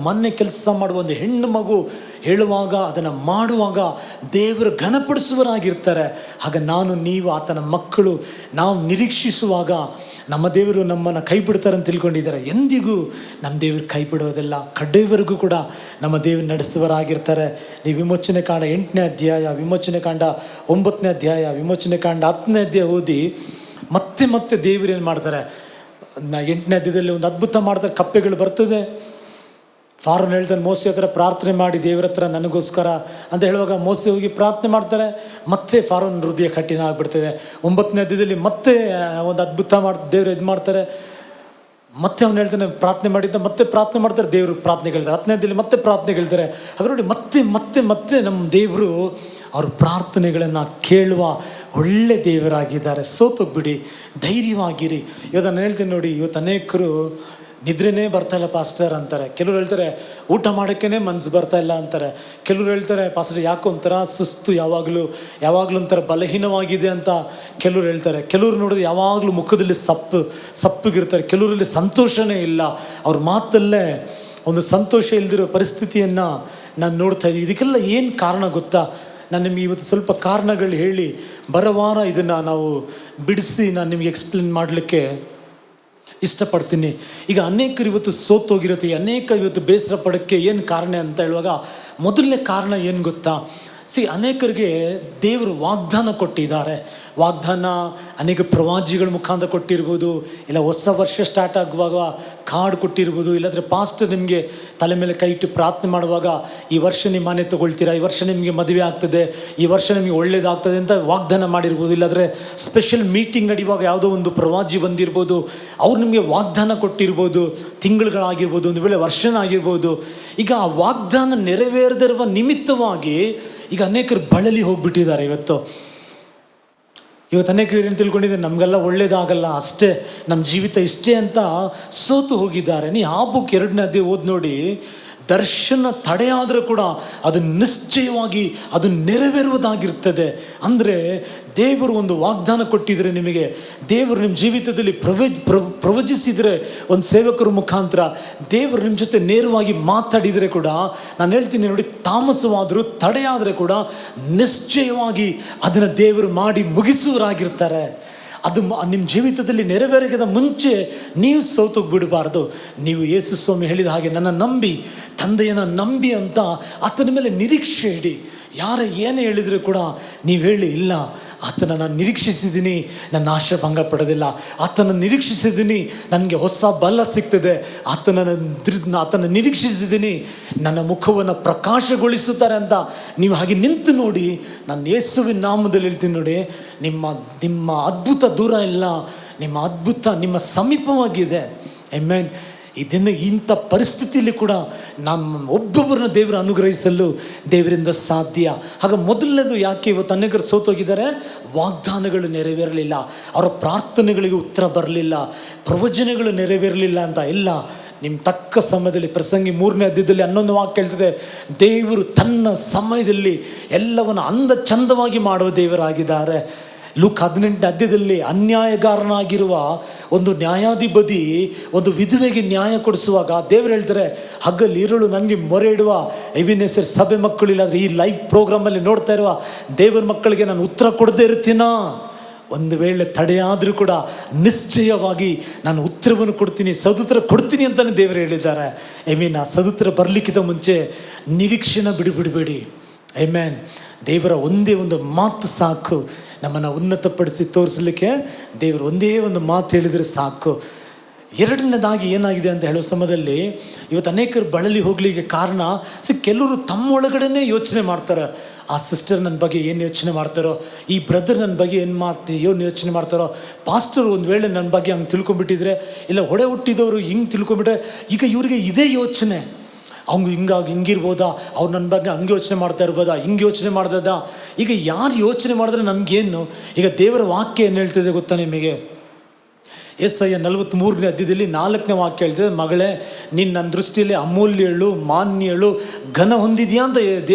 ಮನೆ ಕೆಲಸ ಮಾಡುವ ಒಂದು ಹೆಣ್ಣು ಮಗು ಹೇಳುವಾಗ, ಅದನ್ನು ಮಾಡುವಾಗ ದೇವರು ಘನಪಡಿಸುವರಾಗಿರ್ತಾರೆ. ಆಗ ನೀವು ಆತನ ಮಕ್ಕಳು, ನಾವು ನಿರೀಕ್ಷಿಸುವಾಗ ನಮ್ಮ ದೇವರು ನಮ್ಮನ್ನು ಕೈ ಬಿಡ್ತಾರೆ ಅಂತ ತಿಳ್ಕೊಂಡಿದ್ದಾರೆ. ಎಂದಿಗೂ ನಮ್ಮ ದೇವರು ಕೈ ಬಿಡೋದಿಲ್ಲ, ಕಡೆಯವರೆಗೂ ಕೂಡ ನಮ್ಮ ದೇವರು ನಡೆಸುವರಾಗಿರ್ತಾರೆ. ನೀವು ವಿಮೋಚನೆ ಕಾಂಡ 8ನೇ ಅಧ್ಯಾಯ, ವಿಮೋಚನೆ ಕಾಂಡ 9ನೇ ಅಧ್ಯಾಯ, ವಿಮೋಚನೆ ಕಾಂಡ 10ನೇ ಅಧ್ಯಾಯ ಓದಿ ಮತ್ತೆ ದೇವರು ಏನು ಮಾಡ್ತಾರೆ, 8ನೇ ಅಧ್ಯಾಯದಲ್ಲಿ ಒಂದು ಅದ್ಭುತ ಮಾಡ್ತಾರೆ. ಕಪ್ಪೆಗಳು ಬರ್ತದೆ, ಫಾರೋನ್ ಹೇಳ್ತಾನೆ ಮೋಸೆ ಹತ್ರ ಪ್ರಾರ್ಥನೆ ಮಾಡಿ ದೇವರ ಹತ್ರ ನನಗೋಸ್ಕರ ಅಂತ ಹೇಳುವಾಗ ಮೋಸೆ ಹೋಗಿ ಪ್ರಾರ್ಥನೆ ಮಾಡ್ತಾರೆ. ಮತ್ತೆ ಫಾರೋನ್ ಹೃದಯ ಕಠಿಣ ಆಗಿಬಿಡ್ತದೆ. 9ನೇ ಅಧ್ಯಾಯದಲ್ಲಿ ಮತ್ತೆ ಒಂದು ಅದ್ಭುತ ದೇವರು ಇದು ಮಾಡ್ತಾರೆ. ಮತ್ತೆ ಅವನು ಹೇಳ್ತಾನೆ ಪ್ರಾರ್ಥನೆ ಮಾಡಿದ್ದ, ಮತ್ತೆ ಪ್ರಾರ್ಥನೆ ಮಾಡ್ತಾರೆ, ದೇವರು ಪ್ರಾರ್ಥನೆ ಕೇಳ್ತಾರೆ. 10ನೇ ಅಧ್ಯಾಯದಲ್ಲಿ ಮತ್ತೆ ಪ್ರಾರ್ಥನೆ ಕೇಳ್ತಾರೆ. ಹಾಗೆ ನೋಡಿ, ಮತ್ತೆ ನಮ್ಮ ದೇವರು ಅವ್ರ ಪ್ರಾರ್ಥನೆಗಳನ್ನು ಕೇಳುವ ಒಳ್ಳೆ ದೇವರಾಗಿದ್ದಾರೆ. ಸೋತೋಗ್ಬಿಡಿ, ಧೈರ್ಯವಾಗಿರಿ. ಇವತ್ತು ನಾನು ಹೇಳ್ತೀನಿ ನೋಡಿ, ಇವತ್ತು ಅನೇಕರು ನಿದ್ರೆನೇ ಬರ್ತಾಯಿಲ್ಲ ಪಾಸ್ಟರ್ ಅಂತಾರೆ. ಕೆಲವರು ಹೇಳ್ತಾರೆ ಊಟ ಮಾಡೋಕ್ಕೇ ಮನಸ್ಸು ಬರ್ತಾಯಿಲ್ಲ ಅಂತಾರೆ. ಕೆಲವರು ಹೇಳ್ತಾರೆ ಪಾಸ್ಟರ್ ಯಾಕೋ ಒಂಥರ ಸುಸ್ತು, ಯಾವಾಗಲೂ ಒಂಥರ ಬಲಹೀನವಾಗಿದೆ ಅಂತ ಕೆಲವರು ಹೇಳ್ತಾರೆ. ಕೆಲವರು ನೋಡಿದ್ರೆ ಯಾವಾಗಲೂ ಮುಖದಲ್ಲಿ ಸಪ್ಪಗಿರ್ತಾರೆ. ಕೆಲವರಲ್ಲಿ ಸಂತೋಷನೇ ಇಲ್ಲ, ಅವ್ರ ಮಾತಲ್ಲೇ ಒಂದು ಸಂತೋಷ ಇಲ್ದಿರೋ ಪರಿಸ್ಥಿತಿಯನ್ನು ನಾನು ನೋಡ್ತಾ ಇದ್ದೀವಿ. ಇದಕ್ಕೆಲ್ಲ ಏನು ಕಾರಣ ಗೊತ್ತಾ? ನಾನು ನಿಮಗೆ ಇವತ್ತು ಸ್ವಲ್ಪ ಕಾರಣಗಳು ಹೇಳಿ ಬರೋವಾರ ಇದನ್ನು ನಾವು ಬಿಡಿಸಿ ನಾನು ನಿಮಗೆ ಎಕ್ಸ್ಪ್ಲೇನ್ ಮಾಡಲಿಕ್ಕೆ ಇಷ್ಟಪಡ್ತೀನಿ. ಈಗ ಅನೇಕರು ಇವತ್ತು ಸೋತೋಗಿರುತ್ತೆ, ಅನೇಕರು ಇವತ್ತು ಬೇಸರ ಪಡೋಕ್ಕೆ ಏನು ಕಾರಣ ಅಂತ ಹೇಳುವಾಗ ಮೊದಲನೇ ಕಾರಣ ಏನು ಗೊತ್ತಾ? ಅನೇಕರಿಗೆ ದೇವರು ವಾಗ್ದಾನ ಕೊಟ್ಟಿದ್ದಾರೆ. ವಾಗ್ದಾನ ಅನೇಕ ಪ್ರವಾದಿಗಳ ಮುಖಾಂತರ ಕೊಟ್ಟಿರ್ಬೋದು, ಇಲ್ಲ ಹೊಸ ವರ್ಷ ಸ್ಟಾರ್ಟ್ ಆಗುವಾಗ ಕಾರ್ಡ್ ಕೊಟ್ಟಿರ್ಬೋದು, ಇಲ್ಲಾಂದರೆ ಪಾಸ್ಟರ್ ನಿಮಗೆ ತಲೆ ಮೇಲೆ ಕೈ ಇಟ್ಟು ಪ್ರಾರ್ಥನೆ ಮಾಡುವಾಗ ಈ ವರ್ಷ ನಿಮ್ಮ ಮನೆ ತೊಗೊಳ್ತೀರಾ, ಈ ವರ್ಷ ನಿಮಗೆ ಮದುವೆ ಆಗ್ತದೆ, ಈ ವರ್ಷ ನಿಮಗೆ ಒಳ್ಳೇದಾಗ್ತದೆ ಅಂತ ವಾಗ್ದಾನ ಮಾಡಿರ್ಬೋದು. ಇಲ್ಲಾಂದರೆ ಸ್ಪೆಷಲ್ ಮೀಟಿಂಗ್ ನಡೆಯುವಾಗ ಯಾವುದೋ ಒಂದು ಪ್ರವಾದಿ ಬಂದಿರ್ಬೋದು, ಅವ್ರು ನಿಮಗೆ ವಾಗ್ದಾನ ಕೊಟ್ಟಿರ್ಬೋದು, ತಿಂಗಳುಗಳಾಗಿರ್ಬೋದು, ಒಂದು ವೇಳೆ ವರ್ಷನ ಆಗಿರ್ಬೋದು. ಈಗ ಆ ವಾಗ್ದಾನ ನೆರವೇರದಿರುವ ನಿಮಿತ್ತವಾಗಿ ಈಗ ಅನೇಕರು ಬಳಲಿ ಹೋಗ್ಬಿಟ್ಟಿದ್ದಾರೆ. ಇವತ್ತು ಅನೇಕರು ಏನು ತಿಳ್ಕೊಂಡಿದ್ದಾರೆ, ನಮಗೆಲ್ಲ ಒಳ್ಳೇದಾಗಲ್ಲ, ಅಷ್ಟೇ ನಮ್ಮ ಜೀವಿತ ಇಷ್ಟೇ ಅಂತ ಸೋತು ಹೋಗಿದ್ದಾರೆ. ಆ ಬುಕ್ 2ನೇ ಅಧ್ಯಾಯ ಓದಿ ನೋಡಿ, ದರ್ಶನ ತಡೆಯಾದರೂ ಕೂಡ ಅದು ನಿಶ್ಚಯವಾಗಿ ಅದು ನೆರವೇರುವುದಾಗಿರ್ತದೆ. ಅಂದರೆ ದೇವರು ಒಂದು ವಾಗ್ದಾನ ಕೊಟ್ಟಿದ್ರೆ, ನಿಮಗೆ ದೇವರು ನಿಮ್ಮ ಜೀವಿತದಲ್ಲಿ ಪ್ರವಚಿಸಿದರೆ, ಒಂದು ಸೇವಕರ ಮುಖಾಂತರ ದೇವರು ನಿಮ್ಮ ಜೊತೆ ನೇರವಾಗಿ ಮಾತಾಡಿದರೆ ಕೂಡ, ನಾನು ಹೇಳ್ತೀನಿ ನೋಡಿ, ತಾಮಸವಾದರೂ ತಡೆಯಾದರೆ ಕೂಡ ನಿಶ್ಚಯವಾಗಿ ಅದನ್ನು ದೇವರು ಮಾಡಿ ಮುಗಿಸುವರಾಗಿರ್ತಾರೆ. ಅದು ನಿಮ್ಮ ಜೀವಿತದಲ್ಲಿ ನೆರವೇರಿದ ಮುಂಚೆ ನೀವು ಸೋತೋಗ್ಬಿಡಬಾರ್ದು. ನೀವು ಯೇಸು ಸ್ವಾಮಿ ಹೇಳಿದ ಹಾಗೆ ನನ್ನ ನಂಬಿ ತಂದೆಯನ್ನು ನಂಬಿ ಅಂತ ಆತನ ಮೇಲೆ ನಿರೀಕ್ಷೆ ಇಡಿ. ಯಾರ ಏನೇ ಹೇಳಿದರೂ ಕೂಡ ನೀವು ಹೇಳಿ, ಇಲ್ಲ ಆತನ ನಾನು ನಿರೀಕ್ಷಿಸಿದ್ದೀನಿ, ನನ್ನ ಆಶೆ ಭಂಗ ಪಡೋದಿಲ್ಲ. ಆತನ ನಿರೀಕ್ಷಿಸಿದ್ದೀನಿ, ನನಗೆ ಹೊಸ ಬಲ ಸಿಗ್ತದೆ. ಆತನ ನಿರೀಕ್ಷಿಸಿದ್ದೀನಿ, ನನ್ನ ಮುಖವನ್ನು ಪ್ರಕಾಶಗೊಳಿಸುತ್ತಾರೆ ಅಂತ ನೀವು ಹಾಗೆ ನಿಂತು ನೋಡಿ. ನಾನು ಯೇಸುವಿನ ನಾಮದಲ್ಲಿ ಹೇಳ್ತೀನಿ ನೋಡಿ, ನಿಮ್ಮ ಅದ್ಭುತ ದೂರ ಇಲ್ಲ, ನಿಮ್ಮ ಅದ್ಭುತ ನಿಮ್ಮ ಸಮೀಪವಾಗಿದೆ. ಆಮೆನ್. ಇಂಥ ಪರಿಸ್ಥಿತಿಯಲ್ಲಿ ಕೂಡ ನಮ್ಮ ಒಬ್ಬೊಬ್ಬರನ್ನ ದೇವರು ಅನುಗ್ರಹಿಸಲು ದೇವರಿಂದ ಸಾಧ್ಯ. ಹಾಗೆ ಮೊದಲನೇದು ಯಾಕೆ ಇವತ್ತು ಅನೇಕರು ಸೋತೋಗಿದ್ದಾರೆ? ವಾಗ್ದಾನಗಳು ನೆರವೇರಲಿಲ್ಲ, ಅವರ ಪ್ರಾರ್ಥನೆಗಳಿಗೆ ಉತ್ತರ ಬರಲಿಲ್ಲ, ಪ್ರವಚನಗಳು ನೆರವೇರಲಿಲ್ಲ ಅಂತ. ಇಲ್ಲ, ನಿಮ್ಮ ತಕ್ಕ ಸಮಯದಲ್ಲಿ ಪ್ರಸಂಗಿ 3ನೇ ಅಧ್ಯಾಯದಲ್ಲಿ 11 ವಾಕ್ಯ ಹೇಳ್ತದೆ, ದೇವರು ತನ್ನ ಸಮಯದಲ್ಲಿ ಎಲ್ಲವನ್ನು ಚಂದವಾಗಿ ಮಾಡುವ ದೇವರಾಗಿದ್ದಾರೆ. ಲೂಕ 18ನೇ ಅಧ್ಯಾಯದಲ್ಲಿ ಅನ್ಯಾಯಗಾರನಾಗಿರುವ ಒಂದು ನ್ಯಾಯಾಧಿಪತಿ ಒಂದು ವಿಧವೆಗೆ ನ್ಯಾಯ ಕೊಡಿಸುವಾಗ ದೇವರು ಹೇಳ್ತಾರೆ, ಹಗಲು ಇರುಳು ನನಗೆ ಮೊರೆ ಇಡುವ ಎಬಿನೆಸರ್ ಸಭೆ ಮಕ್ಕಳು, ಇಲ್ಲಾಂದರೆ ಈ ಲೈವ್ ಪ್ರೋಗ್ರಾಮಲ್ಲಿ ನೋಡ್ತಾ ಇರುವ ದೇವರ ಮಕ್ಕಳಿಗೆ ನಾನು ಉತ್ತರ ಕೊಡದೇ ಇರ್ತೀನಾ? ಒಂದು ವೇಳೆ ತಡೆಯಾದರೂ ಕೂಡ ನಿಶ್ಚಯವಾಗಿ ನಾನು ಉತ್ತರವನ್ನು ಕೊಡ್ತೀನಿ, ಸದುತ್ತರ ಕೊಡ್ತೀನಿ ಅಂತಲೇ ದೇವರು ಹೇಳಿದ್ದಾರೆ. ಆ ಸದುತ್ತರ ಬರಲಿಕ್ಕಿಂತ ಮುಂಚೆ ನಿರೀಕ್ಷೆನ ಬಿಡಬೇಡಿ. ಆಮೆನ್. ದೇವರ ಒಂದೇ ಒಂದು ಮಾತು ಸಾಕು ನಮ್ಮನ್ನು ಉನ್ನತಪಡಿಸಿ ತೋರಿಸಲಿಕ್ಕೆ. ದೇವರು ಒಂದೇ ಒಂದು ಮಾತು ಹೇಳಿದರೆ ಸಾಕು. ಎರಡನೇದಾಗಿ ಏನಾಗಿದೆ ಅಂತ ಹೇಳೋ ಸಮಯದಲ್ಲಿ ಇವತ್ತು ಅನೇಕರು ಬಳಲಿ ಹೋಗ್ಲಿಕ್ಕೆ ಕಾರಣ, ಕೆಲವರು ತಮ್ಮೊಳಗಡೆನೇ ಯೋಚನೆ ಮಾಡ್ತಾರೆ. ಆ ಸಿಸ್ಟರ್ ನನ್ನ ಬಗ್ಗೆ ಏನು ಯೋಚನೆ ಮಾಡ್ತಾರೋ, ಈ ಬ್ರದರ್ ನನ್ನ ಬಗ್ಗೆ ಏನು ಯೋಚನೆ ಮಾಡ್ತಾರೋ, ಪಾಸ್ಟರ್ ಒಂದು ವೇಳೆ ನನ್ನ ಬಗ್ಗೆ ಹಂಗೆ ತಿಳ್ಕೊಂಬಿಟ್ಟಿದ್ರೆ, ಇಲ್ಲ ಹೊಡೆ ಹುಟ್ಟಿದವರು ಹಿಂಗೆ ತಿಳ್ಕೊಂಬಿಟ್ರೆ, ಈಗ ಇವರಿಗೆ ಇದೇ ಯೋಚನೆ, ಅವ್ನು ಹಿಂಗಿರ್ಬೋದಾ, ಅವ್ರು ನನ್ನ ಬಗ್ಗೆ ಹಂಗೆ ಯೋಚನೆ ಮಾಡ್ತಾ ಇರ್ಬೋದಾ, ಹಿಂಗೆ ಯೋಚನೆ ಮಾಡ್ದದ. ಈಗ ಯಾರು ಯೋಚನೆ ಮಾಡಿದ್ರೆ ನಮಗೇನು? ಈಗ ದೇವರ ವಾಕ್ಯ ಏನು ಹೇಳ್ತಿದೆ ಗೊತ್ತಾ ನಿಮಗೆ? ಯೆಶಾಯ 43ನೇ ಅಧ್ಯಾಯದಲ್ಲಿ 4ನೇ ವಾಕ್ಯ ಹೇಳ್ತಿದೆ, ಮಗಳೇ ನೀನು ನನ್ನ ದೃಷ್ಟಿಯಲ್ಲಿ ಅಮೂಲ್ಯಳು, ಮಾನ್ಯಳು, ಘನ ಹೊಂದಿದೆಯಾ ಅಂತ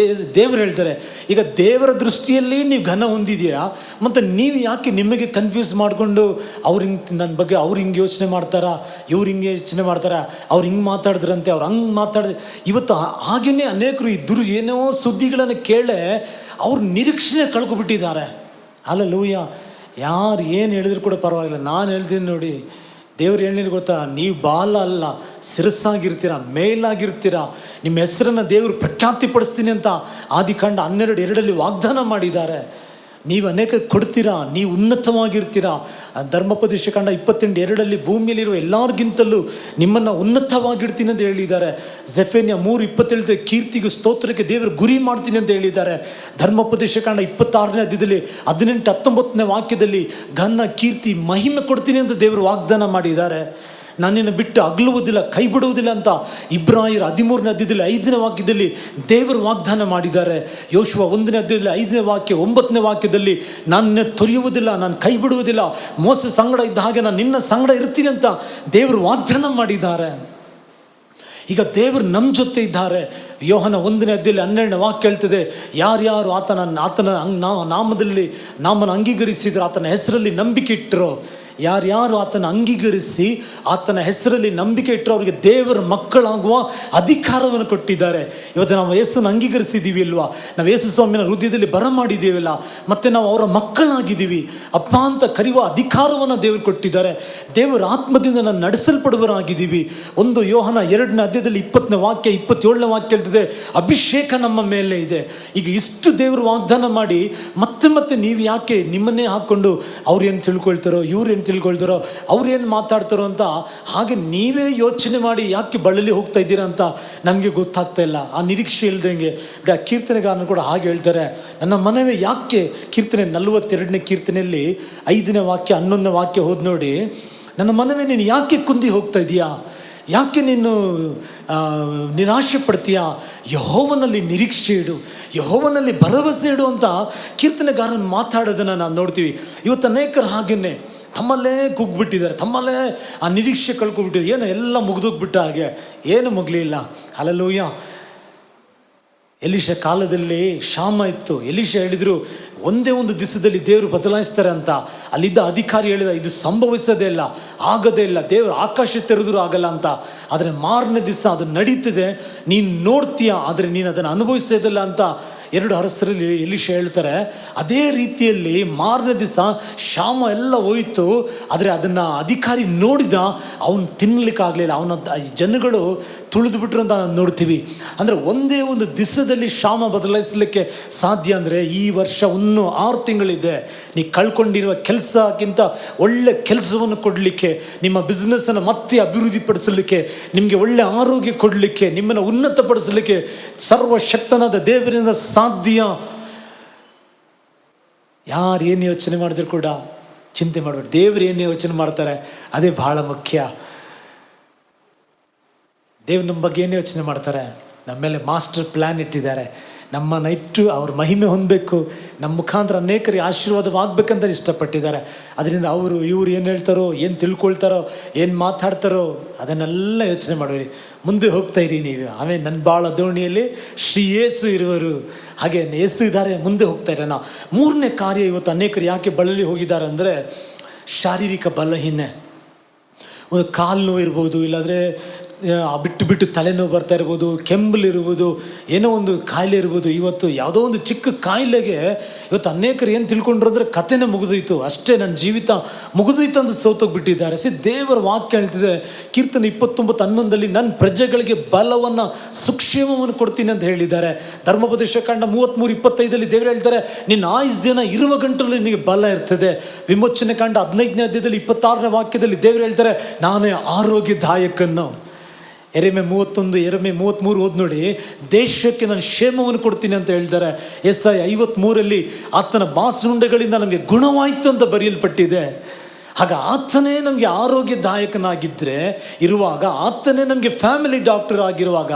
ದೇವರು ಹೇಳ್ತಾರೆ. ಈಗ ದೇವರ ದೃಷ್ಟಿಯಲ್ಲಿ ನೀವು ಘನ ಹೊಂದಿದೀರಾ, ಮತ್ತು ನೀವು ಯಾಕೆ ನಿಮಗೆ ಕನ್ಫ್ಯೂಸ್ ಮಾಡಿಕೊಂಡು ಅವ್ರು ಹಿಂಗೆ ನನ್ನ ಬಗ್ಗೆ ಅವ್ರು ಹಿಂಗೆ ಯೋಚನೆ ಮಾಡ್ತಾರಾ, ಇವ್ರು ಹಿಂಗೆ ಯೋಚನೆ ಮಾಡ್ತಾರಾ, ಅವ್ರು ಹಿಂಗೆ ಮಾತಾಡಿದ್ರಂತೆ, ಅವ್ರು ಹಂಗೆ ಮಾತಾಡಿದ್ರೆ. ಇವತ್ತು ಹಾಗೆಯೇ ಅನೇಕರು ಈ ಏನೋ ಸುದ್ದಿಗಳನ್ನು ಕೇಳೇ ಅವ್ರ ನಿರೀಕ್ಷಣೆ ಕಳ್ಕೊಬಿಟ್ಟಿದ್ದಾರೆ. ಹಲ್ಲೆಲೂಯಾ. ಯಾರು ಏನು ಹೇಳಿದ್ರು ಕೂಡ ಪರವಾಗಿಲ್ಲ. ನಾನು ಹೇಳ್ತೀನಿ ನೋಡಿ, ದೇವ್ರು ಏನೇನು ಗೊತ್ತಾ, ನೀವು ಬಾಲ ಅಲ್ಲ ಶಿರಸ್ಸಾಗಿರ್ತೀರ, ಮೇಲಾಗಿರ್ತೀರ. ನಿಮ್ಮ ಹೆಸರನ್ನು ದೇವರು ಪ್ರಖ್ಯಾತಿಪಡಿಸ್ತೀನಿ ಅಂತ ಆದಿಕಾಂಡ 12:2 ವಾಗ್ದಾನ ಮಾಡಿದ್ದಾರೆ. ನೀವು ಅನೇಕ ಕೊಡ್ತೀರಾ, ನೀವು ಉನ್ನತವಾಗಿರ್ತೀರಾ. ಧರ್ಮೋಪದೇಶ ಕಾಂಡ 28:2 ಭೂಮಿಯಲ್ಲಿರುವ ಎಲ್ಲರಿಗಿಂತಲೂ ನಿಮ್ಮನ್ನು ಉನ್ನತವಾಗಿಡ್ತೀನಿ ಅಂತ ಹೇಳಿದ್ದಾರೆ. ಜೆಫನ್ಯ 3:27 ಕೀರ್ತಿಗೂ ಸ್ತೋತ್ರಕ್ಕೆ ದೇವರು ಗುರಿ ಮಾಡ್ತೀನಿ ಅಂತ ಹೇಳಿದ್ದಾರೆ. ಧರ್ಮೋಪದೇಶ ಕಾಂಡ 26ನೇ ಅಧ್ಯಾಯದಲ್ಲಿ 18-19ನೇ ವಾಕ್ಯದಲ್ಲಿ ಘನ ಕೀರ್ತಿ ಮಹಿಮೆ ಕೊಡ್ತೀನಿ ಅಂತ ದೇವರು ವಾಗ್ದಾನ ಮಾಡಿದ್ದಾರೆ. ನನ್ನನ್ನು ಬಿಟ್ಟು ಅಗಲುವುದಿಲ್ಲ, ಕೈ ಬಿಡುವುದಿಲ್ಲ ಅಂತ ಇಬ್ರಾಯರ್ 13ನೇ ಅಧ್ಯಾಯದಲ್ಲಿ 5ನೇ ವಾಕ್ಯದಲ್ಲಿ ದೇವರು ವಾಗ್ದಾನ ಮಾಡಿದ್ದಾರೆ. ಯೋಶುವ 1ನೇ ಅಧ್ಯಾಯದಲ್ಲಿ 5ನೇ ವಾಕ್ಯ 9ನೇ ವಾಕ್ಯದಲ್ಲಿ ನನ್ನ ತೊರೆಯುವುದಿಲ್ಲ, ನಾನು ಕೈ ಬಿಡುವುದಿಲ್ಲ, ಮೋಸ ಸಂಗಡ ಇದ್ದ ಹಾಗೆ ನಾನು ನಿನ್ನ ಸಂಗಡ ಇರ್ತೀನಿ ಅಂತ ದೇವರು ವಾಗ್ದಾನ ಮಾಡಿದ್ದಾರೆ. ಈಗ ದೇವರು ನಮ್ಮ ಜೊತೆ ಇದ್ದಾರೆ. ಯೋಹನ 1ನೇ ಅಧ್ಯಾಯದಲ್ಲಿ 12ನೇ ವಾಕ್ಯ ಹೇಳ್ತದೆ, ಯಾರ್ಯಾರು ಆತನ ನಾಮದಲ್ಲಿ ನಾಮನ್ನು ಅಂಗೀಕರಿಸಿದ್ರು, ಆತನ ಹೆಸರಲ್ಲಿ ನಂಬಿಕೆ ಇಟ್ಟರು, ಯಾರ್ಯಾರು ಆತನ ಅಂಗೀಕರಿಸಿ ಆತನ ಹೆಸರಲ್ಲಿ ನಂಬಿಕೆ ಇಟ್ಟರು ಅವರಿಗೆ ದೇವರ ಮಕ್ಕಳಾಗುವ ಅಧಿಕಾರವನ್ನು ಕೊಟ್ಟಿದ್ದಾರೆ. ಇವತ್ತು ನಾವು ಯೇಸುವನ್ನು ಅಂಗೀಕರಿಸಿದ್ದೀವಿ ಅಲ್ವಾ, ನಾವು ಯೇಸು ಸ್ವಾಮಿನ ಹೃದಯದಲ್ಲಿ ಬರಮಾಡಿದ್ದೇವಲ್ಲ, ಮತ್ತು ನಾವು ಅವರ ಮಕ್ಕಳಾಗಿದ್ದೀವಿ. ಅಪ್ಪ ಅಂತ ಕರೆಯುವ ಅಧಿಕಾರವನ್ನು ದೇವರು ಕೊಟ್ಟಿದ್ದಾರೆ. ದೇವರ ಆತ್ಮದಿಂದ ನಾವು ನಡೆಸಲ್ಪಡುವರಾಗಿದ್ದೀವಿ. ಯೋಹನ 2ನೇ ಅಧ್ಯಾಯದಲ್ಲಿ 20ನೇ ವಾಕ್ಯ 27ನೇ ವಾಕ್ಯ ಹೇಳ್ತಿದೆ, ಅಭಿಷೇಕ ನಮ್ಮ ಮೇಲೆ ಇದೆ. ಈಗ ಇಷ್ಟು ದೇವರು ವಾಗ್ದಾನ ಮಾಡಿ ಮತ್ತೆ ನೀವು ಯಾಕೆ ನಿಮ್ಮನ್ನೇ ಹಾಕ್ಕೊಂಡು ಅವ್ರೇನು ತಿಳ್ಕೊಳ್ತಾರೋ, ಇವ್ರೇನು ತಿಳ್ಕೊಳ್ತಾರೋ, ಅವ್ರೇನು ಮಾತಾಡ್ತಾರೋ ಅಂತ ಹಾಗೆ ನೀವೇ ಯೋಚನೆ ಮಾಡಿ ಯಾಕೆ ಬಳಲಿ ಹೋಗ್ತಾ ಇದ್ದೀರಾ ಅಂತ ನನಗೆ ಗೊತ್ತಾಗ್ತಾ ಇಲ್ಲ. ಆ ನಿರೀಕ್ಷೆ ಇಲ್ದಂಗೆ ಆ ಕೀರ್ತನೆಗಾರನು ಕೂಡ ಹಾಗೆ ಹೇಳ್ತಾರೆ, ನನ್ನ ಮನವೇ ಯಾಕೆ, ಕೀರ್ತನೆ 42ನೇ ಕೀರ್ತನೆಯಲ್ಲಿ 5ನೇ ವಾಕ್ಯ 11ನೇ ವಾಕ್ಯ ಹೋದ್ ನೋಡಿ, ನನ್ನ ಮನವೇ ನೀನು ಯಾಕೆ ಕುಂದಿ ಹೋಗ್ತಾ ಇದೀಯಾ, ಯಾಕೆ ನೀನು ನಿರಾಶೆ ಪಡ್ತೀಯಾ, ಯೆಹೋವನಲ್ಲಿ ನಿರೀಕ್ಷೆ ಇಡು, ಯೆಹೋವನಲ್ಲಿ ಭರವಸೆ ಇಡು ಅಂತ ಕೀರ್ತನೆಗಾರನ ಮಾತಾಡೋದನ್ನು ನಾವು ನೋಡ್ತೀವಿ. ಇವತ್ತು ಅನೇಕರು ಹಾಗೇನೆ ತಮ್ಮಲ್ಲೇ ಕುಗ್ಬಿಟ್ಟಿದ್ದಾರೆ, ತಮ್ಮಲ್ಲೇ ಆ ನಿರೀಕ್ಷೆ ಕಳ್ಕೊಬಿಟ್ಟಿದ್ದಾರೆ. ಏನು ಎಲ್ಲ ಮುಗಿದೋಗ್ಬಿಟ್ಟ ಹಾಗೆ, ಏನು ಮುಗಲಿಲ್ಲ. ಹಲ್ಲೆಲೂಯಾ. ಎಲೀಷ ಕಾಲದಲ್ಲಿ ಕ್ಷಾಮ ಇತ್ತು. ಎಲೀಷ ಹೇಳಿದರು ಒಂದೇ ಒಂದು ದಿವಸದಲ್ಲಿ ದೇವರು ಬದಲಾಯಿಸ್ತಾರೆ ಅಂತ. ಅಲ್ಲಿದ್ದ ಅಧಿಕಾರಿ ಹೇಳಿದ, ಇದು ಸಂಭವಿಸೋದೇ ಇಲ್ಲ, ಆಗೋದೇ ಇಲ್ಲ, ದೇವರು ಆಕಾಶ ತೆರೆದರೂ ಆಗಲ್ಲ ಅಂತ. ಆದರೆ ಮಾರನೇ ದಿವಸ ಅದು ನಡೀತಿದೆ, ನೀನು ನೋಡ್ತೀಯ, ಆದರೆ ನೀನು ಅದನ್ನು ಅನುಭವಿಸೋದಿಲ್ಲ ಅಂತ 2 ಅರಸರಲ್ಲಿ ಎಲೀಷ ಹೇಳ್ತಾರೆ, ಅದೇ ರೀತಿಯಲ್ಲಿ ಮಾರನೇ ದಿವಸ ಶ್ಯಾಮ ಎಲ್ಲ ಹೋಯಿತು, ಆದರೆ ಅದನ್ನು ಅಧಿಕಾರಿ ನೋಡಿದ, ಅವನು ತಿನ್ನಲಿಕ್ಕಾಗಲಿಲ್ಲ, ಅವನ ಜನಗಳು ತುಳಿದು ಬಿಟ್ರು ಅಂತ ನೋಡ್ತೀವಿ. ಅಂದರೆ ಒಂದೇ ಒಂದು ದಿವಸದಲ್ಲಿ ಶ್ಯಾಮ ಬದಲಾಯಿಸಲಿಕ್ಕೆ ಸಾಧ್ಯ. ಅಂದರೆ ಈ ವರ್ಷ ಇನ್ನೂ 6 ತಿಂಗಳಿದೆ. ನೀವು ಕಳ್ಕೊಂಡಿರುವ ಕೆಲಸಕ್ಕಿಂತ ಒಳ್ಳೆ ಕೆಲಸವನ್ನು ಕೊಡಲಿಕ್ಕೆ, ನಿಮ್ಮ ಬಿಸ್ನೆಸ್ಸನ್ನು ಮತ್ತೆ ಅಭಿವೃದ್ಧಿಪಡಿಸಲಿಕ್ಕೆ, ನಿಮಗೆ ಒಳ್ಳೆ ಆರೋಗ್ಯ ಕೊಡಲಿಕ್ಕೆ, ನಿಮ್ಮನ್ನು ಉನ್ನತಪಡಿಸಲಿಕ್ಕೆ ಸರ್ವಶಕ್ತನಾದ ದೇವರಿಂದ ಸಾಧ್ಯ. ಯಾರು ಏನು ಯೋಚನೆ ಮಾಡಿದ್ರು ಕೂಡ ಚಿಂತೆ ಮಾಡಬೇಡಿ. ದೇವರು ಏನು ಯೋಚನೆ ಮಾಡ್ತಾರೆ ಅದೇ ಬಹಳ ಮುಖ್ಯ. ದೇವ್ರು ನಮ್ಮ ಬಗ್ಗೆ ಏನು ಯೋಚನೆ ಮಾಡ್ತಾರೆ? ನಮ್ಮ ಮೇಲೆ ಮಾಸ್ಟರ್ ಪ್ಲ್ಯಾನ್ ಇಟ್ಟಿದ್ದಾರೆ. ನಮ್ಮನ್ನು ಇಟ್ಟು ಅವ್ರ ಮಹಿಮೆ ಹೊಂದಬೇಕು, ನಮ್ಮ ಮುಖಾಂತರ ಅನೇಕರಿಗೆ ಆಶೀರ್ವಾದವಾಗಬೇಕಂತ ಇಷ್ಟಪಟ್ಟಿದ್ದಾರೆ. ಅದರಿಂದ ಇವರು ಏನು ಹೇಳ್ತಾರೋ, ಏನು ತಿಳ್ಕೊಳ್ತಾರೋ, ಏನು ಮಾತಾಡ್ತಾರೋ ಅದನ್ನೆಲ್ಲ ಯೋಚನೆ ಮಾಡೋರಿ. ಮುಂದೆ ಹೋಗ್ತಾ ಇರಿ ನೀವು. ಆಮೇಲೆ ನನ್ನ ಬಾಳ ದೋಣಿಯಲ್ಲಿ ಶ್ರೀ ಯೇಸು ಇರುವರು. ಹಾಗೆ ಯೇಸು ಇದ್ದಾರೆ, ಮುಂದೆ ಹೋಗ್ತಾ ಇದ್ದಾರೆ. ನಾವು 3ನೇ ಕಾರ್ಯ, ಇವತ್ತು ಅನೇಕರು ಯಾಕೆ ಬಳಲಿ ಹೋಗಿದ್ದಾರೆ ಅಂದರೆ ಶಾರೀರಿಕ ಬಲಹೀನೆ. ಒಂದು ಕಾಲು ನೋವು ಇರ್ಬೋದು, ಇಲ್ಲಾಂದರೆ ಬಿಟ್ಟು ತಲೆನೋವು ಬರ್ತಾ ಇರ್ಬೋದು, ಕೆಂಬಲಿರ್ಬೋದು, ಏನೋ ಒಂದು ಕಾಯಿಲೆ ಇರ್ಬೋದು. ಇವತ್ತು ಯಾವುದೋ ಒಂದು ಚಿಕ್ಕ ಕಾಯಿಲೆಗೆ ಇವತ್ತು ಅನೇಕರು ಏನು ತಿಳ್ಕೊಂಡ್ರು ಅಂದರೆ ಕಥೆನೇ ಮುಗಿದೋಯ್ತು, ಅಷ್ಟೇ ನನ್ನ ಜೀವಿತ ಮುಗಿದೋಯ್ತು ಅಂತ ಸೋತೋಗ್ಬಿಟ್ಟಿದ್ದಾರೆ. ದೇವರ ವಾಕ್ಯ ಹೇಳ್ತಿದೆ, ಕೀರ್ತನೆ 29:11 ನನ್ನ ಪ್ರಜೆಗಳಿಗೆ ಬಲವನ್ನು ಸುಕ್ಷೇಮವನ್ನು ಕೊಡ್ತೀನಿ ಅಂತ ಹೇಳಿದ್ದಾರೆ. ಧರ್ಮೋಪದೇಶ ಕಾಂಡ 33:25 ದೇವರು ಹೇಳ್ತಾರೆ, ನಿನ್ನ ಆಯುಸ್ ದಿನ ಇರುವ ಗಂಟಲು ನಿನಗೆ ಬಲ ಇರ್ತದೆ. ವಿಮೋಚನೆ ಕಾಂಡ 15ನೇ ಅಧ್ಯಾಯದಲ್ಲಿ 26ನೇ ವಾಕ್ಯದಲ್ಲಿ ದೇವರು ಹೇಳ್ತಾರೆ, ನಾನೇ ಆರೋಗ್ಯದಾಯಕನು. ಎರೆಮೆ 31, ಎರೆಮೆ 33 ಓದಿ ನೋಡಿ, ದೇಶಕ್ಕೆ ನಾನು ಕ್ಷೇಮವನ್ನು ಕೊಡ್ತೀನಿ ಅಂತ ಹೇಳ್ತಾರೆ. Yesaya 53 ಆತನ ಬಾಸುಂಡೆಗಳಿಂದ ನಮಗೆ ಗುಣವಾಯಿತು ಅಂತ ಬರೆಯಲ್ಪಟ್ಟಿದೆ. ಆಗ ಆತನೇ ನಮಗೆ ಆರೋಗ್ಯದಾಯಕನಾಗಿದ್ದರೆ ಇರುವಾಗ, ಆತನೇ ನಮಗೆ ಫ್ಯಾಮಿಲಿ ಡಾಕ್ಟರ್ ಆಗಿರುವಾಗ,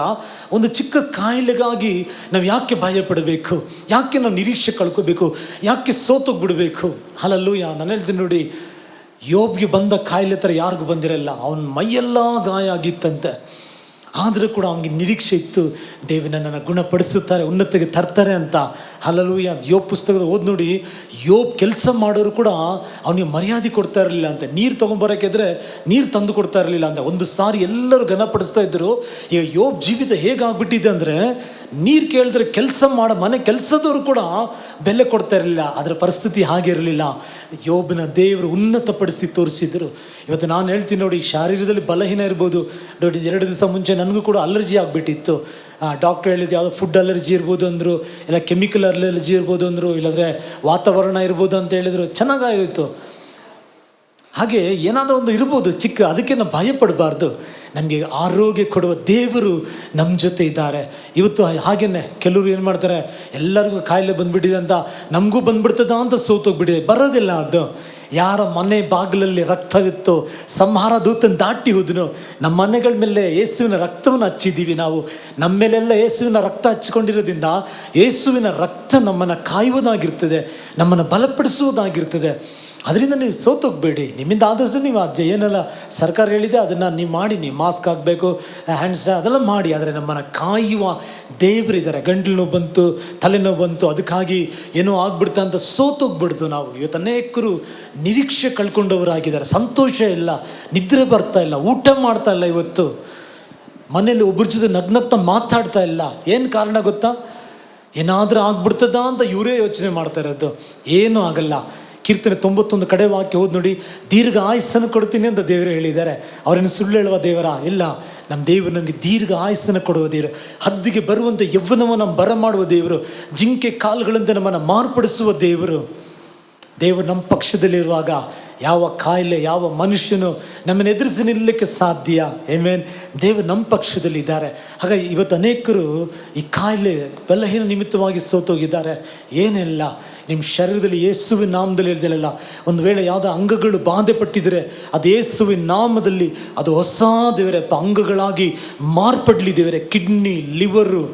ಒಂದು ಚಿಕ್ಕ ಕಾಯಿಲೆಗಾಗಿ ನಾವು ಯಾಕೆ ಭಯ ಪಡಬೇಕು? ಯಾಕೆ ನಾವು ನಿರೀಕ್ಷೆ ಕಳ್ಕೋಬೇಕು? ಯಾಕೆ ಸೋತೋಗ್ಬಿಡಬೇಕು? ಹಲ್ಲೆಲೂಯಾ. ನಾನು ಹೇಳ್ತೀನಿ ನೋಡಿ, ಯೋಬ್ಗೆ ಬಂದ ಕಾಯಿಲೆ ಥರ ಯಾರಿಗೂ ಬಂದಿರಲ್ಲ. ಅವನ ಮೈಯೆಲ್ಲ ಗಾಯ ಆಗಿತ್ತಂತೆ, ಆದರೂ ಕೂಡ ಅವನಿಗೆ ನಿರೀಕ್ಷೆ ಇತ್ತು, ದೇವರು ನನ್ನನ್ನು ಗುಣಪಡಿಸುತ್ತಾರೆ, ಉನ್ನತಿಗೆ ತರ್ತಾರೆ ಅಂತ. ಹಲ್ಲೆಲೂಯಾ. ಯೋಬ್ ಪುಸ್ತಕದ ಓದಿ ನೋಡಿ, ಯೋಬ್ ಕೆಲಸ ಮಾಡೋರು ಕೂಡ ಅವನಿಗೆ ಮರ್ಯಾದೆ ಕೊಡ್ತಾ ಇರಲಿಲ್ಲ ಅಂತ. ನೀರು ತೊಗೊಂಬರೋಕ್ಕಿದ್ರೆ ನೀರು ತಂದು ಕೊಡ್ತಾ ಇರಲಿಲ್ಲ ಅಂತ. ಒಂದು ಸಾರಿ ಎಲ್ಲರೂ ಘನಪಡಿಸ್ತಾ ಇದ್ದರು. ಈಗ ಯೋಬ್ ಜೀವಿತ ಹೇಗಾಗ್ಬಿಟ್ಟಿದೆ ಅಂದರೆ, ನೀರು ಕೇಳಿದ್ರೆ ಮನೆ ಕೆಲಸದವರು ಕೂಡ ಬೆಲೆ ಕೊಡ್ತಾ ಇರಲಿಲ್ಲ. ಅದರ ಪರಿಸ್ಥಿತಿ ಹಾಗೆ ಇರಲಿಲ್ಲ. ಯೋಬನ ದೇವರು ಉನ್ನತಪಡಿಸಿ ತೋರಿಸಿದರು. ಇವತ್ತು ನಾನು ಹೇಳ್ತೀನಿ ನೋಡಿ, ಶಾರೀರದಲ್ಲಿ ಬಲಹೀನ ಇರ್ಬೋದು ನೋಡಿ. 2 ದಿವಸ ಮುಂಚೆ ನನಗೂ ಕೂಡ ಅಲರ್ಜಿ ಆಗಿಬಿಟ್ಟಿತ್ತು. ಡಾಕ್ಟ್ರ್ ಹೇಳಿದ್ದು ಯಾವುದೋ ಫುಡ್ ಅಲರ್ಜಿ ಇರ್ಬೋದು ಅಂದರು, ಇಲ್ಲ ಕೆಮಿಕಲ್ ಅಲರ್ಜಿ ಇರ್ಬೋದು ಅಂದರು, ಇಲ್ಲಾಂದರೆ ವಾತಾವರಣ ಇರ್ಬೋದು ಅಂತ ಹೇಳಿದರು. ಚೆನ್ನಾಗಾಗೋಯ್ತು. ಹಾಗೆ ಏನಾದರೂ ಒಂದು ಇರ್ಬೋದು ಚಿಕ್ಕ, ಅದಕ್ಕೆ ನಾವು ಭಯ ಪಡಬಾರ್ದು. ನಮಗೆ ಆರೋಗ್ಯ ಕೊಡುವ ದೇವರು ನಮ್ಮ ಜೊತೆ ಇದ್ದಾರೆ. ಇವತ್ತು ಹಾಗೇನೆ ಕೆಲವರು ಏನು ಮಾಡ್ತಾರೆ, ಎಲ್ಲರಿಗೂ ಕಾಯಿಲೆ ಬಂದುಬಿಟ್ಟಿದೆ ಅಂತ ನಮಗೂ ಬಂದುಬಿಡ್ತದ ಅಂತ ಸೋತೋಗ್ಬಿಟ್ಟಿದೆ. ಬರೋದಿಲ್ಲ ಅದು. ಯಾರ ಮನೆ ಬಾಗಿಲಲ್ಲಿ ರಕ್ತವಿತ್ತು, ಸಂಹಾರ ದೂತನ ದಾಟಿ ಹೋದನು. ನಮ್ಮ ಮನೆಗಳ ಮೇಲೆ ಯೇಸುವಿನ ರಕ್ತವನ್ನು ಹಚ್ಚಿದ್ದೀವಿ ನಾವು. ನಮ್ಮ ಮೇಲೆಲ್ಲ ಯೇಸುವಿನ ರಕ್ತ ಹಚ್ಚಿಕೊಂಡಿರೋದ್ರಿಂದ ಯೇಸುವಿನ ರಕ್ತ ನಮ್ಮನ್ನು ಕಾಯುವುದಾಗಿರ್ತದೆ, ನಮ್ಮನ್ನು ಬಲಪಡಿಸುವುದಾಗಿರ್ತದೆ. ಅದರಿಂದ ನೀವು ಸೋತೋಗ್ಬೇಡಿ. ನಿಮ್ಮಿಂದ ಆದಷ್ಟು ನೀವು ಏನೆಲ್ಲ ಸರ್ಕಾರ ಹೇಳಿದೆ ಅದನ್ನು ನೀವು ಮಾಡಿ. ನೀವು ಮಾಸ್ಕ್ ಹಾಕಬೇಕು, ಹ್ಯಾಂಡ್ಸ್ ಅದೆಲ್ಲ ಮಾಡಿ. ಆದರೆ ನಮ್ಮನ್ನು ಕಾಯುವ ದೇವರಿದ್ದಾರೆ. ಗಂಟಲು ನೋವು ಬಂತು, ತಲೆನೋವು ಬಂತು, ಅದಕ್ಕಾಗಿ ಏನೋ ಆಗ್ಬಿಡ್ತಾ ಅಂತ ಸೋತೋಗ್ಬಿಡ್ತು ನಾವು. ಇವತ್ತು ಅನೇಕರು ನಿರೀಕ್ಷೆ ಕಳ್ಕೊಂಡವರಾಗಿದ್ದಾರೆ. ಸಂತೋಷ ಇಲ್ಲ, ನಿದ್ರೆ ಬರ್ತಾ ಇಲ್ಲ, ಊಟ ಮಾಡ್ತಾ ಇಲ್ಲ. ಇವತ್ತು ಮನೇಲಿ ಒಬ್ಬರ ಜೊತೆ ನಗ್ನಗ್ತಾ ಮಾತಾಡ್ತಾ ಇಲ್ಲ. ಏನು ಕಾರಣ ಗೊತ್ತಾ? ಏನಾದರೂ ಆಗ್ಬಿಡ್ತದ ಅಂತ ಇವರೇ ಯೋಚನೆ ಮಾಡ್ತಾ ಇರೋದು. ಏನೂ ಆಗಲ್ಲ. ಕೀರ್ತನೆ 91 ಕಡೆ ವಾಕ್ಯ ಓದಿ ನೋಡಿ, ದೀರ್ಘ ಆಯುಸ್ಸನ್ನು ಕೊಡ್ತೀನಿ ಅಂತ ದೇವರು ಹೇಳಿದ್ದಾರೆ. ಅವರನ್ನು ಸುಳ್ಳು ಹೇಳುವ ದೇವರ ಇಲ್ಲ. ನಮ್ಮ ದೇವರು ನಮಗೆ ದೀರ್ಘ ಆಯುಸ್ಸನ್ನು ಕೊಡುವ ದೇವರು, ಹದ್ದಿಗೆ ಬರುವಂಥ ಯೌವನವನ್ನು ಬರಮಾಡುವ ದೇವರು, ಜಿಂಕೆ ಕಾಲುಗಳಿಂದ ನಮ್ಮನ್ನು ಮಾರ್ಪಡಿಸುವ ದೇವರು. ದೇವರು ನಮ್ಮ ಪಕ್ಷದಲ್ಲಿರುವಾಗ ಯಾವ ಕಾಯಿಲೆ, ಯಾವ ಮನುಷ್ಯನು ನಮ್ಮನ್ನು ಎದುರಿಸಿ ನಿಲ್ಲಕ್ಕೆ ಸಾಧ್ಯ? ಆಮೆನ್. ದೇವರು ನಮ್ಮ ಪಕ್ಷದಲ್ಲಿದ್ದಾರೆ. ಹಾಗಾಗಿ ಇವತ್ತು ಅನೇಕರು ಈ ಕಾಯಿಲೆ ಬಲಹೀನ ನಿಮಿತ್ತವಾಗಿ ಸೋತೋಗಿದ್ದಾರೆ. ಏನಿಲ್ಲ, ನಿಮ್ಮ ಶರೀರದಲ್ಲಿ ಯೇಸುವಿನ ನಾಮದಲ್ಲಿ ಹೇಳ್ದಲ್ಲ, ಒಂದು ವೇಳೆ ಯಾವುದೋ ಅಂಗಗಳು ಬಾಧೆ ಪಟ್ಟಿದ್ರೆ ಅದು ಯೇಸುವಿನ ನಾಮದಲ್ಲಿ ಅದು ಹೊಸ ದೇವರೇ ಅಂಗಗಳಾಗಿ ಮಾರ್ಪಡಲಿ ದೇವರೇ. ಕಿಡ್ನಿ, ಲಿವರು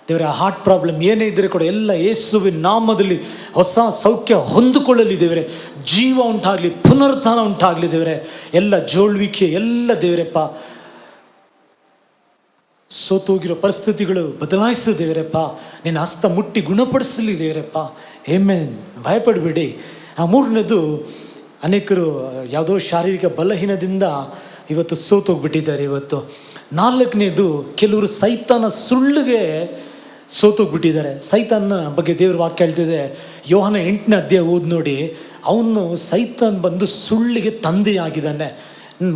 ದೇವರ, ಹಾರ್ಟ್ ಪ್ರಾಬ್ಲಮ್ ಏನೇ ಇದ್ದರೆ ಕೂಡ ಎಲ್ಲ ಯೇಸುವಿನ ನಾಮದಲ್ಲಿ ಹೊಸ ಸೌಖ್ಯ ಹೊಂದಿಕೊಳ್ಳಲಿ ದೇವರೇ. ಜೀವ ಉಂಟಾಗಲಿ, ಪುನರುತ್ಥಾನ ಉಂಟಾಗಲಿ ದೇವರೇ. ಎಲ್ಲ ಜೋಳ್ವಿಕೆ ಎಲ್ಲ ದೇವರಪ್ಪ, ಸೋತೋಗಿರೋ ಪರಿಸ್ಥಿತಿಗಳು ಬದಲಾಯಿಸು ದೇವರಪ್ಪ. ನಿನ್ನ ಹಸ್ತ ಮುಟ್ಟಿ ಗುಣಪಡಿಸಲಿ ದೇವರಪ್ಪ. ಆಮೆನ್. ಭಯಪಡಬೇಡಿ. 3ನೇದು, ಅನೇಕರು ಯಾವುದೋ ಶಾರೀರಿಕ ಬಲಹೀನದಿಂದ ಇವತ್ತು ಸೋತೋಗ್ಬಿಟ್ಟಿದ್ದಾರೆ ಇವತ್ತು. 4ನೇದು, ಕೆಲವರು ಸೈತಾನ ಸುಳ್ಳಿಗೆ ಸೋತೋಗ್ಬಿಟ್ಟಿದ್ದಾರೆ. ಸೈತಾನ್ನ ಬಗ್ಗೆ ದೇವ್ರ ವಾಕ್ಯ ಹೇಳ್ತಿದೆ. ಯೋಹನ 8ನೇ ಅಧ್ಯಾಯ ಓದಿ ನೋಡಿ. ಅವನು ಸೈತಾನ್ ಬಂದು ಸುಳ್ಳಿಗೆ ತಂದೆಯಾಗಿದ್ದಾನೆ.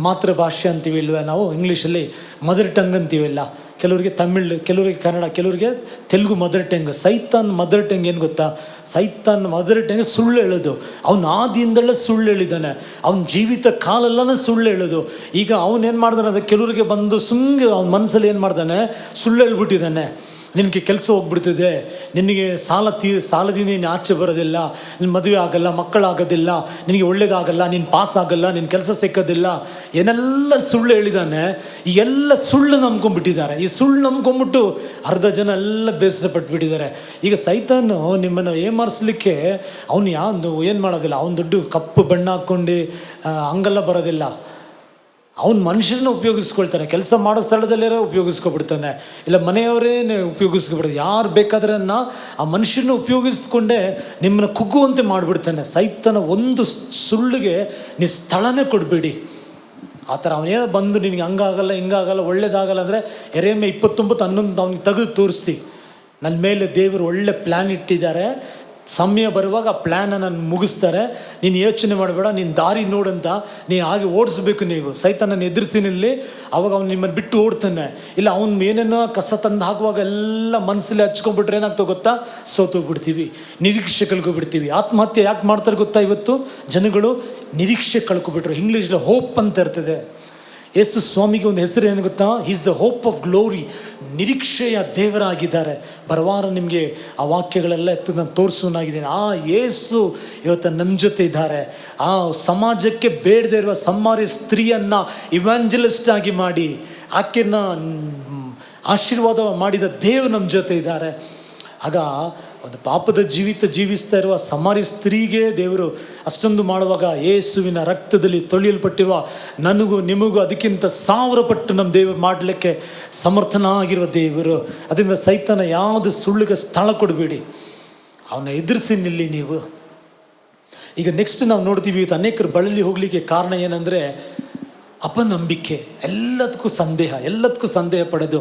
ಮಾತೃಭಾಷೆ ಅಂತೀವಿ ಇಲ್ವೇ ನಾವು ಇಂಗ್ಲೀಷಲ್ಲಿ, ಮದರ್ ಟಂಗ್ ಅಂತೀವಿಲ್ಲ. ಕೆಲವರಿಗೆ ತಮಿಳ್, ಕೆಲವರಿಗೆ ಕನ್ನಡ, ಕೆಲವರಿಗೆ ತೆಲುಗು ಮದರ್ ಟಂಗ್. ಸೈತಾನ್ ಮದರ್ ಟಂಗ್ ಏನು ಗೊತ್ತಾ? ಸೈತಾನ್ ಮದರ್ ಟಂಗ್ ಸುಳ್ಳು ಹೇಳೋದು. ಅವನು ಆದಿಯಿಂದಲೇ ಸುಳ್ಳು ಹೇಳಿದ್ದಾನೆ. ಅವನ ಜೀವಿತ ಕಾಲೆಲ್ಲನೇ ಸುಳ್ಳು ಹೇಳೋದು. ಈಗ ಅವನೇನು ಮಾಡ್ದಾನೆ ಅಂದರೆ ಕೆಲವರಿಗೆ ಬಂದು ಸುಮ್ಮನೆ ಅವನ ಮನಸ್ಸಲ್ಲಿ ಏನು ಮಾಡ್ದಾನೆ, ಸುಳ್ಳು ಹೇಳ್ಬಿಟ್ಟಿದ್ದಾನೆ. ನಿನಗೆ ಕೆಲಸ ಹೋಗ್ಬಿಡ್ತಿದೆ, ನಿನಗೆ ಸಾಲದಿಂದ ನೀನು ಆಚೆ ಬರೋದಿಲ್ಲ, ನಿನ್ನ ಮದುವೆ ಆಗಲ್ಲ, ಮಕ್ಕಳಾಗೋದಿಲ್ಲ, ನಿನಗೆ ಒಳ್ಳೇದಾಗಲ್ಲ, ನೀನು ಪಾಸ್ ಆಗಲ್ಲ, ನಿನ್ನ ಕೆಲಸ ಸಿಕ್ಕೋದಿಲ್ಲ, ಏನೆಲ್ಲ ಸುಳ್ಳು ಹೇಳಿದ್ದಾನೆ. ಈ ಎಲ್ಲ ಸುಳ್ಳು ನಂಬ್ಕೊಂಡ್ಬಿಟ್ಟಿದ್ದಾರೆ. ಈ ಸುಳ್ಳು ನಂಬ್ಕೊಂಡ್ಬಿಟ್ಟು ಅರ್ಧ ಜನ ಎಲ್ಲ ಬೇಸರ ಪಟ್ಬಿಟ್ಟಿದ್ದಾರೆ. ಈಗ ಸೈತಾನು ನಿಮ್ಮನ್ನು ಏಮಾರಿಸ್ಲಿಕ್ಕೆ ಅವನು ಏನು ಮಾಡೋದಿಲ್ಲ. ಅವನು ದೊಡ್ಡ ಕಪ್ಪು ಬಣ್ಣ ಹಾಕ್ಕೊಂಡು ಹಂಗೆಲ್ಲ ಬರೋದಿಲ್ಲ. ಅವನು ಮನುಷ್ಯರನ್ನ ಉಪಯೋಗಿಸ್ಕೊಳ್ತಾನೆ. ಕೆಲಸ ಮಾಡೋ ಸ್ಥಳದಲ್ಲೇ ಉಪಯೋಗಿಸ್ಕೊಬಿಡ್ತಾನೆ, ಇಲ್ಲ ಮನೆಯವರೇ ಉಪಯೋಗಿಸ್ಕೊಬಿಡ್ತಾನೆ. ಯಾರು ಬೇಕಾದ್ರೆ ಆ ಮನುಷ್ಯರನ್ನ ಉಪಯೋಗಿಸ್ಕೊಂಡೇ ನಿಮ್ಮನ್ನು ಕುಗ್ಗುವಂತೆ ಮಾಡಿಬಿಡ್ತಾನೆ. ಸೈತನ ಒಂದು ಸುಳ್ಳಿಗೆ ನೀವು ಸ್ಥಳನೇ ಕೊಡಬೇಡಿ. ಆ ಥರ ಅವನೇನೋ ಬಂದು ನಿನಗೆ ಹಂಗಾಗಲ್ಲ, ಹಿಂಗಾಗಲ್ಲ, ಒಳ್ಳೇದಾಗಲ್ಲ ಅಂದರೆ ಎರೆಮೆ 29:11 ಅವನಿಗೆ ತೆಗೆದು ತೋರಿಸಿ. ನನ್ನ ಮೇಲೆ ದೇವರು ಒಳ್ಳೆ ಪ್ಲ್ಯಾನ್ ಇಟ್ಟಿದ್ದಾರೆ, ಸಮಯ ಬರುವಾಗ ಆ ಪ್ಲ್ಯಾನನ್ನು ಮುಗಿಸ್ತಾರೆ, ನೀನು ಯೋಚನೆ ಮಾಡಬೇಡ, ನೀನು ದಾರಿ ನೋಡಂತ ಹಾಗೆ ಓಡಿಸ್ಬೇಕು. ನೀವು ಸೈತಾನನ್ನು ಎದುರಿಸ್ತೀನಿಲ್ಲಿ, ಅವಾಗ ಅವ್ನು ನಿಮ್ಮನ್ನು ಬಿಟ್ಟು ಓಡ್ತಾನೆ. ಇಲ್ಲ ಅವ್ನು ಏನೇನೋ ಕಸ ತಂದು ಹಾಕುವಾಗ ಎಲ್ಲ ಮನಸ್ಸಲ್ಲಿ ಹಚ್ಕೊಂಡ್ಬಿಟ್ರೆ ಏನಾಗ್ತೋ ಗೊತ್ತಾ? ಸೋತೋಗ್ಬಿಡ್ತೀವಿ, ನಿರೀಕ್ಷೆ ಕಳ್ಕೊಬಿಡ್ತೀವಿ. ಆತ್ಮಹತ್ಯೆ ಯಾಕೆ ಮಾಡ್ತಾರೆ ಗೊತ್ತಾ? ಇವತ್ತು ಜನಗಳು ನಿರೀಕ್ಷೆ ಕಳ್ಕೊಬಿಟ್ರು. ಇಂಗ್ಲೀಷಲ್ಲಿ ಹೋಪ್ ಅಂತ ಇರ್ತದೆ. ಯೇಸು ಸ್ವಾಮಿಗೆ ಒಂದು ಹೆಸರು ಏನು ಗೊತ್ತಾ? Is the hope of glory. ನಿರೀಕ್ಷೆಯ ದೇವರಾಗಿದ್ದಾರೆ. ಬರವಾರ ನಿಮಗೆ ಆ ವಾಕ್ಯಗಳೆಲ್ಲ ಎತ್ತು ನಾನು ತೋರಿಸೋನಾಗಿದ್ದೀನಿ. ಆ ಯೇಸು ಇವತ್ತು ನಮ್ಮ ಜೊತೆ ಇದ್ದಾರೆ. ಆ ಸಮಾಜಕ್ಕೆ ಬೇಡದೇ ಇರುವ ಸಮಾರ್ಯ ಸ್ತ್ರೀಯನ್ನು ಇವಾಂಜಲಿಸ್ಟ್ ಆಗಿ ಮಾಡಿ ಆಕೆಯನ್ನು ಆಶೀರ್ವಾದ ಮಾಡಿದ ದೇವರು ನಮ್ಮ ಜೊತೆ ಇದ್ದಾರೆ. ಆಗ ಒಂದು ಪಾಪದ ಜೀವಿತ ಜೀವಿಸ್ತಾ ಇರುವ ಸಮಾರ್ಯ ಸ್ತ್ರೀಗೆ ದೇವರು ಅಷ್ಟೊಂದು ಮಾಡುವಾಗ, ಯೇಸುವಿನ ರಕ್ತದಲ್ಲಿ ತೊಳೆಯಲ್ಪಟ್ಟಿರುವ ನನಗೂ ನಿಮಗೂ ಅದಕ್ಕಿಂತ 1000 ಪಟ್ಟು ನಮ್ಮ ದೇವರು ಮಾಡಲಿಕ್ಕೆ ಸಮರ್ಥನಾಗಿರುವ ದೇವರು. ಅದರಿಂದ ಸೈತಾನ ಯಾವುದು ಸುಳ್ಳಿಗೆ ಸ್ಥಳ ಕೊಡಬೇಡಿ, ಅವನ ಎದುರಿಸಿ ನಿಲ್ಲಿ ನೀವು. ಈಗ ನೆಕ್ಸ್ಟ್ ನಾವು ನೋಡ್ತೀವಿ, ಇವತ್ತು ಅನೇಕರು ಬಳಲಿ ಹೋಗಲಿಕ್ಕೆ ಕಾರಣ ಏನಂದರೆ ಅಪನಂಬಿಕೆ. ಎಲ್ಲದಕ್ಕೂ ಸಂದೇಹ ಪಡೋದು.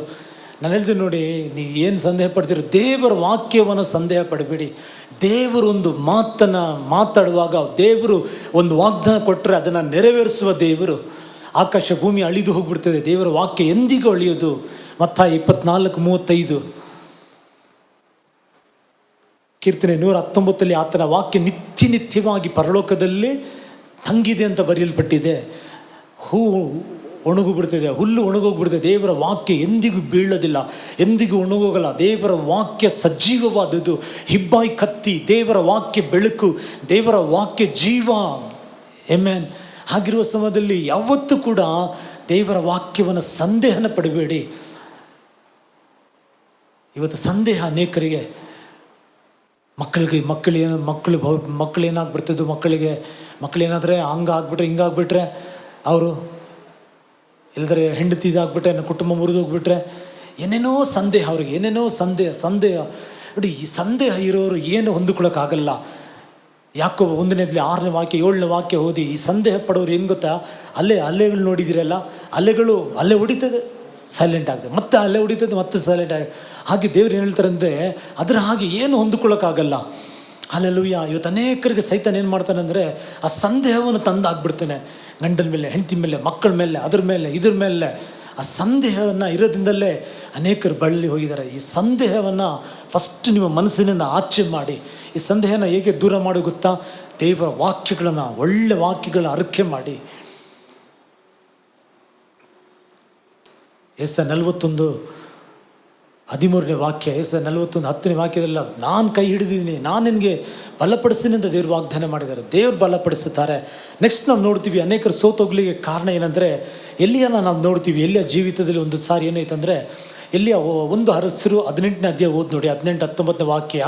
ನಾನು ಹೇಳ್ತೀನಿ ನೋಡಿ, ನೀವು ಏನು ಸಂದೇಹ ಪಡ್ತೀರೋ, ದೇವರ ವಾಕ್ಯವನ್ನು ಸಂದೇಹ ಪಡಬೇಡಿ. ದೇವರು ಒಂದು ಮಾತನ್ನು ಮಾತಾಡುವಾಗ, ದೇವರು ಒಂದು ವಾಗ್ದಾನ ಕೊಟ್ಟರೆ ಅದನ್ನು ನೆರವೇರಿಸುವ ದೇವರು. ಆಕಾಶ ಭೂಮಿ ಅಳಿದು ಹೋಗ್ಬಿಡ್ತದೆ, ದೇವರ ವಾಕ್ಯ ಎಂದಿಗೂ ಅಳಿಯೋದು. ಮತ್ತಾಯ 24:35. ಕೀರ್ತನೆ 119 ಆತನ ವಾಕ್ಯ ನಿತ್ಯವಾಗಿ ಪರಲೋಕದಲ್ಲಿ ತಂಗಿದೆ ಅಂತ ಬರೆಯಲ್ಪಟ್ಟಿದೆ. ಒಣಗೋಗ್ಬಿಡ್ತದೆ, ಹುಲ್ಲು ಒಣಗೋಗ್ಬಿಡ್ತದೆ. ದೇವರ ವಾಕ್ಯ ಎಂದಿಗೂ ಬೀಳೋದಿಲ್ಲ, ಎಂದಿಗೂ ಒಣಗೋಗಲ್ಲ. ದೇವರ ವಾಕ್ಯ ಸಜೀವವಾದದ್ದು, ಹಿಬ್ಬಾಯಿ ಕತ್ತಿ. ದೇವರ ವಾಕ್ಯ ಬೆಳಕು, ದೇವರ ವಾಕ್ಯ ಜೀವ. ಆಮೆನ್. ಹಾಗಿರುವ ಸಮಯದಲ್ಲಿ ಯಾವತ್ತೂ ಕೂಡ ದೇವರ ವಾಕ್ಯವನ್ನು ಸಂದೇಹನ ಪಡಬೇಡಿ. ಇವತ್ತು ಸಂದೇಹ ಅನೇಕರಿಗೆ, ಮಕ್ಕಳು ಏನಾಗ್ಬಿಡ್ತದ್ದು, ಮಕ್ಕಳೇನಾದರೆ ಹಂಗಾಗ್ಬಿಟ್ರೆ ಹಿಂಗಾಗ್ಬಿಟ್ರೆ, ಅವರು ಇಲ್ಲದ್ರೆ ಹೆಂಡತಿ ಇದಾಗ್ಬಿಟ್ರೆ, ಕುಟುಂಬ ಮುರಿದೋಗ್ಬಿಟ್ರೆ, ಏನೇನೋ ಸಂದೇಹ ಅವ್ರಿಗೆ, ಏನೇನೋ ಸಂದೇಹ. ನೋಡಿ, ಈ ಸಂದೇಹ ಇರೋರು ಏನು ಹೊಂದ್ಕೊಳ್ಳೋಕ್ಕಾಗಲ್ಲ. ಯಾಕೋ 1ನೇ 6ನೇ ವಾಕ್ಯ 7ನೇ ವಾಕ್ಯ ಓದಿ. ಈ ಸಂದೇಹ ಪಡೋರು ಏನು ಗೊತ್ತಾ? ಅಲೆಗಳು ನೋಡಿದಿರಲ್ಲ, ಅಲೆ ಹೊಡಿತದೆ, ಸೈಲೆಂಟ್ ಆಗ್ತದೆ, ಮತ್ತೆ ಅಲೆ ಹೊಡಿತದೆ, ಮತ್ತೆ ಸೈಲೆಂಟ್ ಆಗಿದೆ. ಹಾಗೆ ದೇವ್ರು ಏನು ಹೇಳ್ತಾರೆ ಅಂದರೆ, ಅದರ ಹಾಗೆ ಏನು ಹೊಂದ್ಕೊಳ್ಳೋಕ್ಕಾಗಲ್ಲ. ಹಲ್ಲೆಲೂಯಾ. ಇವತ್ತು ಅನೇಕರಿಗೆ ಸೈತಾನ ಏನು ಮಾಡ್ತಾನೆ ಅಂದರೆ, ಆ ಸಂದೇಹವನ್ನು ತಂದಾಗ್ಬಿಡ್ತಾನೆ. ಗಂಡನ ಮೇಲೆ, ಹೆಂಡತಿ ಮೇಲೆ, ಮಕ್ಕಳ ಮೇಲೆ, ಇದ್ರ ಮೇಲೆ ಆ ಸಂದೇಹವನ್ನು ಇರೋದ್ರಿಂದಲೇ ಅನೇಕರು ಬಳಲಿ ಹೋಗಿದ್ದಾರೆ. ಈ ಸಂದೇಹವನ್ನು ಫಸ್ಟ್ ನಿಮ್ಮ ಮನಸ್ಸಿನಿಂದ ಆಚೆ ಮಾಡಿ. ಈ ಸಂದೇಹನ ಹೇಗೆ ದೂರ ಮಾಡೋ ಗೊತ್ತಾ? ದೇವರ ವಾಕ್ಯಗಳನ್ನು, ಒಳ್ಳೆ ವಾಕ್ಯಗಳನ್ನ ಅರಿಕೆ ಮಾಡಿ. Yesaya 41:13 ವಾಕ್ಯ, Yesaya 41:10 ವಾಕ್ಯದಲ್ಲ, ನಾನು ಕೈ ಹಿಡಿದಿದ್ದೀನಿ, ನಾನು ನಿನಗೆ ಬಲಪಡಿಸ್ತೀನಿ ಅಂತ ದೇವರು ವಾಗ್ದಾನ ಮಾಡಿದ್ದಾರೆ. ದೇವರು ಬಲಪಡಿಸುತ್ತಾರೆ. ನೆಕ್ಸ್ಟ್ ನಾವು ನೋಡ್ತೀವಿ, ಅನೇಕರು ಸೋತೋಗ್ಲಿಕ್ಕೆ ಕಾರಣ ಏನಂದರೆ, ಎಲ್ಲಿಯನ ನಾವು ನೋಡ್ತೀವಿ. ಎಲ್ಲಿಯ ಜೀವಿತದಲ್ಲಿ ಒಂದು ಸಾರಿ ಏನಾಯ್ತಂದರೆ, ಎಲ್ಲಿಯ ಒಂದು ಅರಸರು 18ನೇ ಅಧ್ಯಾಯ ಓದಿ ನೋಡಿ, 18-19 ವಾಕ್ಯ.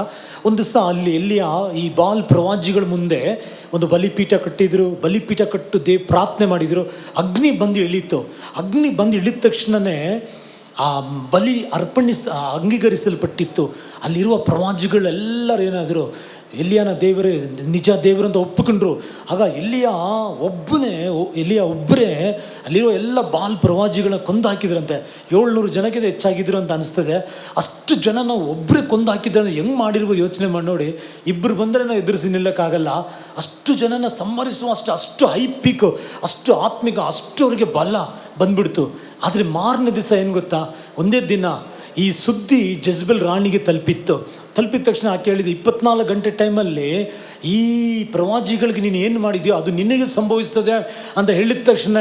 ಒಂದು ದಿವಸ ಅಲ್ಲಿ ಎಲ್ಲಿಯ ಈ ಬಾಲ್ ಪ್ರವಾದಿಗಳ ಮುಂದೆ ಒಂದು ಬಲಿಪೀಠ ಕಟ್ಟಿದ್ರು. ಬಲಿಪೀಠ ಕಟ್ಟು ಪ್ರಾರ್ಥನೆ ಮಾಡಿದರು. ಅಗ್ನಿ ಬಂದು ಇಳೀತು. ಅಗ್ನಿ ಬಂದು ಇಳಿದ ತಕ್ಷಣವೇ ಆ ಬಲಿ ಅಂಗೀಕರಿಸಲ್ಪಟ್ಟಿತ್ತು. ಅಲ್ಲಿರುವ ಪ್ರವಾದಿಗಳೆಲ್ಲರೂ ಏನಾದರೂ, ಎಲಿಯನ ದೇವರೇ ನಿಜ ದೇವರು ಅಂತ ಒಪ್ಪಿಕೊಂಡ್ರು. ಆಗ ಎಲಿಯ ಒಬ್ಬರೇ ಅಲ್ಲಿರೋ ಎಲ್ಲ ಬಾಲ್ ಪ್ರವಾದಿಗಳನ್ನ ಕೊಂದು ಹಾಕಿದ್ರಂತೆ. 700 ಜನಕ್ಕೆ ಹೆಚ್ಚಾಗಿದ್ರು ಅಂತ ಅನಿಸ್ತದೆ. ಅಷ್ಟು ಜನ ನಾವು ಒಬ್ಬರೇ ಕೊಂದು ಹಾಕಿದ್ರೆ ಹೆಂಗೆ ಮಾಡಿರ್ಬೋದು ಯೋಚನೆ ಮಾಡಿ ನೋಡಿ. ಇಬ್ಬರು ಬಂದರೆ ನಾವು ಎದುರಿಸಿ ನಿಲ್ಲಕ್ಕಾಗಲ್ಲ. ಅಷ್ಟು ಜನನ ಸಂಹರಿಸುವ ಅಷ್ಟು ಹೈ ಪೀಕು, ಅಷ್ಟು ಆತ್ಮಿಕ, ಅಷ್ಟು ಅವ್ರಿಗೆ ಬಲ ಬಂದ್ಬಿಡ್ತು. ಆದರೆ ಮಾರನೇ ದಿವಸ ಏನು ಗೊತ್ತಾ, ಒಂದೇ ದಿನ ಈ ಸುದ್ದಿ ಜೆಜಬೆಲ್ ರಾಣಿಗೆ ತಲುಪಿದ ತಕ್ಷಣ ಆಕೆ ಹೇಳಿದ್ದು, 24 ಗಂಟೆ ಟೈಮಲ್ಲಿ ಈ ಪ್ರವಾದಿಗಳಿಗೆ ನೀನು ಏನು ಮಾಡಿದ್ಯೋ ಅದು ನಿನಗೆ ಸಂಭವಿಸ್ತದೆ ಅಂತ ಹೇಳಿದ ತಕ್ಷಣ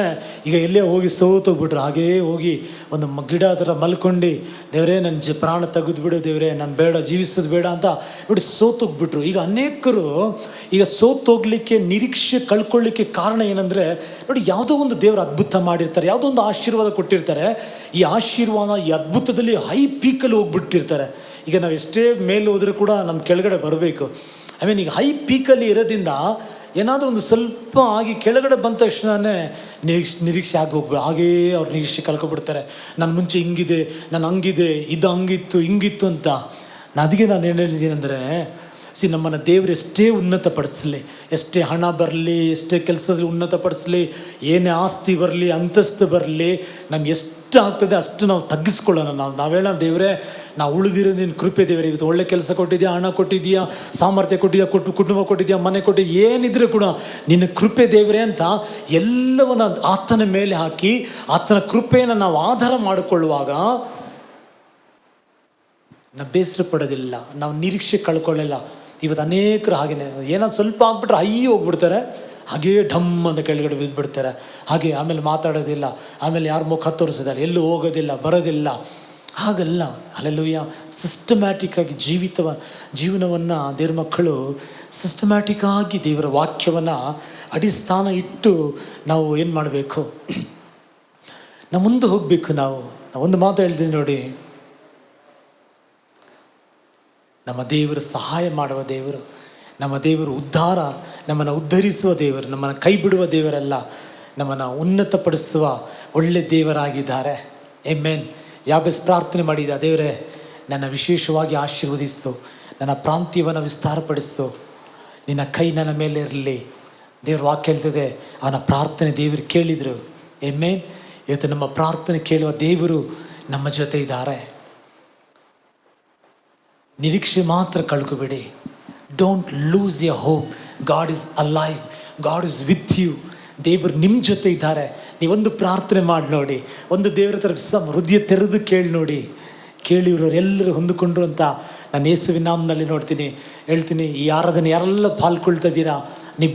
ಈಗ ಎಲ್ಲೇ ಹೋಗಿ ಸೋತೋಗ್ಬಿಟ್ರು. ಹಾಗೇ ಹೋಗಿ ಒಂದು ಗಿಡ ಥರ ಮಲ್ಕೊಂಡು, ದೇವರೇ ನನ್ನ ಪ್ರಾಣ ತೆಗೆದುಬಿಡು, ದೇವರೇ ನಾನು ಬೇಡ, ಜೀವಿಸೋದು ಬೇಡ ಅಂತ ನೋಡಿ ಸೋತೋಗ್ಬಿಟ್ರು. ಈಗ ಅನೇಕರು ಈಗ ಸೋತೋಗ್ಲಿಕ್ಕೆ, ನಿರೀಕ್ಷೆ ಕಳ್ಕೊಳ್ಳಿಕ್ಕೆ ಕಾರಣ ಏನಂದರೆ ನೋಡಿ, ಯಾವುದೋ ಒಂದು ದೇವರು ಅದ್ಭುತ ಮಾಡಿರ್ತಾರೆ, ಯಾವುದೋ ಒಂದು ಆಶೀರ್ವಾದ ಕೊಟ್ಟಿರ್ತಾರೆ. ಈ ಆಶೀರ್ವಾದ, ಈ ಅದ್ಭುತದಲ್ಲಿ ಹೈ ಪೀಕಲ್ಲಿ ಹೋಗ್ಬಿಟ್ಟಿರ್ತಾರೆ. ಈಗ ನಾವು ಎಷ್ಟೇ ಮೇಲೆ ಹೋದರೂ ಕೂಡ ನಮ್ಮ ಕೆಳಗಡೆ ಬರಬೇಕು. ಈಗ ಹೈ ಪೀಕಲ್ಲಿ ಇರೋದ್ರಿಂದ ಏನಾದರೂ ಒಂದು ಸ್ವಲ್ಪ ಆಗಿ ಕೆಳಗಡೆ ಬಂದ ತಕ್ಷಣವೇ ನಿರೀಕ್ಷೆ ಆಗಿ ಹೋಗ್ಬಿಡು, ಹಾಗೇ ಅವ್ರ ನಿರೀಕ್ಷೆ ಕಳ್ಕೊಬಿಡ್ತಾರೆ. ನಾನು ಮುಂಚೆ ಹಿಂಗಿದೆ, ನಾನು ಹಂಗಿದೆ, ಇದು ಹಂಗಿತ್ತು ಹಿಂಗಿತ್ತು ಅಂತ. ಅದಕ್ಕೆ ನಾನು ಏನು ಹೇಳಿದ್ದೀನಿ ಅಂದರೆ, ನಮ್ಮನ್ನು ದೇವರು ಎಷ್ಟೇ ಉನ್ನತಪಡಿಸಲಿ, ಎಷ್ಟೇ ಹಣ ಬರಲಿ, ಎಷ್ಟೇ ಕೆಲಸದಲ್ಲಿ ಉನ್ನತಪಡಿಸಲಿ, ಏನೇ ಆಸ್ತಿ ಬರಲಿ, ಅಂತಸ್ತು ಬರಲಿ, ನಮ್ಗೆ ಎಷ್ಟು ಆಗ್ತದೆ ಅಷ್ಟು ನಾವು ತಗ್ಗಿಸ್ಕೊಳ್ಳೋಣ. ನಾವು ಹೇಳೋಣ, ದೇವರೇ ನಾವು ಉಳಿದಿರೋದು ನಿನ್ನ ಕೃಪೆ ದೇವರೇ. ಇವತ್ತು ಒಳ್ಳೆ ಕೆಲಸ ಕೊಟ್ಟಿದ್ಯಾ, ಹಣ ಕೊಟ್ಟಿದ್ಯಾ, ಸಾಮರ್ಥ್ಯ ಕೊಟ್ಟಿದ್ಯಾ, ಕುಟುಂಬ ಕೊಟ್ಟಿದ್ಯಾ, ಮನೆ ಕೊಟ್ಟಿದ್ಯಾ, ಏನಿದ್ರೆ ಕೂಡ ನಿನ್ನ ಕೃಪೆ ದೇವರೇ ಅಂತ ಎಲ್ಲವನ್ನ ಆತನ ಮೇಲೆ ಹಾಕಿ ಆತನ ಕೃಪೆಯನ್ನು ನಾವು ಆಧಾರ ಮಾಡಿಕೊಳ್ಳುವಾಗ ನಾವು ಬೇಸರ ಪಡೋದಿಲ್ಲ, ನಾವು ನಿರೀಕ್ಷೆ ಕಳ್ಕೊಳ್ಳಲ್ಲ. ಇವತ್ತು ಅನೇಕರು ಹಾಗೇನೆ, ಏನೋ ಸ್ವಲ್ಪ ಆಗ್ಬಿಟ್ರೆ ಹೋಗ್ಬಿಡ್ತಾರೆ, ಹಾಗೇ ಢಮ್ ಅಂತ ಕೆಳಗಡೆ ಬಿದ್ದುಬಿಡ್ತಾರೆ. ಹಾಗೆ ಆಮೇಲೆ ಮಾತಾಡೋದಿಲ್ಲ, ಆಮೇಲೆ ಯಾರು ಮುಖ ತೋರಿಸೋದಿಲ್ಲ, ಎಲ್ಲೂ ಹೋಗೋದಿಲ್ಲ, ಬರೋದಿಲ್ಲ. ಹಾಗಲ್ಲ. ಅಲ್ಲೆಲ್ಲೂಯ್ಯ. ಸಿಸ್ಟಮ್ಯಾಟಿಕ್ಕಾಗಿ ಜೀವನವನ್ನು ದೇವ್ರ ಮಕ್ಕಳು ಸಿಸ್ಟಮ್ಯಾಟಿಕ್ಕಾಗಿ ದೇವರ ವಾಕ್ಯವನ್ನು ಅಡಿಸ್ಥಾನ ಇಟ್ಟು ನಾವು ಏನು ಮಾಡಬೇಕು, ನಾವು ಮುಂದೆ ಹೋಗಬೇಕು. ನಾವು ಒಂದು ಮಾತು ಹೇಳ್ತೀನಿ ನೋಡಿ, ನಮ್ಮ ದೇವರು ಸಹಾಯ ಮಾಡುವ ದೇವರು, ನಮ್ಮ ದೇವರು ಉದ್ಧಾರ, ನಮ್ಮನ್ನು ಉದ್ಧರಿಸುವ ದೇವರು, ನಮ್ಮನ್ನು ಕೈ ಬಿಡುವ ದೇವರಲ್ಲ, ನಮ್ಮನ್ನು ಉನ್ನತಪಡಿಸುವ ಒಳ್ಳೆ ದೇವರಾಗಿದ್ದಾರೆ. ಆಮೆನ್. ಯಾಬೇಸ್ ಪ್ರಾರ್ಥನೆ ಮಾಡಿದ, ದೇವರೇ ನನ್ನ ವಿಶೇಷವಾಗಿ ಆಶೀರ್ವದಿಸು, ನನ್ನ ಪ್ರಾಂತ್ಯವನ್ನು ವಿಸ್ತಾರಪಡಿಸು, ನಿನ್ನ ಕೈ ನನ್ನ ಮೇಲೆ ಇರಲಿ. ದೇವ್ರ ವಾಕ್ಯ ಹೇಳ್ತದೆ, ಅವನ ಪ್ರಾರ್ಥನೆ ದೇವರು ಕೇಳಿದರು. ಆಮೆನ್. ಇವತ್ತು ನಮ್ಮ ಪ್ರಾರ್ಥನೆ ಕೇಳುವ ದೇವರು ನಮ್ಮ ಜೊತೆ ಇದ್ದಾರೆ. ನಿರೀಕ್ಷೆ ಮಾತ್ರ ಕಳ್ಕೊಬೇಡಿ. Don't lose your hope. God is alive, God is with you. ದೇವರು ನಿಮ್ಮ ಜೊತೆ ಇದ್ದಾರೆ. ನೀವೊಂದು ಪ್ರಾರ್ಥನೆ ಮಾಡಿ ನೋಡಿ, ಒಂದು ದೇವರ ಥರ ಹೃದಯ ತೆರೆದು ಕೇಳಿ ನೋಡಿ. ಕೇಳಿರೋರು ಎಲ್ಲರೂ ಹೊಂದಿಕೊಂಡ್ರು ಅಂತ ನಾನು ಯೇಸುವಿನ ನಾಮದಲ್ಲಿ ಹೇಳ್ತೀನಿ. ಈ ಆರಾಧನೆ ಯಾರೆಲ್ಲ ಪಾಲ್ಕೊಳ್ತಾ ಇದ್ದೀರಾ, ನೀವು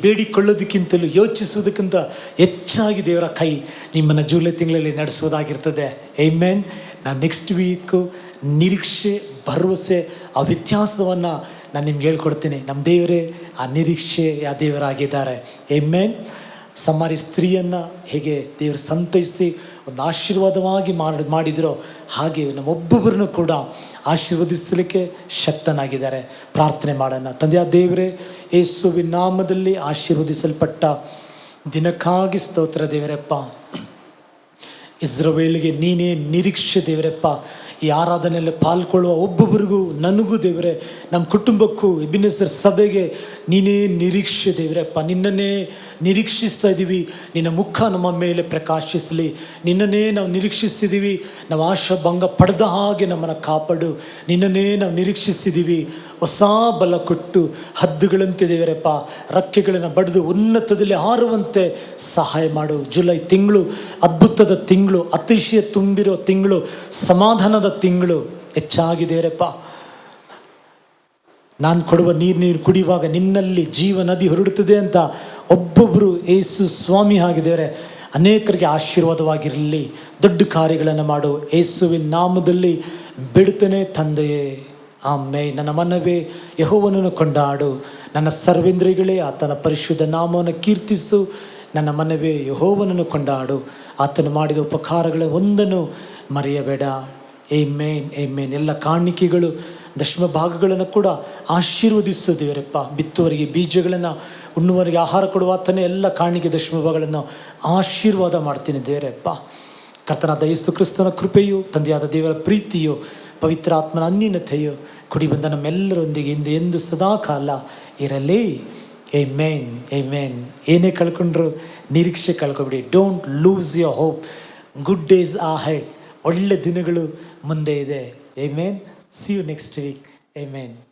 ಬೇಡಿಕೊಳ್ಳೋದಕ್ಕಿಂತಲೂ ಯೋಚಿಸುವುದಕ್ಕಿಂತ ಹೆಚ್ಚಾಗಿ ದೇವರ ಕೈ ನಿಮ್ಮನ್ನು ಜೂಲೈ ತಿಂಗಳಲ್ಲಿ ನಡೆಸುವುದಾಗಿರ್ತದೆ. ಆಮೆನ್. ನಾನು ನೆಕ್ಸ್ಟ್ ವೀಕು ನಿರೀಕ್ಷೆ, ಭರವಸೆ, ಆ ವ್ಯತ್ಯಾಸವನ್ನು ನಾನು ನಿಮ್ಗೆ ಹೇಳ್ಕೊಡ್ತೀನಿ. ನಮ್ಮ ದೇವರೇ ಆ ನಿರೀಕ್ಷೆಯ ದೇವರಾಗಿದ್ದಾರೆ. ಆಮೆನ್. ಸಮಾರಿ ಸ್ತ್ರೀಯನ್ನು ಹೇಗೆ ದೇವರು ಸಂತೈಸಿ ಒಂದು ಆಶೀರ್ವಾದವಾಗಿ ಮಾಡಿದರೋ ಹಾಗೆ ನಮ್ಮೊಬ್ಬೊಬ್ಬರನ್ನು ಕೂಡ ಆಶೀರ್ವದಿಸಲಿಕ್ಕೆ ಶಕ್ತನಾಗಿದ್ದಾರೆ. ಪ್ರಾರ್ಥನೆ ಮಾಡೋಣ. ತಂದೆಯ ದೇವರೇ, ಯೇಸುವಿನ ನಾಮದಲ್ಲಿ ಆಶೀರ್ವದಿಸಲ್ಪಟ್ಟ ದಿನಕ್ಕಾಗಿ ಸ್ತೋತ್ರ ದೇವರಪ್ಪ. ಇಸ್ರಾಯೇಲಿಗೆ ನೀನೇ ನಿರೀಕ್ಷೆ ದೇವರಪ್ಪ. ಈ ಆರಾಧನೆಯಲ್ಲಿ ಪಾಲ್ಗೊಳ್ಳುವ ಒಬ್ಬೊಬ್ಬರಿಗೂ, ನನಗೂ ದೇವರೇ, ನಮ್ಮ ಕುಟುಂಬಕ್ಕೂ, ಎಬಿನೆಜರ್ ಸಭೆಗೆ ನೀನೇ ನಿರೀಕ್ಷೆ ದೇವರಪ್ಪ. ನಿನ್ನನ್ನೇ ನಿರೀಕ್ಷಿಸ್ತಾ ಇದ್ದೀವಿ. ನಿನ್ನ ಮುಖ ನಮ್ಮ ಮೇಲೆ ಪ್ರಕಾಶಿಸಲಿ. ನಿನ್ನನ್ನೇ ನಾವು ನಿರೀಕ್ಷಿಸಿದ್ದೀವಿ. ನಾವು ಆಶಾಭಂಗ ಪಡೆದ ಹಾಗೆ ನಮ್ಮನ್ನು ಕಾಪಾಡು. ನಿನ್ನನ್ನೇ ನಾವು ನಿರೀಕ್ಷಿಸಿದ್ದೀವಿ. ಹೊಸ ಬಲ ಕೊಟ್ಟು ಹದ್ದುಗಳಂತೆ ದೇವರಪ್ಪ ರೆಕ್ಕೆಗಳನ್ನು ಬಡಿದು ಉನ್ನತದಲ್ಲಿ ಹಾರುವಂತೆ ಸಹಾಯ ಮಾಡು. ಜುಲೈ ತಿಂಗಳು ಅದ್ಭುತದ ತಿಂಗಳು, ಅತಿಶಯ ತುಂಬಿರೋ ತಿಂಗಳು, ಸಮಾಧಾನದ ತಿಂಗಳು ಹೆಚ್ಚಾಗಿ ದೇವರಪ್ಪ. ನಾನು ಕೊಡುವ ನೀರು ಕುಡಿಯುವಾಗ ನಿನ್ನಲ್ಲಿ ಜೀವ ನದಿ ಹೊರಡುತ್ತದೆ ಅಂತ ಒಬ್ಬೊಬ್ಬರು ಯೇಸು ಸ್ವಾಮಿ ಆಗಿದ್ದೇವೆ. ಅನೇಕರಿಗೆ ಆಶೀರ್ವಾದವಾಗಿರಲಿ. ದೊಡ್ಡ ಕಾರ್ಯಗಳನ್ನು ಮಾಡು. ಯೇಸುವಿನ ನಾಮದಲ್ಲಿ ಬಿಡುತ್ತೇನೆ ತಂದೆಯೇ, ಆಮೇನ್. ನನ್ನ ಮನವೇ ಯೆಹೋವನನ್ನು ಕೊಂಡಾಡು, ನನ್ನ ಸರ್ವೇಂದ್ರಿಯಗಳೇ ಆತನ ಪರಿಶುದ್ಧ ನಾಮವನ್ನು ಕೀರ್ತಿಸು. ನನ್ನ ಮನವೇ ಯೆಹೋವನನ್ನು ಕೊಂಡಾಡು, ಆತನು ಮಾಡಿದ ಉಪಕಾರಗಳ ಒಂದನ್ನು ಮರೆಯಬೇಡ. Amen, amen. ಎಲ್ಲ ಕಾಣಿಕೆಗಳು, ದಶಮ ಭಾಗಗಳನ್ನು ಕೂಡ ಆಶೀರ್ವದಿಸು ದೇವರಪ್ಪ. ಬಿತ್ತುವರಿಗೆ ಬೀಜಗಳನ್ನು, ಉಣ್ಣುವರಿಗೆ ಆಹಾರ ಕೊಡುವ ಆತನೇ ಎಲ್ಲ ಕಾಣಿಕೆ ದಶಮ ಭಾಗಗಳನ್ನು ಆಶೀರ್ವಾದ ಮಾಡ್ತೀನಿ ದೇವರಪ್ಪ. ಕರ್ತನಾದ ಯೇಸು ಕ್ರಿಸ್ತನ ಕೃಪೆಯು, ತಂದೆಯಾದ ದೇವರ ಪ್ರೀತಿಯು, ಪವಿತ್ರಾತ್ಮನ ಅನ್ಯೂನ್ಯತೆಯು ಕುಡಿ ಬಂದ ನಮ್ಮೆಲ್ಲರೊಂದಿಗೆ ಇಂದು ಎಂದು ಸದಾಕಾಲ ಇರಲಿ. ಆಮೆನ್, ಆಮೆನ್. ಏನೇ ಕಳ್ಕೊಂಡ್ರು ನಿರೀಕ್ಷೆ ಕಳ್ಕೊಬಿಡಿ. Don't lose your hope. Good days are ahead. ಒಳ್ಳೆ ದಿನಗಳು ಮುಂದೆ ಇದೆ. ಆಮೆನ್. See you next week. Amen.